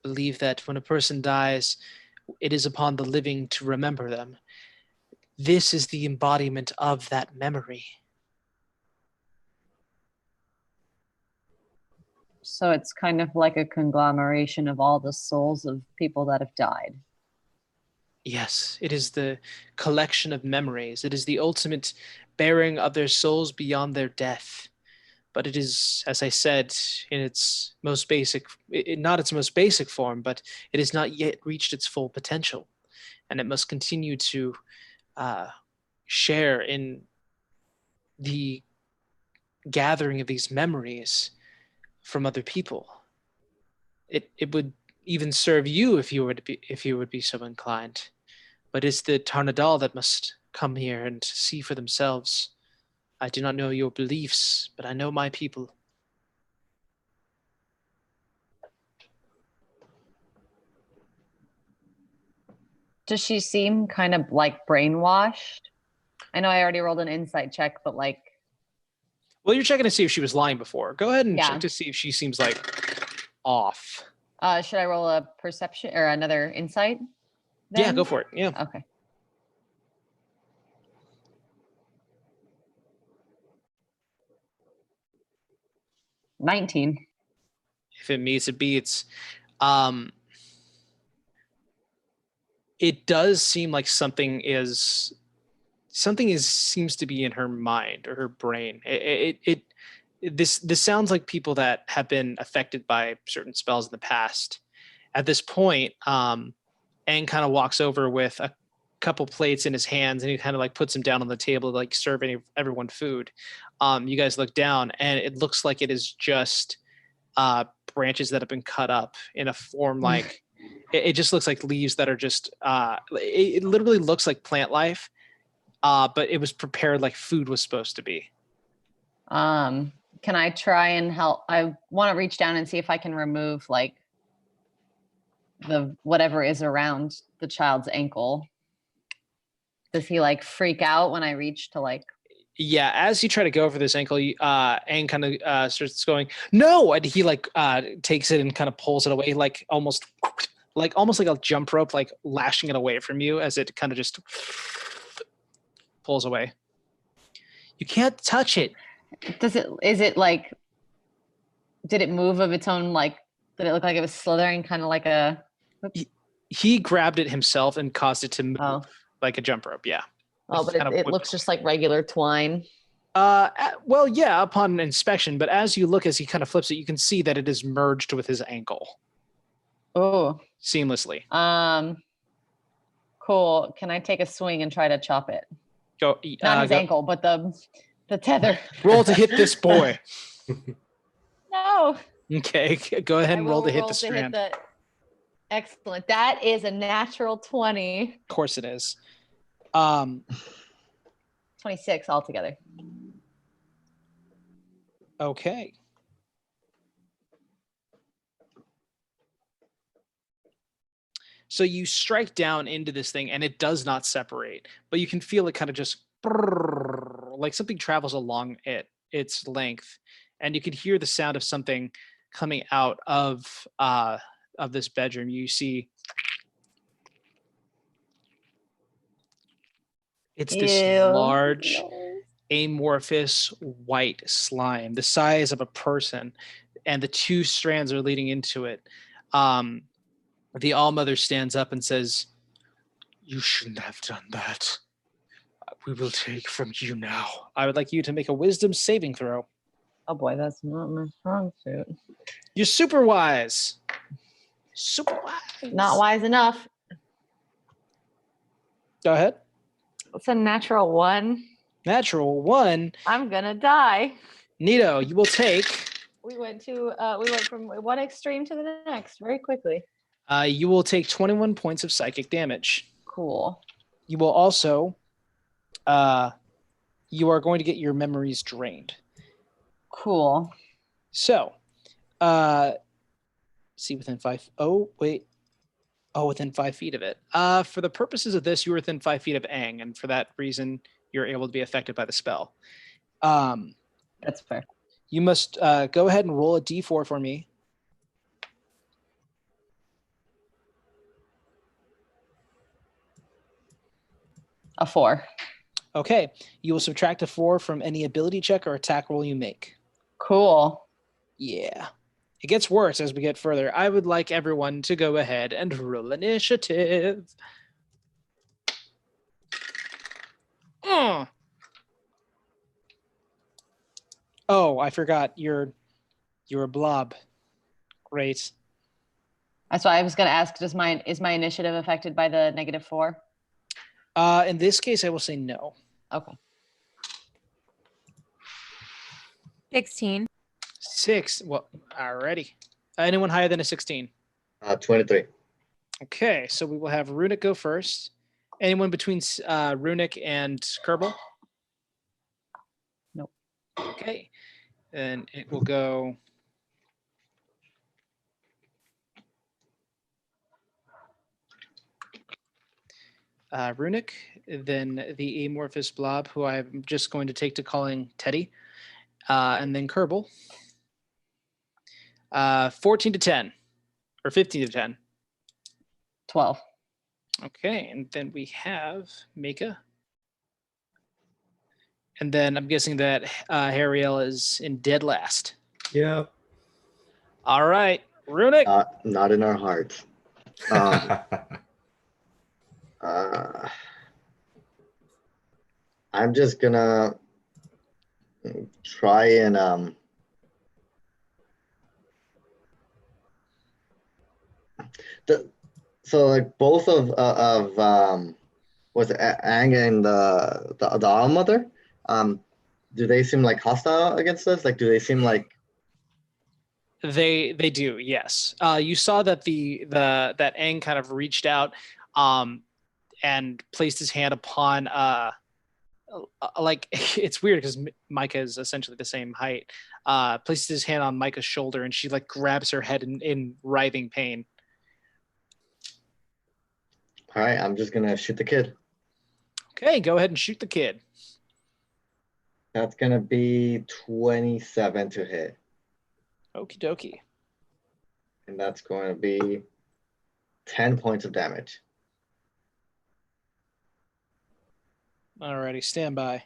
believe that when a person dies, it is upon the living to remember them. This is the embodiment of that memory. So it's kind of like a conglomeration of all the souls of people that have died. Yes, it is the collection of memories. It is the ultimate bearing of their souls beyond their death. But it is, as I said, in its most basic, not its most basic form, but it has not yet reached its full potential. And it must continue to share in the gathering of these memories from other people. It would even serve you if you would be so inclined. But it's the Tarnadal that must come here and see for themselves. I do not know your beliefs, but I know my people. Does she seem kind of like brainwashed? I know I already rolled an insight check, but like, Well, you're checking to see if she was lying before. Go ahead and Yeah. check to see if she seems like off. should I roll a perception or another insight? Yeah, then? go for it. Yeah. Okay. $19. If it meets, it beats. Um, it does seem like seems to be in her mind or her brain. This sounds like people that have been affected by certain spells in the past. At this point, Aang kind of walks over with a couple plates in his hands and he kind of like puts them down on the table, like serving everyone food. You guys look down and it looks like it is just branches that have been cut up in a form like it just looks like leaves that are just it literally looks like plant life, but it was prepared like food was supposed to be. Can I try and help? I want to reach down and see if I can remove like the whatever is around the child's ankle. Does he like freak out when I reach to like? Yeah, as you try to go over this ankle, Aang kind of starts going, no, and he like takes it and kind of pulls it away, like almost like a jump rope, like lashing it away from you as it kind of just pulls away. You can't touch it. Is it like, did it move of its own? Like, did it look like it was slithering kind of like a? He grabbed it himself and caused it to move like a jump rope. Yeah. Oh, but it looks just like regular twine. Well, yeah, upon inspection, but as you look, as he kind of flips it, you can see that it is merged with his ankle. Oh. Seamlessly. Cool. Can I take a swing and try to chop it? Go. Not his ankle, but the tether. Roll to hit this boy. No. Okay, go ahead and roll to hit the strand. Excellent. That is a natural 20. Of course it is. 26 altogether. Okay. So you strike down into this thing and it does not separate, but you can feel it kind of just like something travels along its length, and you can hear the sound of something coming out of this bedroom. You see it's this large amorphous white slime the size of a person, and the two strands are leading into it. The All-Mother stands up and says, "You shouldn't have done that. We will take from you now. I would like you to make a wisdom saving throw." Oh boy, that's not my strong suit. You're super wise. Super wise. Not wise enough. Go ahead. It's a natural 1. Natural 1. I'm gonna die. Nito, you will take. We went from one extreme to the next very quickly. You will take 21 points of psychic damage. Cool. You will also. You are going to get your memories drained. Cool. So, see within 5. Oh, wait. Oh, within 5 feet of it. For the purposes of this, you are within 5 feet of Aang, and for that reason, you're able to be affected by the spell. That's fair. You must go ahead and roll a d4 for me. A 4. Okay. You will subtract a 4 from any ability check or attack roll you make. Cool. Yeah. It gets worse as we get further. I would like everyone to go ahead and roll initiative. Oh, I forgot. You're a blob. Great. That's why I was gonna ask, is my initiative affected by the -4? In this case, I will say no. Okay. 16. 6. Well, alrighty. Anyone higher than a 16? 23. Okay, so we will have Runic go first. Anyone between Runic and Kerbal? Nope. Okay, and it will go. Runic, then the amorphous blob, who I'm just going to take to calling Teddy, and then Kerbal. 14 to 10, or 15 to 10. 12. Okay, and then we have Mika. And then I'm guessing that Hariel is in dead last. Yeah. All right, Runic. Not in our hearts. I'm just gonna try and so like both of was it Aang and the All Mother? Do they seem like hostile against us? Like, do they seem like They do, yes. You saw that that Aang kind of reached out and placed his hand upon like it's weird because Micah is essentially the same height. Places his hand on Micah's shoulder and she like grabs her head in writhing pain. all right, I'm just gonna shoot the kid. Okay, go ahead and shoot the kid. That's gonna be 27 to hit. Okie dokie. And that's going to be 10 points of damage. Alrighty, stand by.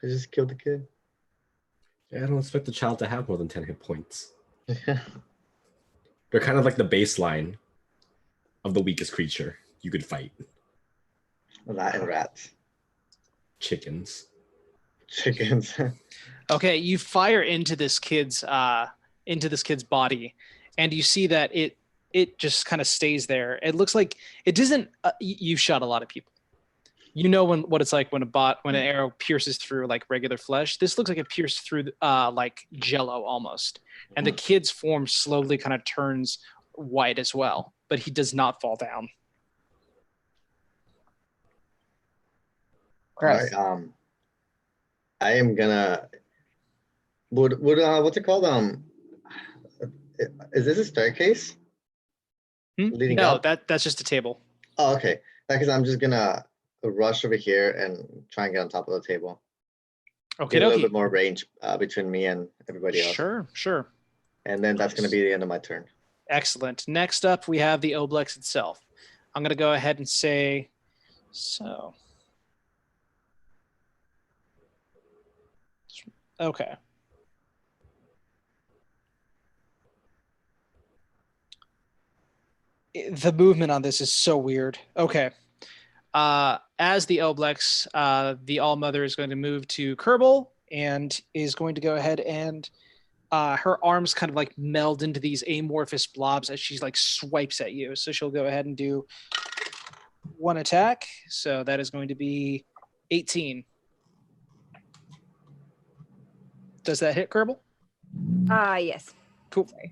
I just killed the kid. Yeah, I don't expect the child to have more than 10 hit points. They're kind of like the baseline of the weakest creature you could fight. That and rats. Chickens. Chickens. Okay, you fire into this kid's body, and you see that it just kind of stays there. It looks like it doesn't. You shot a lot of people. You know what it's like when an arrow pierces through like regular flesh. This looks like it pierced through like jello almost, and the kid's form slowly kind of turns white as well, but he does not fall down. Gross. All right, I am gonna. Would what's it called? Is this a staircase? Leading No, up? that's just a table. Oh, okay. Because I'm just gonna rush over here and try and get on top of the table. Okay, Get a little bit more range between me and everybody else. Sure. And then that's gonna be the end of my turn. Excellent. Next up, we have the Oblex itself. I'm gonna go ahead and say so. Okay. The movement on this is so weird. Okay. As the Oblex, the All Mother is going to move to Kerbal and is going to go ahead and her arms kind of like meld into these amorphous blobs as she like swipes at you. So she'll go ahead and do one attack. So that is going to be 18. Does that hit, Kerbal? Yes. Cool. Sorry.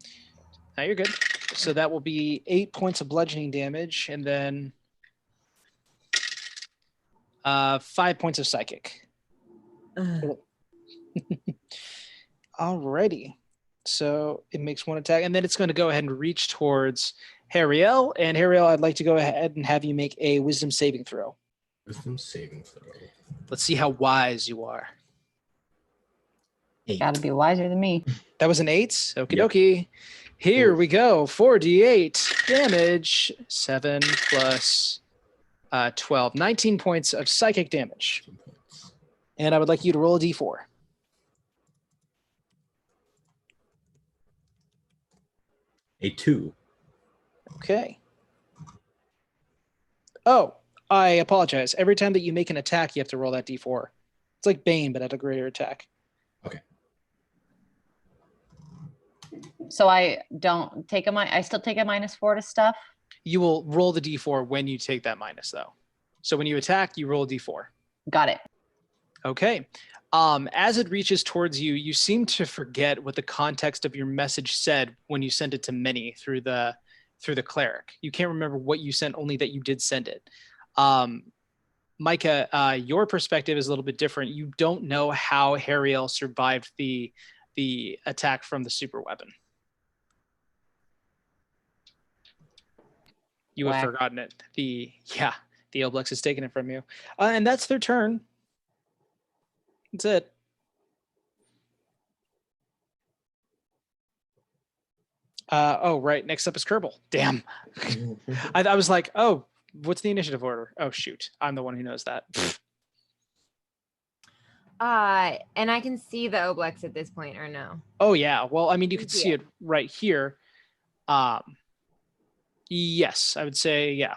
Now you're good. So that will be 8 points of bludgeoning damage, and then 5 points of psychic. Alrighty. So it makes one attack, and then it's going to go ahead and reach towards Hariel. And Hariel, I'd like to go ahead and have you make a wisdom saving throw. Wisdom saving throw. Let's see how wise you are. 8. Gotta be wiser than me. That was an 8. Okie Yep. dokie. Here we go. 4d8 damage. 7 plus 12. 19 points of psychic damage. 2 points. And I would like you to roll a d4. A 2. Okay. Oh, I apologize. Every time that you make an attack, you have to roll that d4. It's like Bane, but at a greater attack. So I don't take I still take a -4 to stuff. You will roll the d4 when you take that minus, though. So when you attack, you roll a d4. Got it. Okay. As it reaches towards you, you seem to forget what the context of your message said when you sent it to Minnie through the cleric. You can't remember what you sent, only that you did send it. Micah, your perspective is a little bit different. You don't know how Hariel survived the attack from the super weapon. You have Whack. forgotten it. The Oblex has taken it from you. And that's their turn. That's it. Right. Next up is Kerbal. Damn. I was like, oh, what's the initiative order? Oh, shoot. I'm the one who knows that. And I can see the Oblex at this point, or no? Oh, yeah. Well, I mean, you can see Yeah. it right here. Yes, I would say, yeah.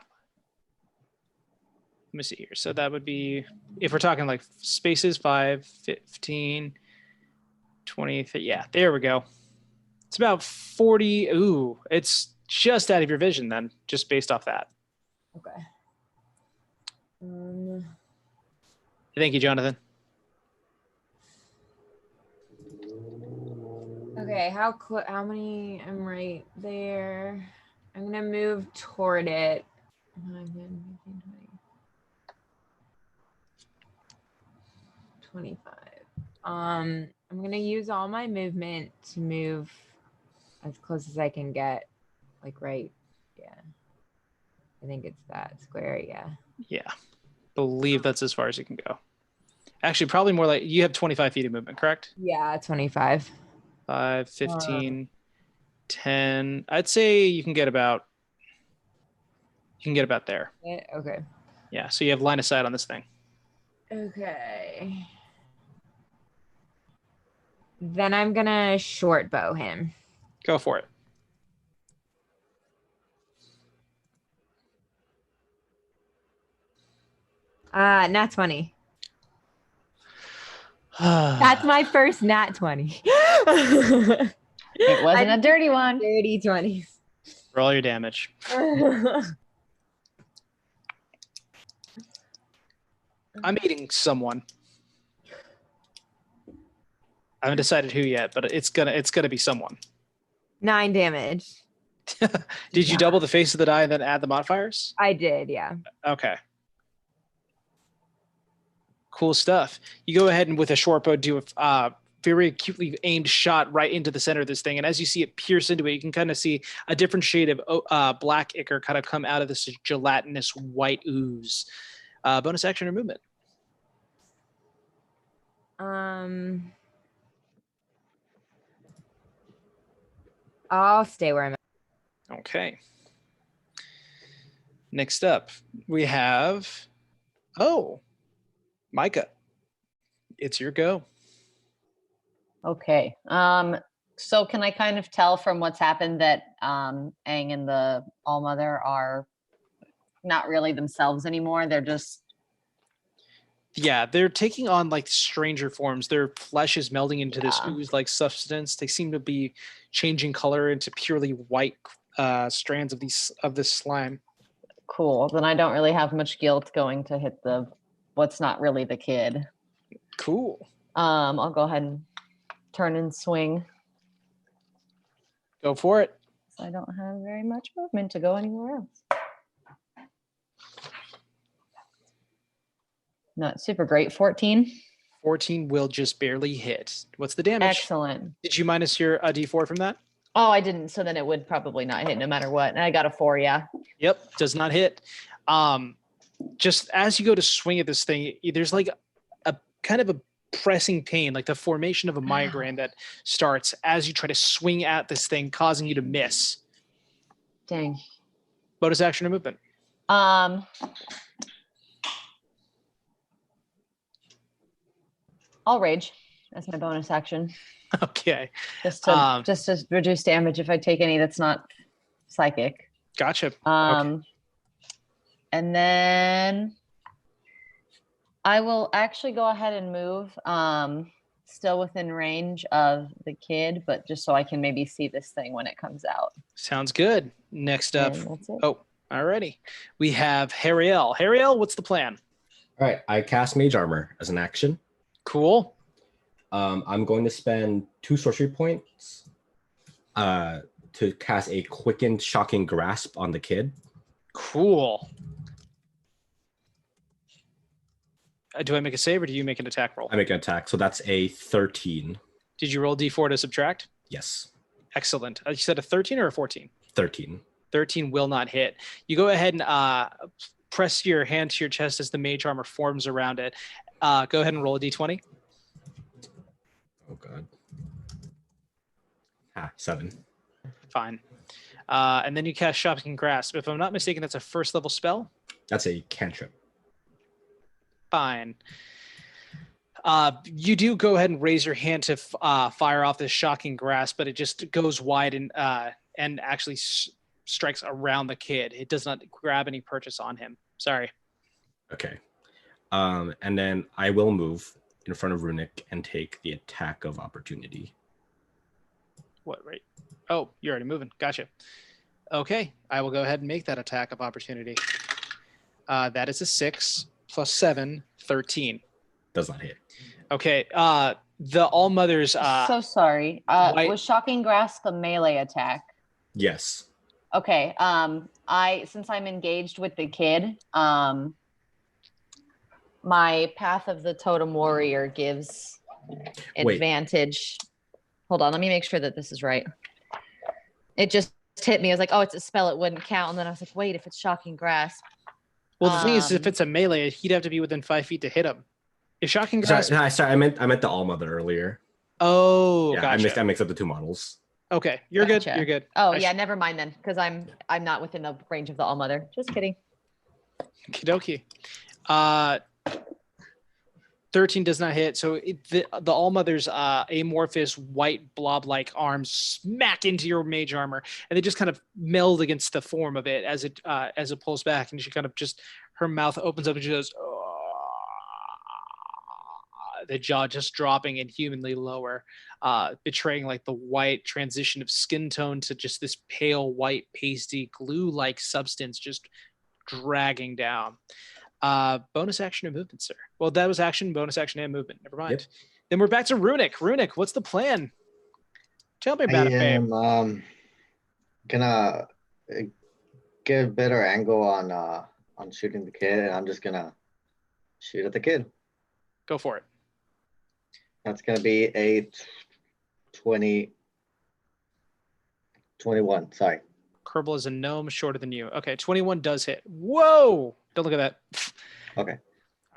Let me see here. So that would be, if we're talking like spaces, 5, 15, 20, yeah, there we go. It's about 40. Ooh, it's just out of your vision then, just based off that. Okay. Thank you, Jonathan. Okay, how many? I'm right there. I'm gonna move toward it. 9, 10, 15, 20, 25. I'm gonna use all my movement to move as close as I can get. Like right, yeah. I think it's that square, yeah. Yeah, believe that's as far as you can go. Actually, probably more like, you have 25 feet of movement, correct? Yeah, 25. 5, 15, 10. I'd say you can get about there. Okay. Yeah, so you have line of sight on this thing. Okay. Then I'm gonna short bow him. Go for it. Nat 20. That's my first nat 20. It wasn't a dirty one. Dirty 20s. Roll your damage. I'm eating someone. I haven't decided who yet, but it's gonna be someone. 9 damage. Did you double the face of the die and then add the modifiers? I did, yeah. Okay. Cool stuff. You go ahead and with a short bow do a very acutely aimed shot right into the center of this thing. And as you see it pierce into it, you can kind of see a different shade of black ichor kind of come out of this gelatinous white ooze. Bonus action or movement? I'll stay where I'm at. Okay. Next up, we have, Micah. It's your go. Okay. So can I kind of tell from what's happened that Aang and the Allmother are not really themselves anymore? They're just... Yeah, they're taking on like stranger forms. Their flesh is melding into this ooze-like substance. They seem to be changing color into purely white strands of this slime. Cool. Then I don't really have much guilt going to hit the what's not really the kid. Cool. I'll go ahead and turn and swing. Go for it. So I don't have very much movement to go anywhere else. Not super great. 14. 14 will just barely hit. What's the damage? Excellent. Did you minus your D4 from that? Oh, I didn't. So then it would probably not hit no matter what. And I got a 4, yeah. Yep, does not hit. Just as you go to swing at this thing, there's like a kind of a pressing pain, like the formation of a migraine that starts as you try to swing at this thing, causing you to miss. Dang. Bonus action or movement. I'll rage as my bonus action. Okay. Just to reduce damage if I take any that's not psychic. Gotcha. Okay. And then I will actually go ahead and move, still within range of the kid, but just so I can maybe see this thing when it comes out. Sounds good. Next up. And that's it. Oh, alrighty. We have Hariel. Hariel, what's the plan? All right, I cast Mage Armor as an action. Cool. I'm going to spend 2 sorcery points to cast a quickened shocking grasp on the kid. Cool. Do I make a save or do you make an attack roll? I make an attack, so that's a 13. Did you roll D4 to subtract? Yes, Excellent. You said a 13 or a 14? 13. 13 will not hit. You go ahead and press your hand to your chest as the mage armor forms around it. Go ahead and roll a D20. Oh god. 7. Fine. And then you cast Shocking Grasp. If I'm not mistaken, that's a first level spell. That's a cantrip. Fine. You do go ahead and raise your hand to fire off this Shocking Grasp, but it just goes wide and actually strikes around the kid. It does not grab any purchase on him. Sorry. Okay. And then I will move in front of Runic and take the attack of opportunity. What, right? Oh, you're already moving. Gotcha. Okay, I will go ahead and make that attack of opportunity. That is a 6 plus 7, 13. Does not hit. Okay, the All-Mother's... So sorry. Was Shocking Grasp a melee attack? Yes. Okay. Since I'm engaged with the kid, my Path of the Totem Warrior gives advantage. Hold on, let me make sure that this is right. It just hit me. I was like, oh, it's a spell, it wouldn't count. And then I was like, wait, if it's Shocking Grasp. Well, the thing is, if it's a melee, he'd have to be within 5 feet to hit him. If Shocking Grasp... Sorry, I meant the All-Mother earlier. Oh, yeah, gotcha. I mixed up the 2 models. Okay, you're Gotcha. good. You're good. Oh, yeah, never mind then, because I'm not within the range of the All-Mother. Just kidding. Okie dokie. 13 does not hit, so the All-Mother's amorphous white blob-like arms smack into your mage armor, and they just kind of meld against the form of it as it pulls back, and she kind of just, her mouth opens up and she goes, the jaw just dropping inhumanly lower, betraying like the white transition of skin tone to just this pale white pasty glue-like substance just dragging down. Bonus action and movement, sir. Well, that was action, bonus action, and movement. Never mind. Yep. Then we're back to Runic. Runic, what's the plan? Tell me about it, babe. I'm gonna get a better angle on shooting the kid, and I'm just gonna shoot at the kid. Go for it. That's gonna be a 21. Sorry. Kerbal is a gnome shorter than you. Okay, 21 does hit. Whoa! Don't look at that. Okay.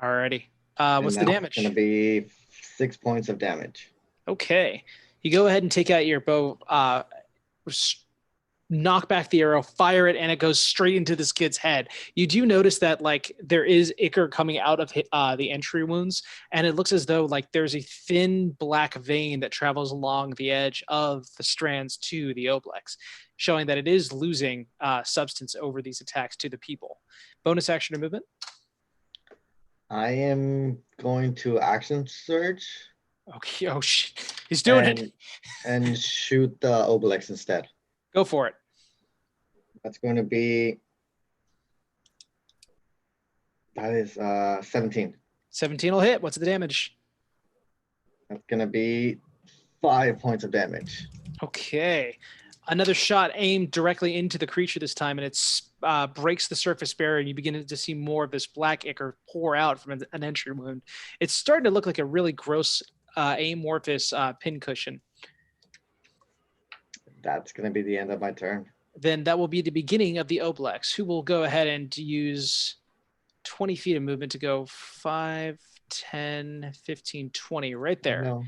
Alrighty. What's the And damage? It's gonna be 6 points of damage. Okay. You go ahead and take out your bow, knock back the arrow, fire it, and it goes straight into this kid's head. You do notice that like there is ichor coming out of the entry wounds, and it looks as though like there's a thin black vein that travels along the edge of the strands to the oblex, showing that it is losing substance over these attacks to the people. Bonus action or movement? I am going to action surge. Okay. Oh shit. He's doing it. And shoot the obelix instead. Go for it. That's going to be. That is 17. 17 will hit. What's the damage? That's gonna be 5 points of damage. Okay. Another shot aimed directly into the creature this time, and it breaks the surface barrier, and you begin to see more of this black ichor pour out from an entry wound. It's starting to look like a really gross amorphous pincushion. That's gonna be the end of my turn. Then that will be the beginning of the Oblex, who will go ahead and use 20 feet of movement to go 5, 10, 15, 20, right there. No.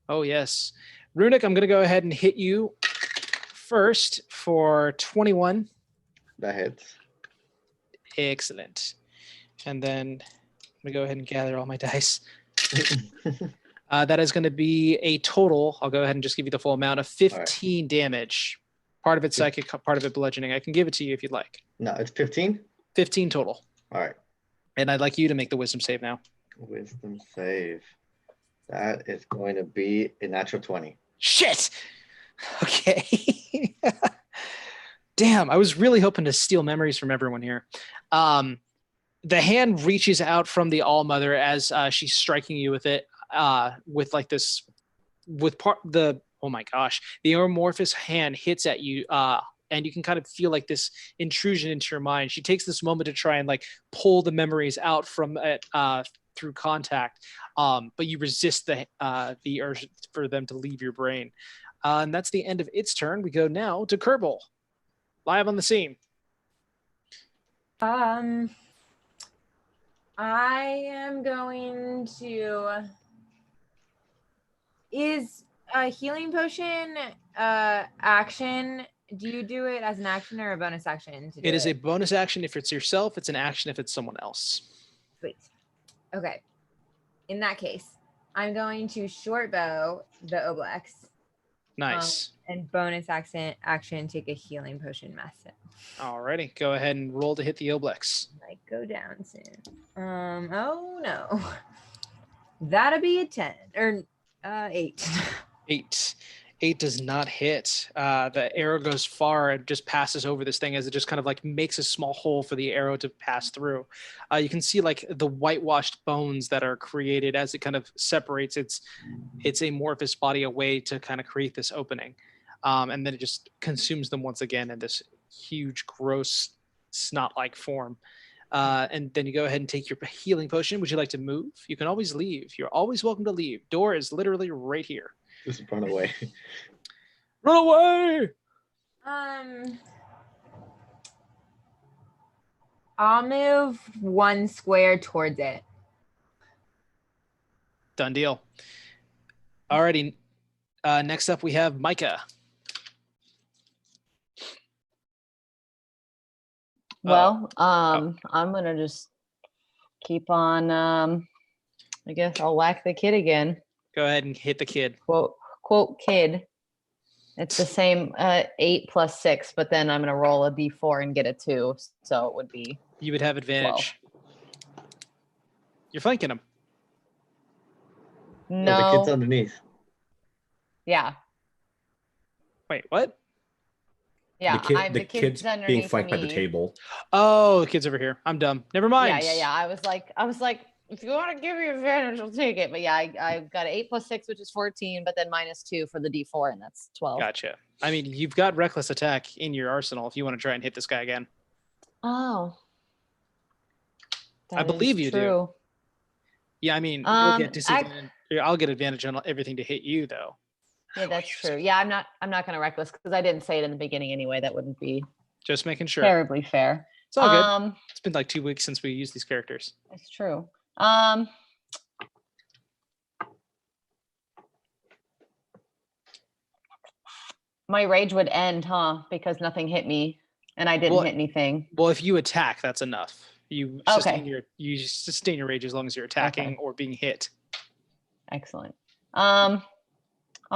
Oh, yes. Runic, I'm going to go ahead and hit you first for 21. That hits. Excellent. And then I'm going to go ahead and gather all my dice. That is going to be a total, I'll go ahead and just give you the full amount of 15 damage. Part of it psychic, part of it bludgeoning. I can give it to you if you'd like. No, it's 15? 15 total. All right. And I'd like you to make the wisdom save now. Wisdom save. That is going to be a natural 20. Shit! Okay. Damn, I was really hoping to steal memories from everyone here. The hand reaches out from the All-Mother as she's striking you with it, with like this, oh my gosh, the amorphous hand hits at you, and you can kind of feel like this intrusion into your mind. She takes this moment to try and like pull the memories out from it through contact, but you resist the urge for them to leave your brain. And that's the end of its turn. We go now to Kerbal, live on the scene. I am going to. Is a healing potion action? Do you do it as an action or a bonus action? It is a bonus action if it's yourself. It's an action if it's someone else. Sweet. Okay. In that case, I'm going to short bow the Oblex. Nice. And bonus action take a healing potion master. Alrighty, go ahead and roll to hit the Oblex. Might go down soon. Oh no. That'll be a 10 or 8. 8 does not hit. The arrow goes far and just passes over this thing as it just kind of like makes a small hole for the arrow to pass through. You can see like the whitewashed bones that are created as it kind of separates its amorphous body away to kind of create this opening. And then it just consumes them once again in this huge, gross, snot-like form. And then you go ahead and take your healing potion. Would you like to move? You can always leave. You're always welcome to leave. Door is literally right here. Just run away. Run away! I'll move 1 square towards it. Done deal. Alrighty. Next up, we have Micah. Well, I'm gonna just keep on. I guess I'll whack the kid again. Go ahead and hit the kid. Quote kid. It's the same 8 plus 6, but then I'm gonna roll a d4 and get a 2, so it would be. You would have advantage. 12. You're flanking him. No, the kid's No. underneath. Yeah. Wait, what? Yeah. The kid's being underneath flanked by the me. table. Oh, the kid's over here. I'm dumb. Never mind. Yeah. I was like, if you want to give me advantage, I'll take it. But yeah, I got 8 plus 6, which is 14, but then minus 2 for the d4, and that's 12. Gotcha. I mean, you've got reckless attack in your arsenal if you want to try and hit this guy again. Oh. I That believe is you do. true. Yeah, I mean, you'll get I- disadvantage. I'll get advantage on everything to hit you, though. Yeah, that's true. Yeah, I'm not gonna reckless because I didn't say it in the beginning anyway. That wouldn't be Just making sure. terribly fair. It's all good. It's been like 2 weeks since we used these characters. It's true. My rage would end, huh? Because nothing hit me and I didn't Well, hit anything. Well, if you attack, that's enough. You sustain Okay. you sustain your rage as long as you're attacking or being hit. Excellent. I'll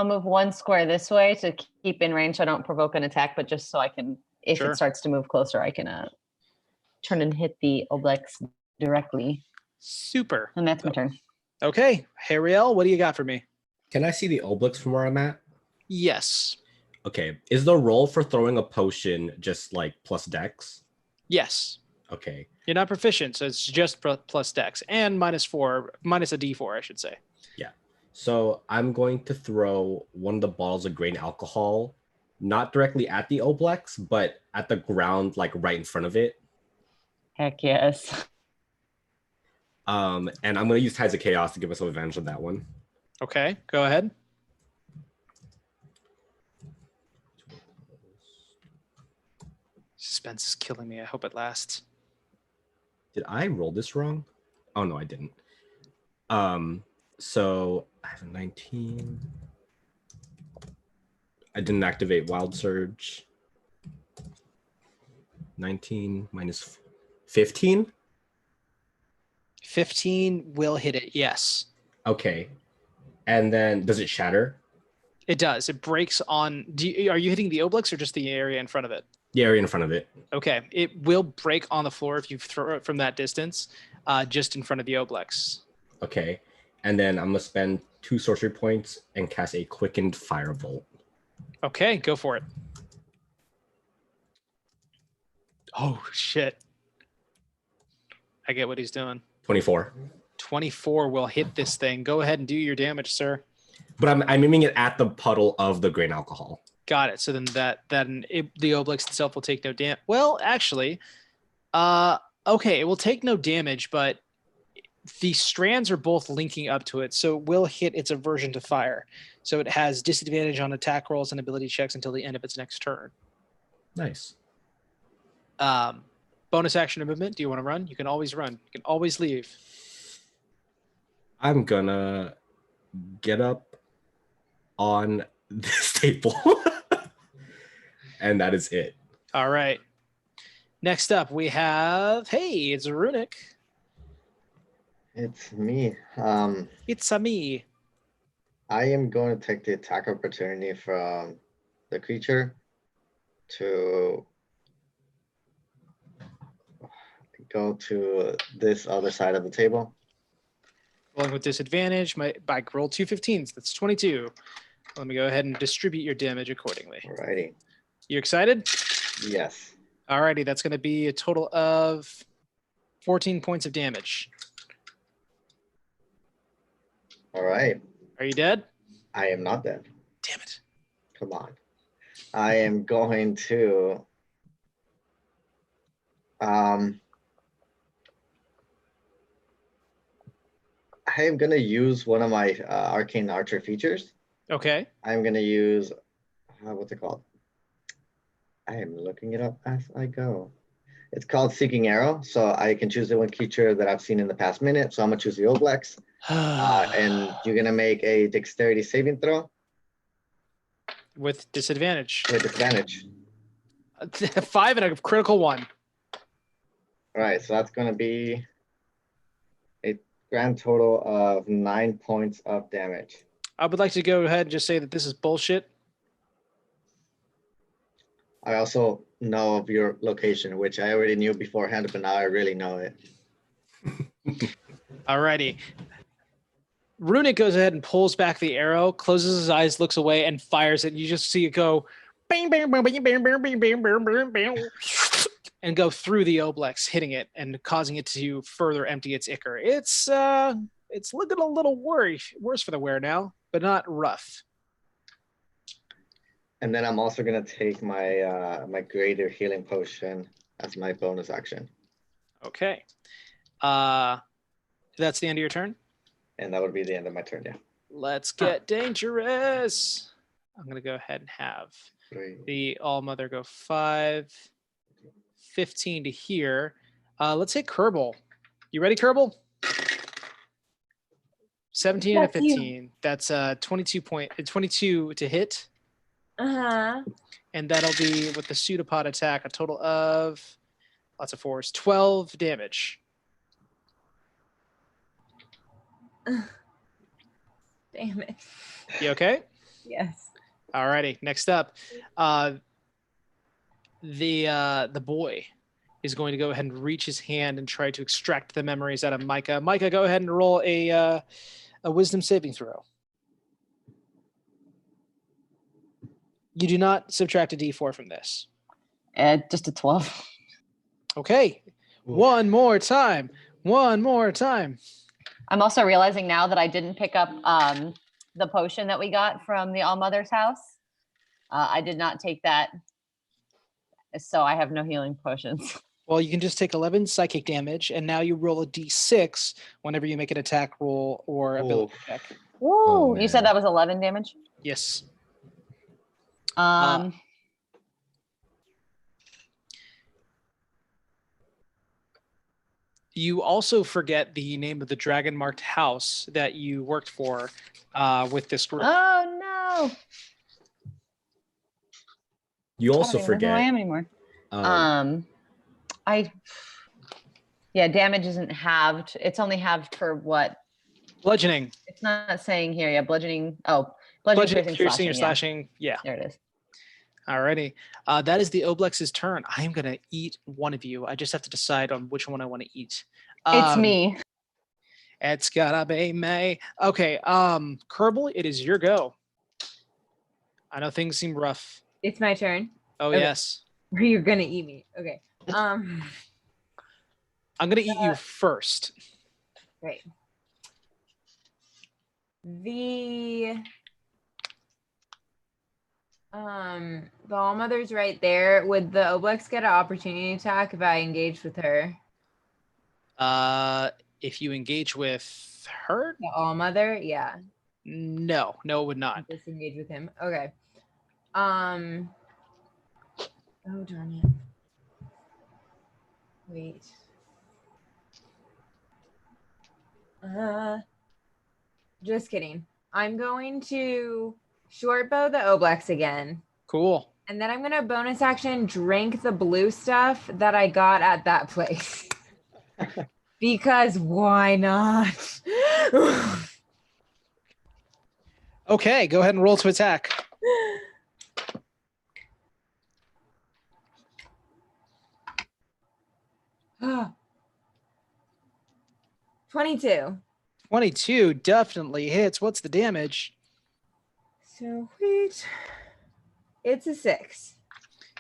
move 1 square this way to keep in range so I don't provoke an attack, but just so I can, if Sure. it starts to move closer, I can turn and hit the Oblex directly. Super. And that's my turn. Okay, Hariel, what do you got for me? Can I see the Obelix from where I'm at? Yes. Okay. Is the roll for throwing a potion just like plus dex? Yes. Okay. You're not proficient, so it's just plus dex and minus a d4, I should say. Yeah. So I'm going to throw one of the bottles of grain alcohol, not directly at the Oblex, but at the ground, like right in front of it. Heck yes. And I'm going to use Tides of Chaos to give us some advantage on that one. Okay, go ahead. Suspense is killing me. I hope it lasts. Did I roll this wrong? Oh no, I didn't. So I have a 19. I didn't activate Wild Surge. 19 minus 15. 15 will hit it, yes. Okay. And then does it shatter? It does. It breaks on. Are you hitting the Obelix or just the area in front of it? The area in front of it. Okay. It will break on the floor if you throw it from that distance, just in front of the Obelix. Okay. And then I'm going to spend 2 sorcery points and cast a quickened firebolt. Okay, go for it. Oh, shit. I get what he's doing. 24. 24 will hit this thing. Go ahead and do your damage, sir. But I'm aiming it at the puddle of the grain alcohol. Got it. So then the Obelix itself will take no damage. Well, actually, okay, it will take no damage, but the strands are both linking up to it, so it will hit its aversion to fire. So it has disadvantage on attack rolls and ability checks until the end of its next turn. Nice. Bonus action and movement. Do you want to run? You can always run. You can always leave. I'm gonna get up on this table. And that is it. All right. Next up, we have, hey, it's Runic. It's me. It's a me. I am going to take the attack opportunity from the creature to go to this other side of the table. Rolling with disadvantage. My bike rolled 2 15s. That's 22. Let me go ahead and distribute your damage accordingly. Alrighty. You excited? Yes. Alrighty, that's going to be a total of 14 points of damage. All right. Are you dead? I am not dead. Damn it. Come on. I am going to I am going to use one of my arcane archer features. Okay. I'm going to use what's it called? I am looking it up as I go. It's called Seeking Arrow. So I can choose the one creature that I've seen in the past minute. So I'm going to choose the Oblex. And you're going to make a dexterity saving throw. With disadvantage. With advantage. 5 and a critical 1. All right. So that's going to be a grand total of 9 points of damage. I would like to go ahead and just say that this is bullshit. I also know of your location, which I already knew beforehand, but now I really know it. Alrighty. Runic goes ahead and pulls back the arrow, closes his eyes, looks away, and fires it. You just see it go bang, bang, bang, bang, bang, bang, bang, bang, bang, bang, bang, and go through the Oblex, hitting it and causing it to further empty its ichor. It's looking a little worse for the wear now, but not rough. And then I'm also gonna take my my greater healing potion as my bonus action. Okay. That's the end of your turn? And that would be the end of my turn, yeah. Let's get dangerous. I'm going to go ahead and have 3. the All-Mother go 5, 15 to here. Let's hit Kerbal. You ready, Kerbal? 17 and a 15. That's 22 to hit. Uh-huh. And that'll be with the pseudopod attack, a total of lots of 4s, 12 damage. Damn it. You okay? Yes. Alrighty. Next up, the boy is going to go ahead and reach his hand and try to extract the memories out of Micah. Micah, go ahead and roll a wisdom saving throw. You do not subtract a d4 from this. Just a 12. Okay. One more time. One more time. I'm also realizing now that I didn't pick up the potion that we got from the All-Mother's house. I did not take that, so I have no healing potions. Well, you can just take 11 psychic damage, and now you roll a d6 whenever you make an attack roll or ability check. Woo! Oh, You said man. that was 11 damage? Yes. Um, You also forget the name of the dragon-marked house that you worked for with this group. oh no! You I don't also even know who I forget. am anymore. Um, Yeah, damage isn't halved. It's only halved for what? Bludgeoning. It's not saying here. Yeah, bludgeoning. Oh, bludgeoning, Bludgeoning, piercing, piercing, or slashing. slashing. Yeah. There it is. Alrighty. That is the Oblex's turn. I am going to eat one of you. I just have to decide on which one I want to eat. It's me. It's gotta be May. Okay, Kerbal, it is your go. I know things seem rough. It's my turn. Oh, Okay. yes. You're gonna eat me. Okay. I'm gonna eat you first. Great. The All-Mother's right there. Would the Oblex get an opportunity attack if I engaged with her? If you engage with her, The All-Mother? Yeah. no, it would not. Disengage with him. Okay. Oh darn it. Wait. Just kidding. I'm going to short bow the Oblex again. Cool. And then I'm gonna bonus action drink the blue stuff that I got at that place. Because why not? Okay, go ahead and roll to attack. Ah. 22. 22 definitely hits. What's the damage? So wait. It's a 6.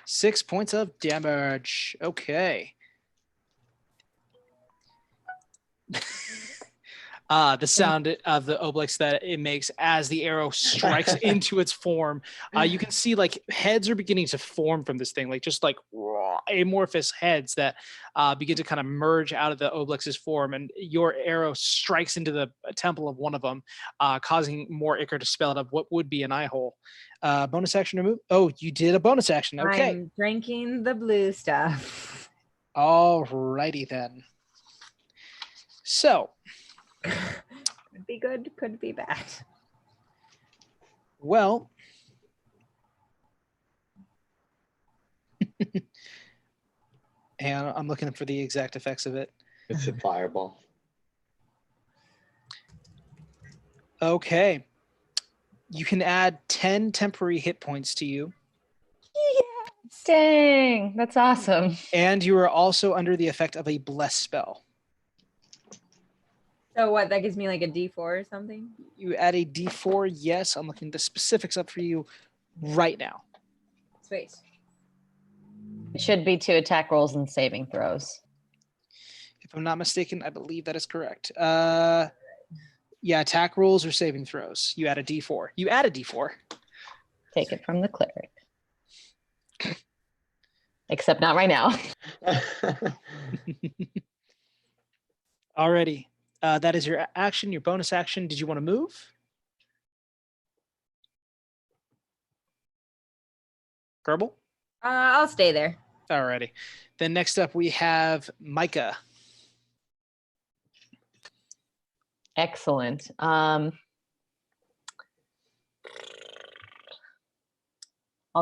6 points of damage. Okay. The sound of the Oblex that it makes as the arrow strikes into its form. You can see like heads are beginning to form from this thing, like just like raw, amorphous heads that begin to kind of merge out of the Oblex's form. And your arrow strikes into the temple of one of them, causing more ichor to spell out of what would be an eye hole. Bonus action remove. Oh, you did a bonus action. Okay. I'm drinking the blue stuff. All righty then. So, Could be good, could be bad. well, and I'm looking for the exact effects of it. It's a fireball. Okay. You can add 10 temporary hit points to you, Dang, that's awesome. and you are also under the effect of a bless spell. So what, that gives me like a D4 or something? You add a d4. Yes, I'm looking the specifics up for you right now. Sweet. It should be 2 attack rolls and saving throws. If I'm not mistaken, I believe that is correct. Yeah, attack rolls or saving throws. You add a d4. You add a d4. Take it from the cleric. Except not right now. Alrighty. That is your action, your bonus action. Did you want to move? Kerbal? I'll stay there. Alrighty. Then next up we have Micah. Excellent. I'll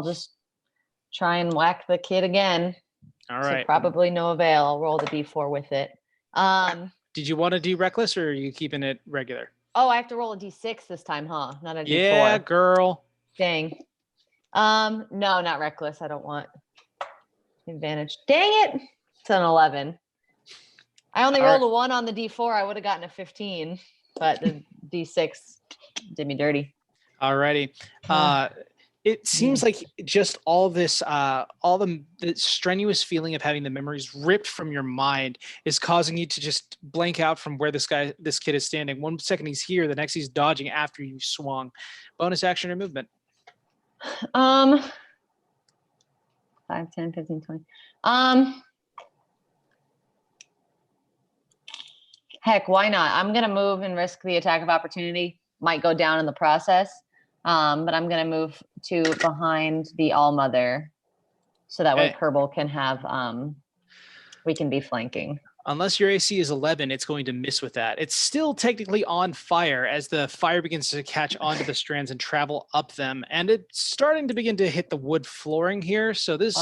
just try and whack the kid again. All To right. probably no avail. I'll roll the d4 with it. Did you want to do reckless or are you keeping it regular? Oh, I have to roll a d6 this time, huh? Not a d4. Yeah, girl. Dang. No, not reckless. I don't want advantage. Dang it. It's an 11. I only All rolled right. a 1 on the d4. I would have gotten a 15, but the d6 did me dirty. Alrighty. It seems like just all this, all the strenuous feeling of having the memories ripped from your mind is causing you to just blank out from where this kid is standing. 1 second he's here, the next he's dodging after you swung. Bonus action or movement. 5, 10, 15, 20. Heck, why not? I'm gonna move and risk the attack of opportunity. Might go down in the process. But I'm gonna move to behind the Allmother so that way Okay. Kerbal can have we can be flanking. Unless your AC is 11, it's going to miss with that. It's still technically on fire as the fire begins to catch onto the strands and travel up them. And it's starting to begin to hit the wood flooring here. So this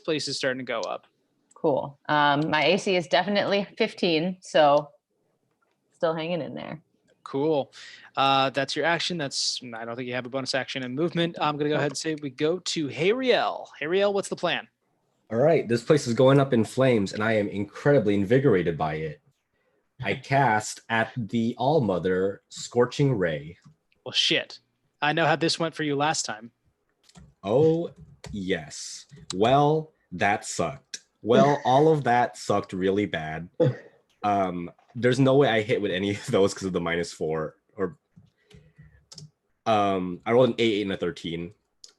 place is starting to go up. Cool. My AC is definitely 15, so still hanging in there. Cool. That's your action. I don't think you have a bonus action and movement. I'm going to go ahead and say we go to Hariel. Hariel, what's the plan? All right, this place is going up in flames, and I am incredibly invigorated by it. I cast at the Allmother Scorching Ray. Well, shit. I know how this went for you last time. Oh, yes. Well, that sucked. Well, all of that sucked really bad. There's no way I hit with any of those because of the -4. Or I rolled an 8 and a 13,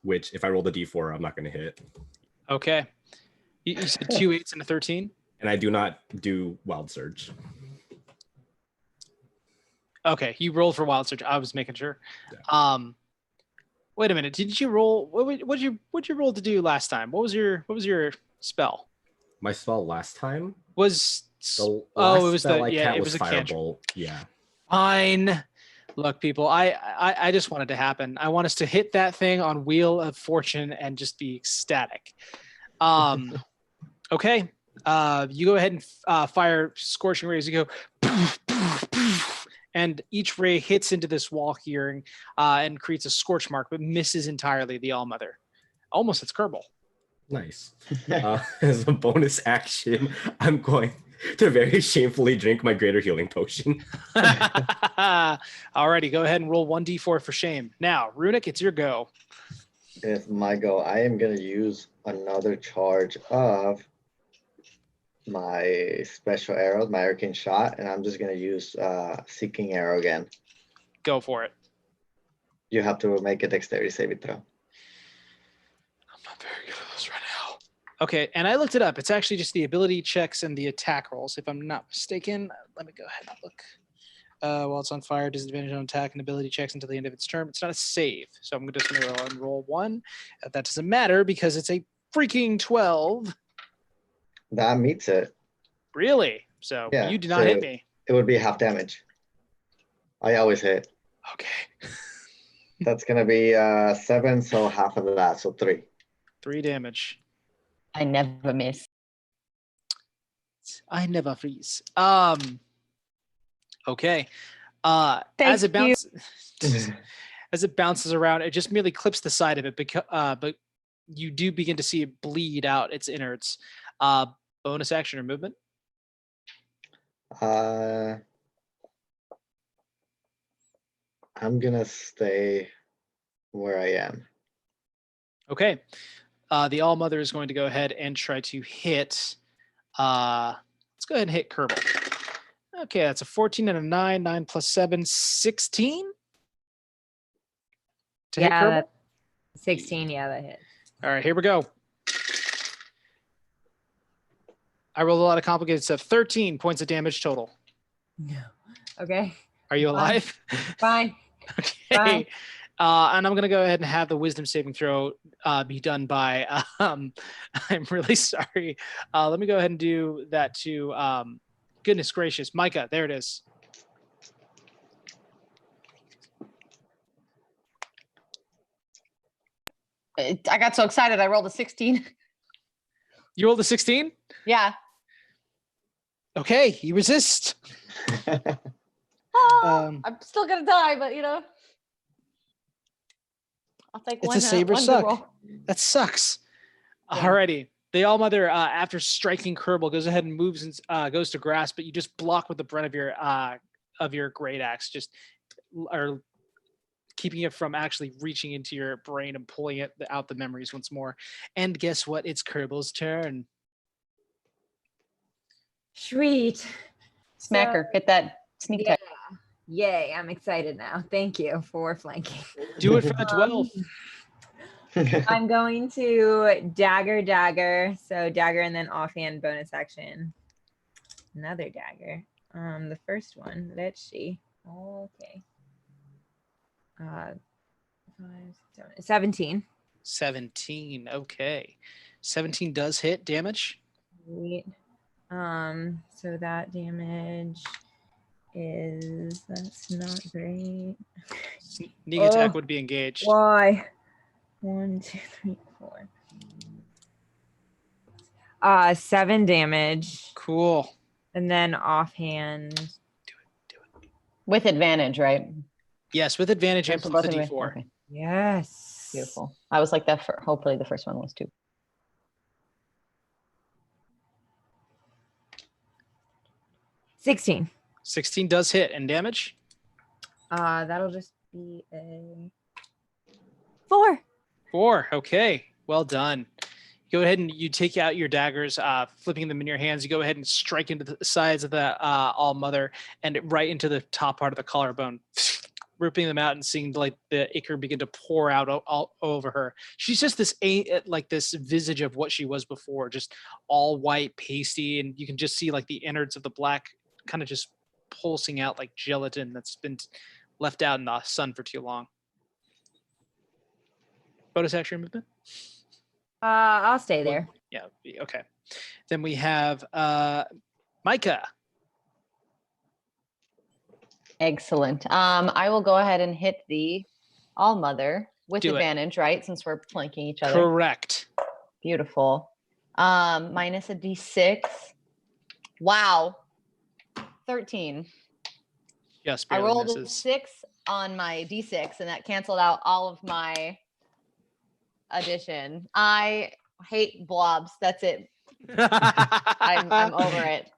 which if I roll the D4, I'm not going to hit. Okay. You said 2 8s and a 13? And I do not do Wild Surge. Okay, you rolled for Wild Surge. I was making sure. Yeah. Wait a minute. Did you roll? What'd you roll to do last time? What was your spell? My spell last time Was the last it was spell the I cast it was was a cantrip. Firebolt. Yeah. Fine. Look, people, I just want it to happen. I want us to hit that thing on Wheel of Fortune and just be ecstatic. Okay. You go ahead and fire Scorching Rays. You go poof, poof, poof, and each ray hits into this wall here and creates a scorch mark, but misses entirely the Allmother. Almost hits Kerbal. Nice. As a bonus action, I'm going to very shamefully drink my greater healing potion. Alrighty, go ahead and roll 1d4 for shame. Now, Runic, it's your go. It's my go. I am going to use another charge of my special arrows, my arcane shot, and I'm just going to use Seeking Arrow again. Go for it. You have to make a dexterity saving throw. I'm not very good at this right now. Okay, and I looked it up. It's actually just the ability checks and the attack rolls, if I'm not mistaken. Let me go ahead and look. While it's on fire, disadvantage on attack and ability checks until the end of its turn. It's not a save, so I'm just going to roll 1. That doesn't matter because it's a freaking 12. That meets it. Really? So Yeah, you do not hit me. It would be half damage. I always hit. Okay. That's going to be 7, so half of that, so 3. 3 damage. I never miss. I never freeze. Okay. As it bounces around, it just merely clips the side of it, but you do begin to see it bleed out its innards. Bonus action or movement? I'm gonna stay where I am. Okay. The Allmother is going to go ahead and try to hit. Let's go ahead and hit Kerbal. Okay, that's a 14 and a 9. 9 plus 7, 16. To hit Kerbal? 16. Yeah, that hit. All right, here we go. I rolled a lot of complicated stuff. 13 points of damage total. No. Okay. Are you alive? Fine. Okay. Fine. And I'm going to go ahead and have the wisdom saving throw be done by, I'm really sorry. Let me go ahead and do that to, goodness gracious, Micah, there it is. I got so excited. I rolled a 16. You rolled a 16? Yeah. Okay, you resist. I'm still gonna die, but I'll take It's one. a saber one good suck. roll. That sucks. Yeah. Alrighty. The Allmother, after striking Kerbal, goes ahead and moves and goes to grasp, but you just block with the brunt of your great axe, or keeping it from actually reaching into your brain and pulling it out the memories once more. And guess what? It's Kerbal's turn. Sweet. Smack So- her. Get that sneak Yeah. attack. Yay, I'm excited now. Thank you for flanking. Do it for the 12. I'm going to dagger. So dagger and then offhand bonus action. Another dagger. The first one, let's see. Okay. 5, 7, 17. 17. Okay. 17 does hit damage. Sweet. So that damage is, that's not great. Sneak attack Oh. would be engaged. Why? 1, 2, 3, 4. 7 damage. Cool. And then offhand. With advantage, right? Yes, with advantage and Those are plus a both d4. okay, Yes. beautiful. I was like that for hopefully the first one was too. 16. 16 does hit and damage. That'll just be a 4. 4. Okay. Well done. Go ahead and you take out your daggers, flipping them in your hands. You go ahead and strike into the sides of the All Mother and right into the top part of the collarbone, ripping them out and seeing like the ichor begin to pour out all over her. She's just this like this visage of what she was before, just all white, pasty, and you can just see like the innards of the black kind of just pulsing out like gelatin that's been left out in the sun for too long. Bonus action movement. I'll stay there. Yeah. Okay. Then we have Micah. Excellent. I will go ahead and hit the All Mother with Do it. advantage, right? Since we're flanking each other. Correct. Beautiful. Minus a d6. Wow. 13. Yes, I barely rolled a misses. 6 on my d6, and that canceled out all of my addition. I hate blobs. That's it. I'm over it.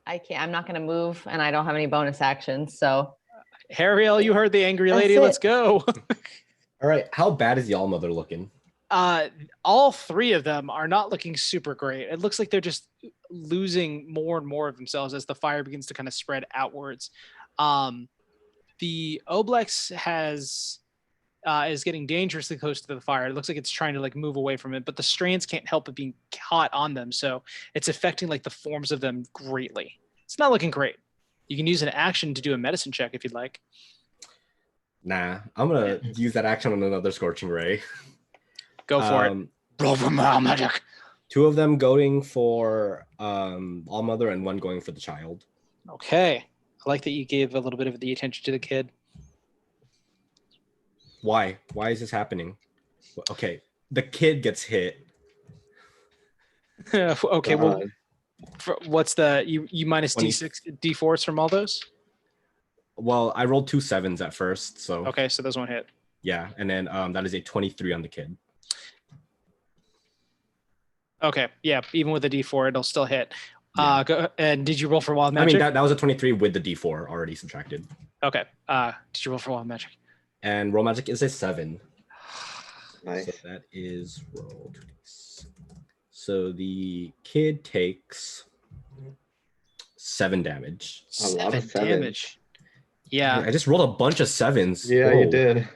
I can't. I'm not going to move, and I don't have any bonus actions. So, Hariel, you heard the angry That's lady. it. Let's go. All right, how bad is the All Mother looking? All three of them are not looking super great. It looks like they're just losing more and more of themselves as the fire begins to kind of spread outwards. The Oblex is getting dangerously close to the fire. It looks like it's trying to like move away from it, but the strands can't help but being caught on them. So it's affecting like the forms of them greatly. It's not looking great. You can use an action to do a medicine check if you'd like. Nah, I'm gonna use that action on another Scorching Ray. Go for it. Roll for magic. 2 of them going for All Mother and 1 going for the child. Okay. I like that you gave a little bit of the attention to the kid. Why? Why is this happening? Okay, the kid gets hit. Okay, well, what's the you minus 20. D6 D4s from all those? Well, I rolled 2 7s at first, so Okay, so those won't hit. yeah, and then that is a 23 on the kid. Okay, yeah, even with a D4, it'll still hit. Yeah. Go, and did you roll for wild I magic? mean, that was a 23 with the D4 already subtracted. Okay. Did you roll for wild magic? And roll magic is a 7. Nice. So that is rolled. So the kid takes 7 damage. A lot of 7 damage. Yeah. I just rolled a bunch of 7s. Yeah, Whoa. you did.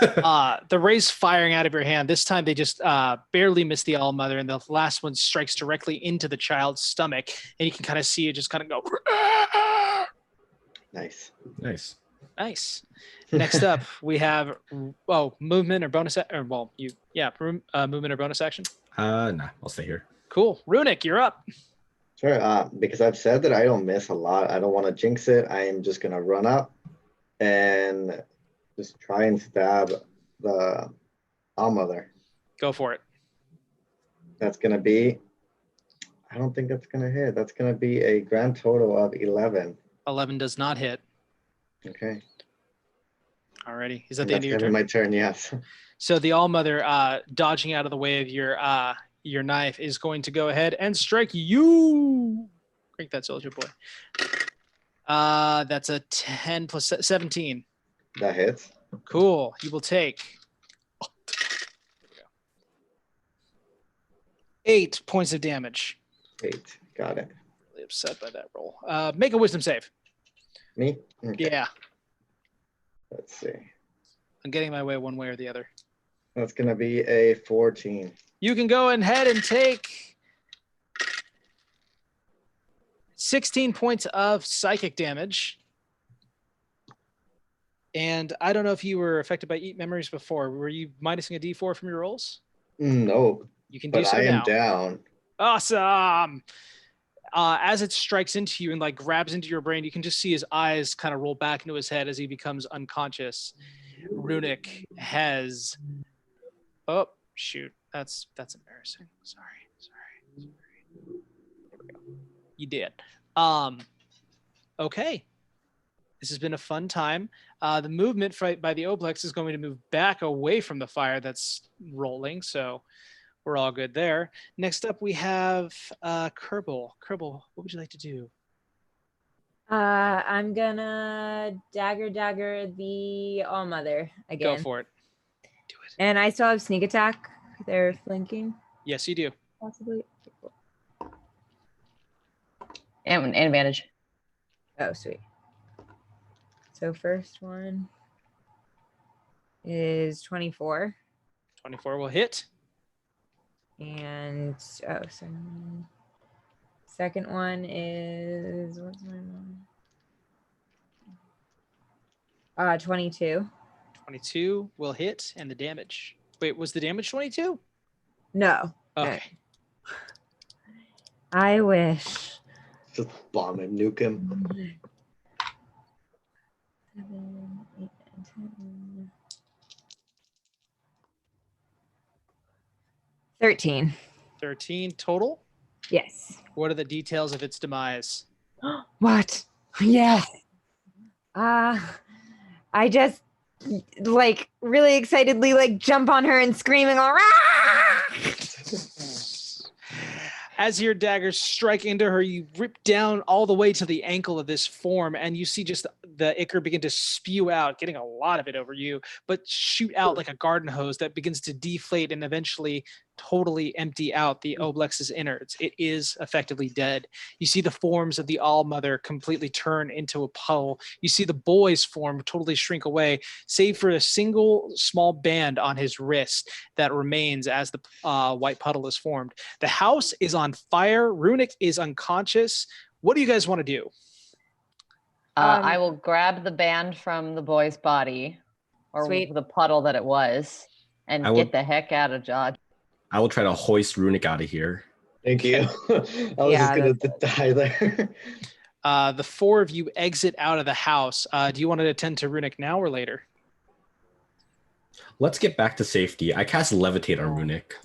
The rays firing out of your hand. This time they just barely miss the All Mother, and the last one strikes directly into the child's stomach, and you can kind of see it just kind of go. Nice. Nice. Nice. Next up, we have movement or bonus movement or bonus action. Nah, I'll stay here. Cool. Runic, you're up. Sure. Because I've said that I don't miss a lot. I don't want to jinx it. I am just gonna run up and just try and stab the All Mother. Go for it. That's gonna be. I don't think that's gonna hit. That's gonna be a grand total of 11. 11 does not hit. Okay. Alrighty. Is that And the end that's of your gonna be turn? my turn. Yes. So the All Mother, dodging out of the way of your knife, is going to go ahead and strike you. Crank that soldier boy. That's a 10 plus 17. That hits. Cool. You will take 8 points of damage. 8. Got it. Really upset by that roll. Make a wisdom save. Me? Okay. Yeah. Let's see. I'm getting my way one way or the other. That's gonna be a 14. You can go ahead and take 16 points of psychic damage. And I don't know if you were affected by eat memories before. Were you minusing a d4 from your rolls? No, You can do but so I am now. down. Awesome. As it strikes into you and like grabs into your brain, you can just see his eyes kind of roll back into his head as he becomes unconscious. Runic has. Oh shoot, that's embarrassing. Sorry. There we go. You did. Okay. This has been a fun time. The movement by the Oblex is going to move back away from the fire that's rolling, so we're all good there. Next up, we have Kerbal. Kerbal, what would you like to do? I'm gonna dagger the All Mother again. Go for it. Do it. And I still have sneak attack. They're flanking, Yes, you do. possibly. And advantage. Oh, sweet. So first one is 24. 24 will hit. And second one is what's my one? 22. 22 will hit, and the damage. Wait, was the damage 22? No. Okay. I wish. Just bomb him, nuke him. 7, 8, 10. 13. 13 total. Yes. What are the details of its demise? What? Yes. I just like really excitedly like jump on her and screaming, "Ah!" As your daggers strike into her, you rip down all the way to the ankle of this form, and you see just the ichor begin to spew out, getting a lot of it over you, but shoot out like a garden hose that begins to deflate and eventually totally empty out the Oblex's innards. It is effectively dead. You see the forms of the All Mother completely turn into a puddle. You see the boy's form totally shrink away, save for a single small band on his wrist that remains as the white puddle is formed. The house is on fire. Runic is unconscious. What do you guys want to do? I will grab the band from the boy's body, or Sweet. the puddle that it was, and I will- get the heck out of Dodge. I will try to hoist Runic out of here. Thank you. I was Yeah, just gonna die there. The four of you exit out of the house. Do you want to attend to Runic now or later? Let's get back to safety. I cast Levitate on Runic.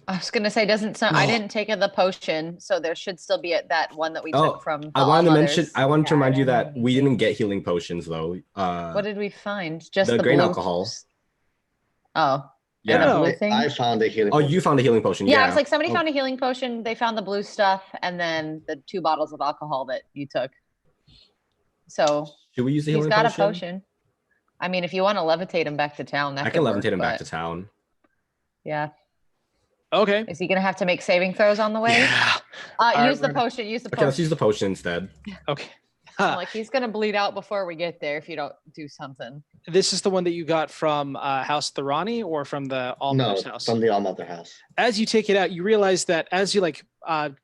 I was gonna say, doesn't sound. I No. didn't take the potion, so there should still be that one that we Oh, took from. I wanted to mention. All-Mothers. I wanted to Yeah, I remind you don't have that we anything. didn't get healing potions though. What did we find? Just the the grain blue- alcohol. Oh, Yeah. and the No. blue thing. I found a healing. Oh, you found a healing potion. Yeah, Yeah. I was like, somebody Oh, found a healing potion. They found the blue stuff, and then the 2 bottles of alcohol that you took. So Should we use the he's healing got potion? a potion. I mean, if you want to levitate him back to town, that I can could levitate work, him back but to town. Yeah, Okay. is he gonna have to make saving throws on the way? Yeah. right, Use the we're gonna- potion. Use the Okay, let's potion. use the potion instead. Okay. I'm like, he's gonna bleed out before we get there if you don't do something. This is the one that you got from House Thorani or from the All No, Mother's house? from the All Mother house. As you take it out, you realize that as you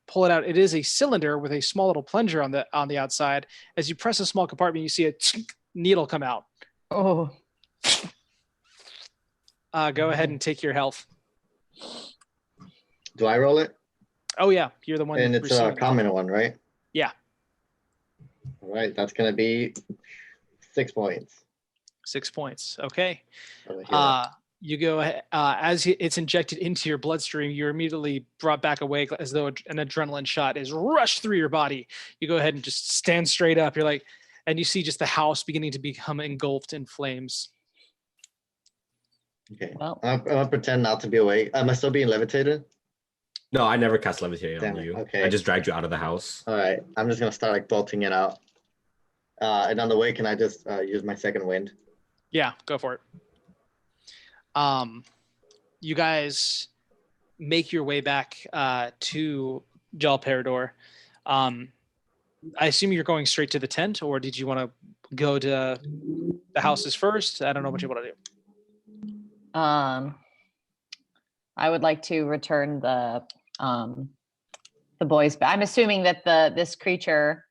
pull it out, it is a cylinder with a small little plunger on the outside. As you press a small compartment, you see a needle come out. Oh, Go ahead and take your health. Do I roll it? Oh yeah, you're the one. And it's a receiving it. common one, right? Yeah. All right, that's gonna be 6 points. 6 points. Okay. of the healing. You go ahead, as it's injected into your bloodstream, you're immediately brought back awake as though an adrenaline shot is rushed through your body. You go ahead and just stand straight up. You're like, and you see just the house beginning to become engulfed in flames. Okay. well, I'm gonna pretend not to be awake. Am I still being levitated? No, I never cast Levitate Damn on it, you. okay. I just dragged you out of the house. All right. I'm just gonna start like bolting it out. And on the way, can I just use my second wind? Yeah, go for it. You guys make your way back to Jal Parador. I assume you're going straight to the tent, or did you want to go to the houses first? I don't know what you want to do. I would like to return the boys. I'm assuming that this creature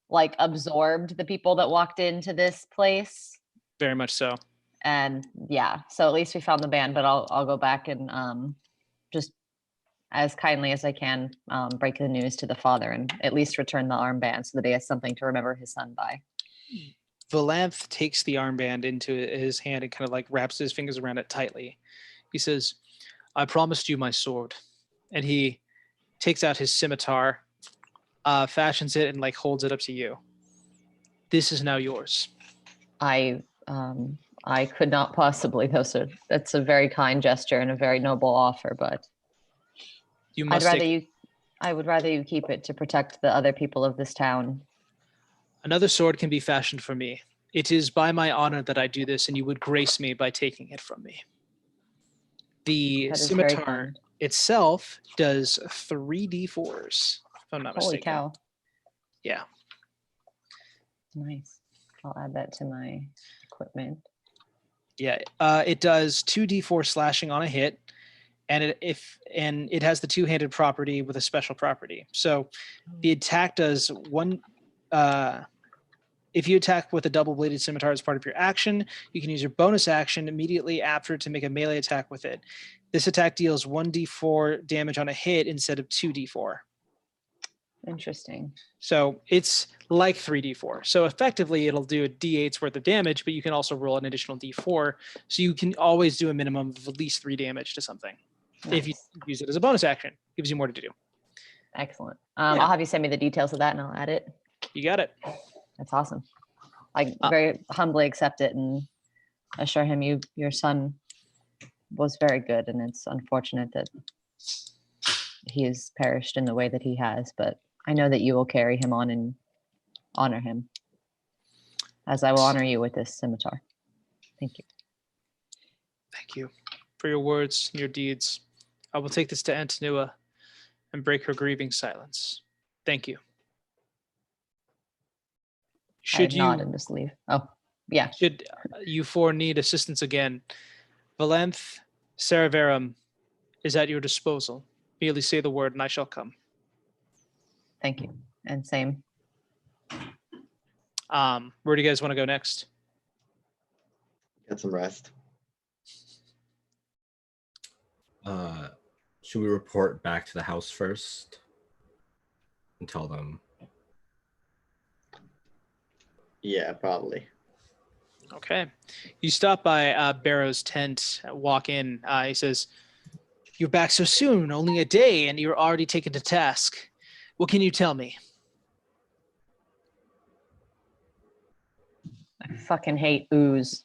like absorbed the people that walked into this place. Very much so. And yeah, so at least we found the band, but I'll go back and just as kindly as I can break the news to the father and at least return the armband so that he has something to remember his son by. Valanth takes the armband into his hand and kind of like wraps his fingers around it tightly. He says, I promised you my sword. And he takes out his scimitar, fashions it, and like holds it up to you. This is now yours. I could not possibly, that's a very kind gesture and a very noble offer, but You must I would rather you keep it to protect the other people of this town. Another sword can be fashioned for me. It is by my honor that I do this, and you would grace me by taking it from me. The That is very scimitar kind. itself does 3d4s, if I'm not Holy mistaken. cow. Yeah. Nice. I'll add that to my equipment. Yeah. It does 2d4 slashing on a hit, and it has the two-handed property with a special property. So the attack does one. If you attack with a double-bladed scimitar as part of your action, you can use your bonus action immediately after to make a melee attack with it. This attack deals 1d4 damage on a hit instead of 2d4. Interesting. So it's like 3d4. So effectively, it'll do a d8's worth of damage, but you can also roll an additional d4. So you can always do a minimum of at least 3 damage to something. Nice. If you use it as a bonus action, gives you more to do. Excellent. Yeah. I'll have you send me the details of that and I'll add it. You got it. That's awesome. I very humbly accept it and assure him your son was very good, and it's unfortunate that he has perished in the way that he has, but I know that you will carry him on and honor him as I will honor you with this scimitar. Thank you. Thank you for your words and your deeds. I will take this to Antonua and break her grieving silence. Thank you. Should you nod and just leave? Oh, yeah. Should you four need assistance again, Valanth Cerverum is at your disposal. Merely say the word and I shall come. Thank you. And same. Where do you guys want to go next? Get some rest. Should we report back to the house first and tell them? Yeah, probably. Okay. You stop by Barrow's tent, walk in. He says, you're back so soon, only a day, and you're already taken to task. What can you tell me? I fucking hate ooze.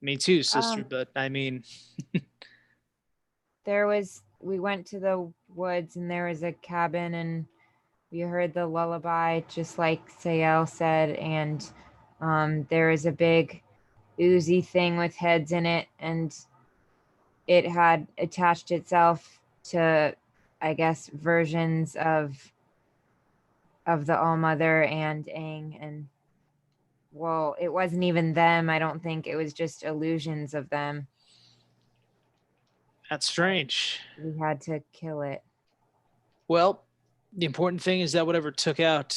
Me too, sister, but I mean... We went to the woods and there was a cabin and we heard the lullaby, just like Sayel said, and there was a big oozy thing with heads in it, and it had attached itself to, I guess, versions of the All-Mother and Aang, and well, it wasn't even them, I don't think. It was just illusions of them. That's strange. We had to kill it. Well, the important thing is that whatever took out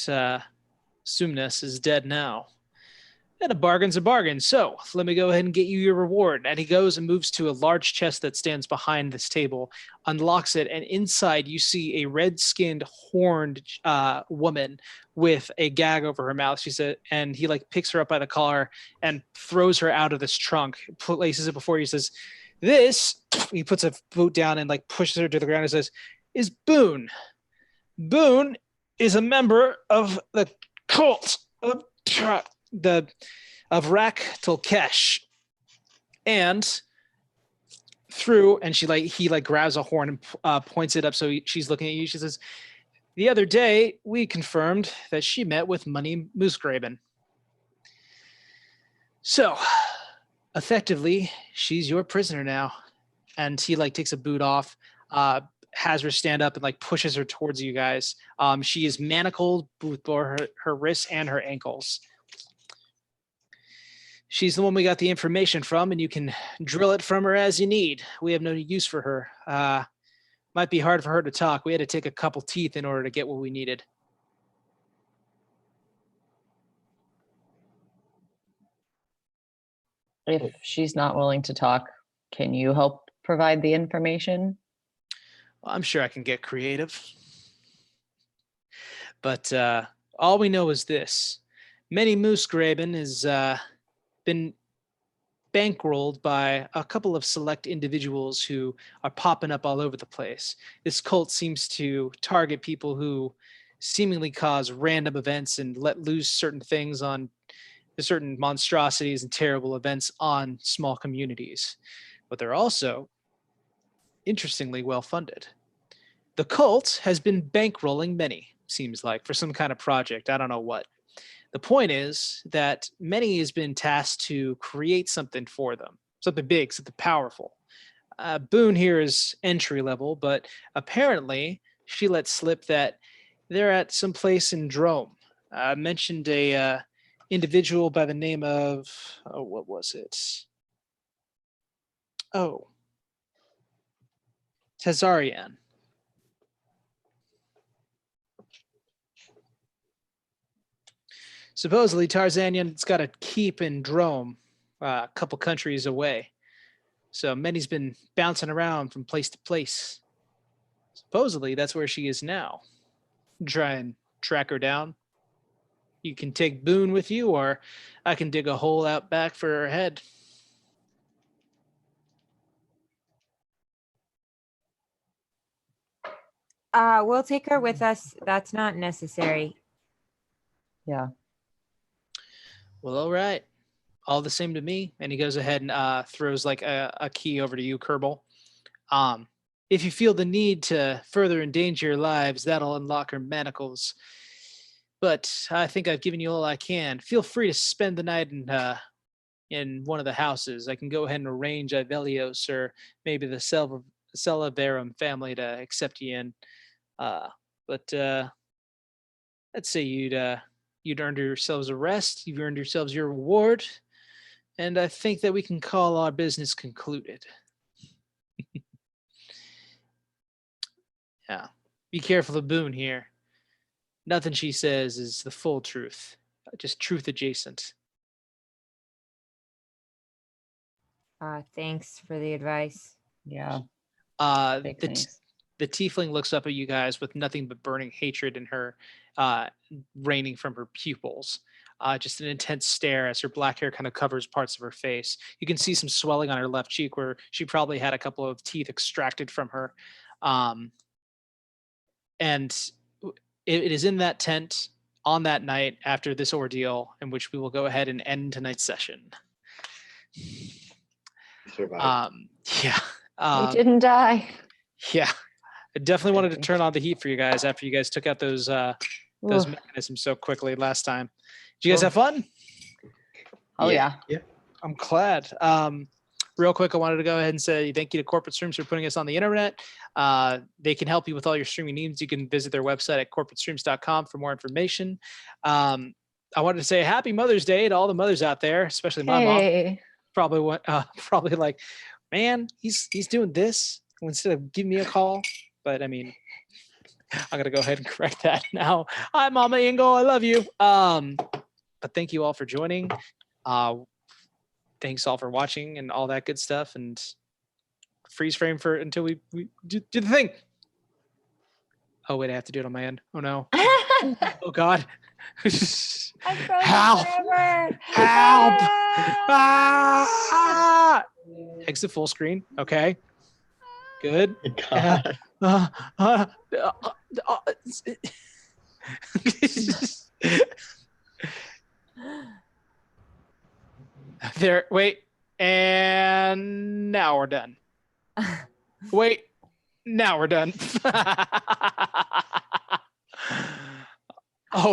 Sumnus is dead now. And a bargain's a bargain. So let me go ahead and get you your reward. And he goes and moves to a large chest that stands behind this table, unlocks it, and inside you see a red-skinned, horned woman with a gag over her mouth. She said, and he like picks her up by the collar and throws her out of this trunk, places it before you. He says, this, he puts a boot down and like pushes her to the ground and says, is Boone. Boone is a member of the cult of Rak Tulkesh. And he grabs a horn and points it up so she's looking at you. She says, The other day, we confirmed that she met with Money Moosegraben. So, effectively, she's your prisoner now. And he like takes a boot off, has her stand up and like pushes her towards you guys. She is manacled with both her wrists and her ankles. She's the one we got the information from, and you can drill it from her as you need. We have no use for her. Might be hard for her to talk. We had to take a couple teeth in order to get what we needed. If she's not willing to talk, can you help provide the information? Well, I'm sure I can get creative. But all we know is this. Many Moosegraben has been bankrolled by a couple of select individuals who are popping up all over the place. This cult seems to target people who seemingly cause random events and let loose certain things on certain monstrosities and terrible events on small communities. But they're also interestingly well funded. The cult has been bankrolling many, seems like, for some kind of project. I don't know what. The point is that many has been tasked to create something for them, something big, something powerful. Boone here is entry level, but apparently she let slip that they're at some place in Drome. Mentioned a individual by the name of, what was it? Oh, Tazarian. Supposedly, Tarzanian's got a keep in Drome, a couple countries away. So Many's been bouncing around from place to place. Supposedly, that's where she is now. Try and track her down. You can take Boone with you, or I can dig a hole out back for her head. We'll take her with us. That's not necessary. Yeah. Well, all right. All the same to me. And he goes ahead and throws like a key over to you, Kerbal. If you feel the need to further endanger your lives, that'll unlock her manacles. But I think I've given you all I can. Feel free to spend the night in one of the houses. I can go ahead and arrange Ivelios or maybe the Celaverum family to accept you in. But let's say you'd earned yourselves a rest. You've earned yourselves your reward, and I think that we can call our business concluded. Yeah, be careful of Boone here. Nothing she says is the full truth, just truth adjacent. Thanks for the advice. Yeah. Big The things. the tiefling looks up at you guys with nothing but burning hatred in her, raining from her pupils. Just an intense stare as her black hair kind of covers parts of her face. You can see some swelling on her left cheek where she probably had a couple of teeth extracted from her. And it is in that tent on that night after this ordeal in which we will go ahead and end tonight's session. Survive. Yeah. We didn't die. Yeah. I definitely wanted to Thank you. turn on the heat for you guys after you guys took out those Oof. mechanisms so quickly last time. Did you guys Sure. have fun? Oh yeah. I'm glad. Real quick, I wanted to go ahead and say thank you to Corporate Streams for putting us on the internet. They can help you with all your streaming needs. You can visit their website at corporatestreams.com for more information. I wanted to say happy Mother's Day to all the mothers out there, especially my mom. Hey. Probably like, man, he's doing this instead of giving me a call. But I mean, I'm gonna go ahead and correct that now. Hi, Mama Ingo, I love you. But thank you all for joining. Thanks all for watching and all that good stuff. And freeze frame for until we do the thing. Oh wait, I have to do it on my end. Oh no. Oh God. I'm frozen Help! forever. Help! Ah! Ah! Exit full screen. Okay. Good. God. There. Wait. And now we're done. Wait. Now we're done. Oh,